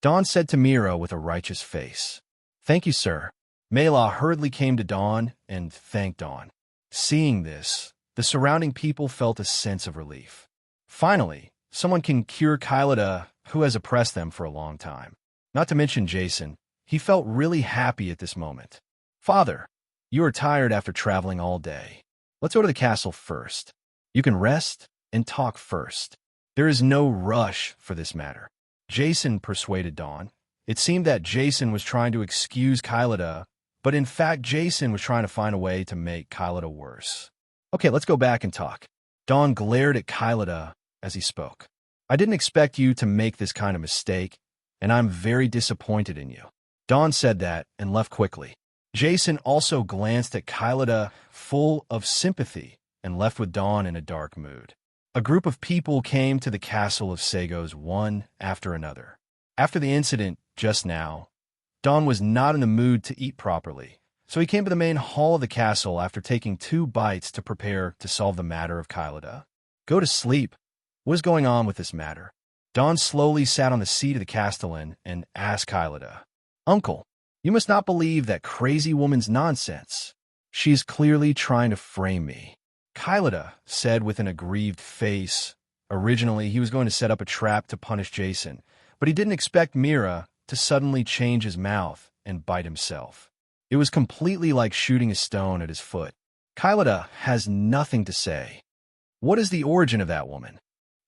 Dawn said to Mira with a righteous face. Thank you, sir. Mela hurriedly came to Dawn and thanked Dawn. Seeing this, the surrounding people felt a sense of relief. Finally, someone can cure Kylada, who has oppressed them for a long time. Not to mention Jason. He felt really happy at this moment. Father, you are tired after traveling all day. Let's go to the castle first. You can rest and talk first. There is no rush for this matter. Jason persuaded Dawn. It seemed that Jason was trying to excuse Kylada, but in fact Jason was trying to find a way to make Kylada worse. Okay, let's go back and talk. Dawn glared at Kylada as he spoke. I didn't expect you to make this kind of mistake, and I'm very disappointed in you. Dawn said that and left quickly. Jason also glanced at Kylada, full of sympathy, and left with Dawn in a dark mood. A group of people came to the castle of Sagos one after another. After the incident just now, Dawn was not in the mood to eat properly, so he came to the main hall of the castle after taking 2 bites to prepare to solve the matter of Kylada. Go to sleep. What is going on with this matter? Dawn slowly sat on the seat of the castellan and asked Kylada, Uncle, you must not believe that crazy woman's nonsense. She is clearly trying to frame me. Kylada said with an aggrieved face. Originally, he was going to set up a trap to punish Jason, but he didn't expect Mira to suddenly change his mouth and bite himself. It was completely like shooting a stone at his foot. Kylada has nothing to say. What is the origin of that woman?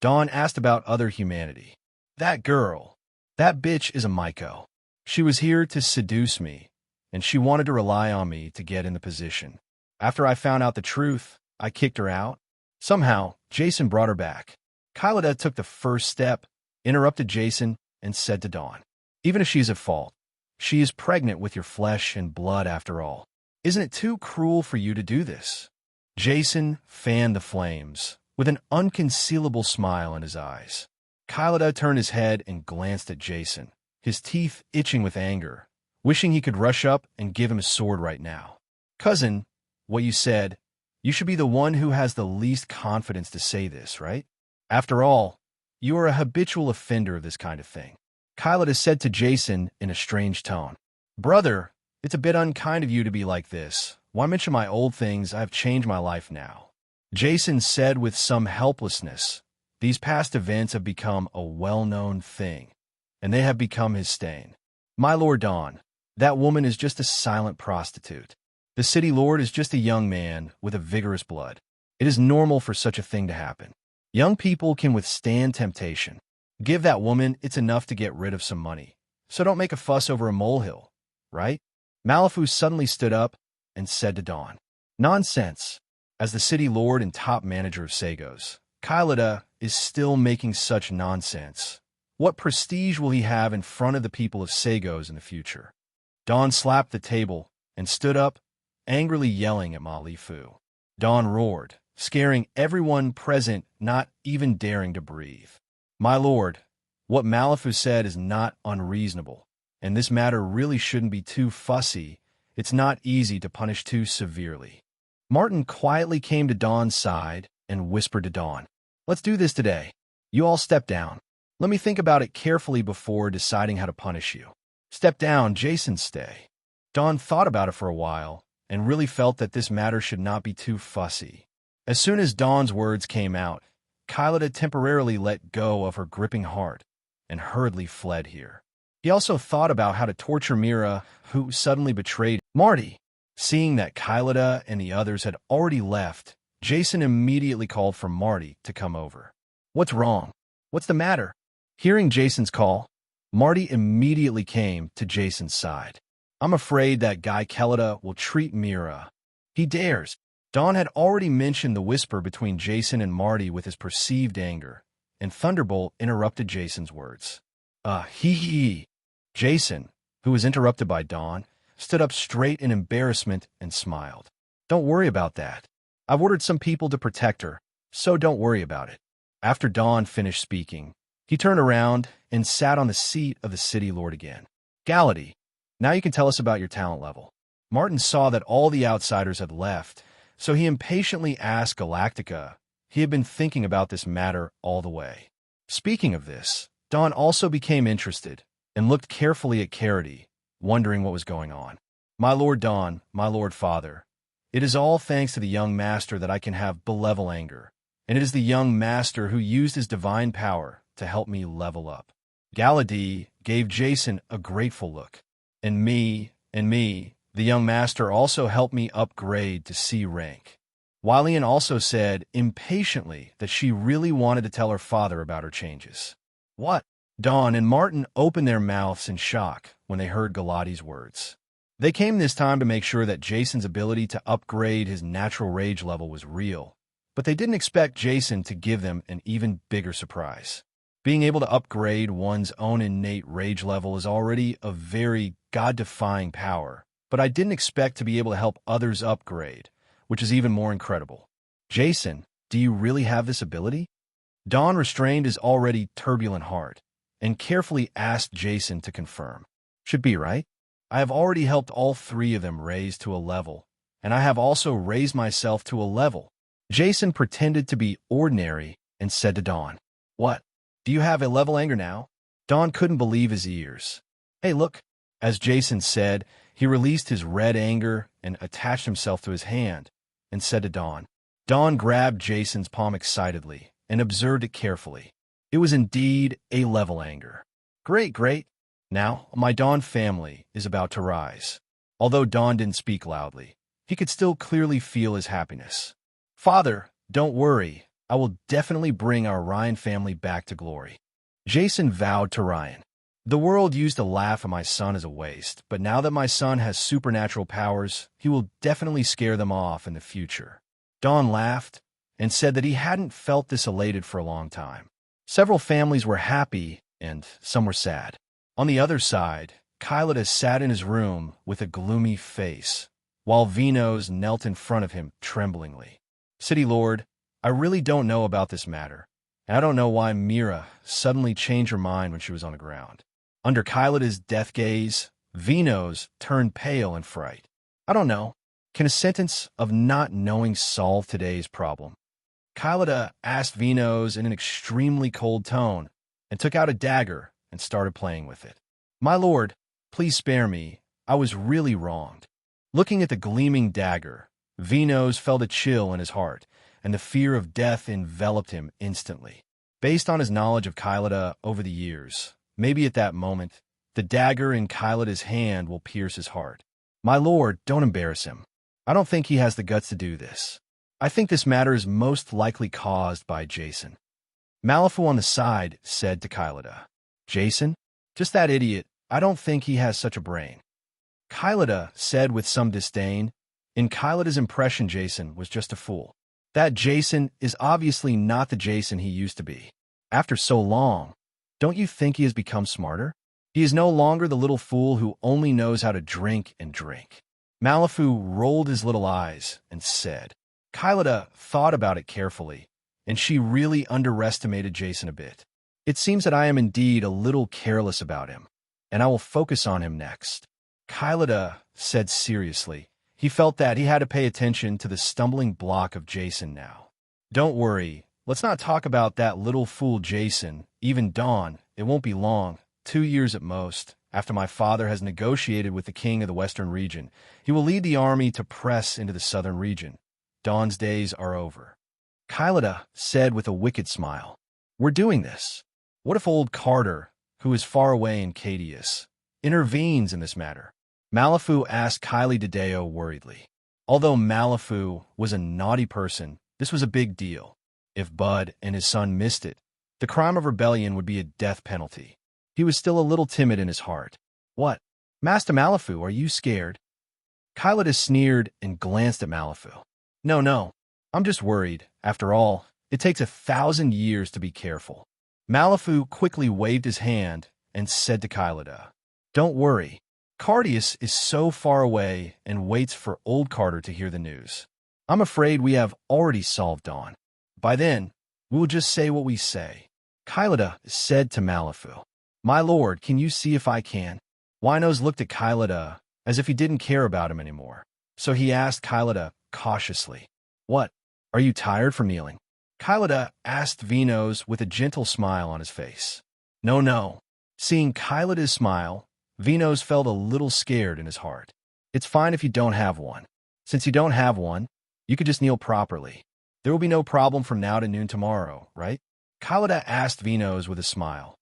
Dawn asked about other humanity. That girl. That bitch is a Myco. She was here to seduce me, and she wanted to rely on me to get in the position. After I found out the truth, I kicked her out. Somehow, Jason brought her back. Kylada took the first step, interrupted Jason, and said to Dawn, even if she's at fault, she is pregnant with your flesh and blood after all. Isn't it too cruel for you to do this? Jason fanned the flames, with an unconcealable smile in his eyes. Kylada turned his head and glanced at Jason, his teeth itching with anger, wishing he could rush up and give him a sword right now. Cousin, what you said, you should be the one who has the least confidence to say this, right? After all, you are a habitual offender of this kind of thing. Kylada said to Jason in a strange tone, Brother, it's a bit unkind of you to be like this. Why mention my old things? I have changed my life now. Jason said with some helplessness, these past events have become a well-known thing, and they have become his stain. My Lord Dawn, that woman is just a silent prostitute. The city lord is just a young man with a vigorous blood. It is normal for such a thing to happen. Young people can withstand temptation. Give that woman, it's enough to get rid of some money. So don't make a fuss over a molehill, right? Malifaux suddenly stood up and said to Dawn, Nonsense. As the city lord and top manager of Sagos, Kylada is still making such nonsense. What prestige will he have in front of the people of Sagos in the future? Dawn slapped the table and stood up, angrily yelling at Malifaux. Dawn roared, scaring everyone present, not even daring to breathe. My lord, what Malifaux said is not unreasonable, and this matter really shouldn't be too fussy. It's not easy to punish too severely. Martin quietly came to Dawn's side and whispered to Dawn, Let's do this today. You all step down. Let me think about it carefully before deciding how to punish you. Step down, Jason, stay. Dawn thought about it for a while and really felt that this matter should not be too fussy. As soon as Dawn's words came out, Kylada temporarily let go of her gripping heart and hurriedly fled here. He also thought about how to torture Mira, who suddenly betrayed Marty. Seeing that Kylada and the others had already left, Jason immediately called for Marty to come over. What's wrong? What's the matter? Hearing Jason's call, Marty immediately came to Jason's side. I'm afraid that guy Kylada will treat Mira. He dares. Dawn had already mentioned the whisper between Jason and Marty with his perceived anger, and Thunderbolt interrupted Jason's words. He. Jason, who was interrupted by Dawn, stood up straight in embarrassment and smiled. Don't worry about that. I've ordered some people to protect her, so don't worry about it. After Dawn finished speaking, he turned around and sat on the seat of the city lord again. Galady, now you can tell us about your talent level. Martin saw that all the outsiders had left, so he impatiently asked Galactica He had been thinking about this matter all the way. Speaking of this, Dawn also became interested and looked carefully at Cardeas, wondering what was going on. My lord Dawn, my lord father, it is all thanks to the young master that I can have benevolent anger, and it is the young master who used his divine power to help me level up. Galadee gave Jason a grateful look. And me, the young master also helped me upgrade to C rank. Wylian also said impatiently that she really wanted to tell her father about her changes. What? Dawn and Martin opened their mouths in shock when they heard Galadee's words. They came this time to make sure that Jason's ability to upgrade his natural rage level was real, but they didn't expect Jason to give them an even bigger surprise. Being able to upgrade one's own innate rage level is already a very God-defying power, but I didn't expect to be able to help others upgrade, which is even more incredible. Jason, do you really have this ability? Dawn restrained his already turbulent heart and carefully asked Jason to confirm. Should be, right? I have already helped all three of them raise to a level, and I have also raised myself to a level. Jason pretended to be ordinary and said to Dawn, What? Do you have a level anger now? Dawn couldn't believe his ears. Hey, look. As Jason said, he released his red anger and attached himself to his hand and said to Dawn. Dawn grabbed Jason's palm excitedly and observed it carefully. It was indeed a level anger. Great, great. Now, my Dawn family is about to rise. Although Dawn didn't speak loudly, he could still clearly feel his happiness. Father, don't worry. I will definitely bring our Ryan family back to glory. Jason vowed to Ryan. The world used to laugh at my son as a waste, but now that my son has supernatural powers, he will definitely scare them off in the future. Dawn laughed and said that he hadn't felt this elated for a long time. Several families were happy and some were sad. On the other side, Cardeas sat in his room with a gloomy face, while Venos knelt in front of him tremblingly. City Lord, I really don't know about this matter, and I don't know why Mira suddenly changed her mind when she was on the ground. Under Cardeas' death gaze, Venos turned pale in fright. I don't know. Can a sentence of not knowing solve today's problem? Cardeas asked Venos in an extremely cold tone, and took out a dagger and started playing with it. My lord, please spare me. I was really wronged. Looking at the gleaming dagger, Venos felt a chill in his heart, and the fear of death enveloped him instantly. Based on his knowledge of Cardeas over the years, maybe at that moment, the dagger in Cardeas' hand will pierce his heart. My lord, don't embarrass him. I don't think he has the guts to do this. I think this matter is most likely caused by Jason. Malifaux on the side said to Cardeas, Jason? Just that idiot. I don't think he has such a brain. Cardeas said with some disdain. In Cardeas' impression, Jason was just a fool. That Jason is obviously not the Jason he used to be. After so long, don't you think he has become smarter? He is no longer the little fool who only knows how to drink and drink. Malifaux rolled his little eyes and said, Cardeas thought about it carefully, and she really underestimated Jason a bit. It seems that I am indeed a little careless about him, and I will focus on him next. Cardeas said seriously. He felt that he had to pay attention to the stumbling block of Jason now. Don't worry, let's not talk about that little fool Jason, even Dawn. It won't be long, 2 years at most, after my father has negotiated with the king of the western region. He will lead the army to press into the southern region. Dawn's days are over. Cardeas said with a wicked smile, We're doing this. What if old Carter, who is far away in Cardeas, intervenes in this matter? Malifaux asked Kylie Dedeo worriedly. Although Malifaux was a naughty person, this was a big deal. If Bud and his son missed it, the crime of rebellion would be a death penalty. He was still a little timid in his heart. What? Master Malifaux, are you scared? Cardeas sneered and glanced at Malifaux. No, I'm just worried. After all, it takes 1,000 years to be careful. Malifaux quickly waved his hand and said to Cardeas, Don't worry. Cardeas is so far away and waits for old Carter to hear the news. I'm afraid we have already solved Dawn. By then, we will just say what we say. Cardeas said to Malifaux, My lord, can you see if I can? Winos looked at Cardeas as if he didn't care about him anymore. So he asked Cardeas cautiously, What? Are you tired from kneeling? Kylada asked Vinos with a gentle smile on his face. No, no. Seeing Kylada's smile, Vinos felt a little scared in his heart. It's fine if you don't have one. Since you don't have one, you could just kneel properly. There will be no problem from now to noon tomorrow, right? Kylada asked Vinos with a smile.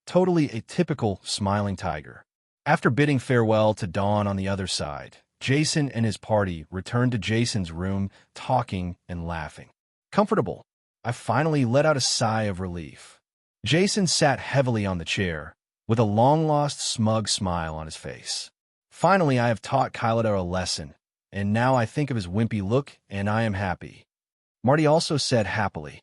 Totally a typical smiling tiger. After bidding farewell to Dawn on the other side, Jason and his party returned to Jason's room, talking and laughing. Comfortable. I finally let out a sigh of relief. Jason sat heavily on the chair, with a long-lost smug smile on his face. Finally, I have taught Kylada a lesson, and now I think of his wimpy look, and I am happy. Marty also said happily.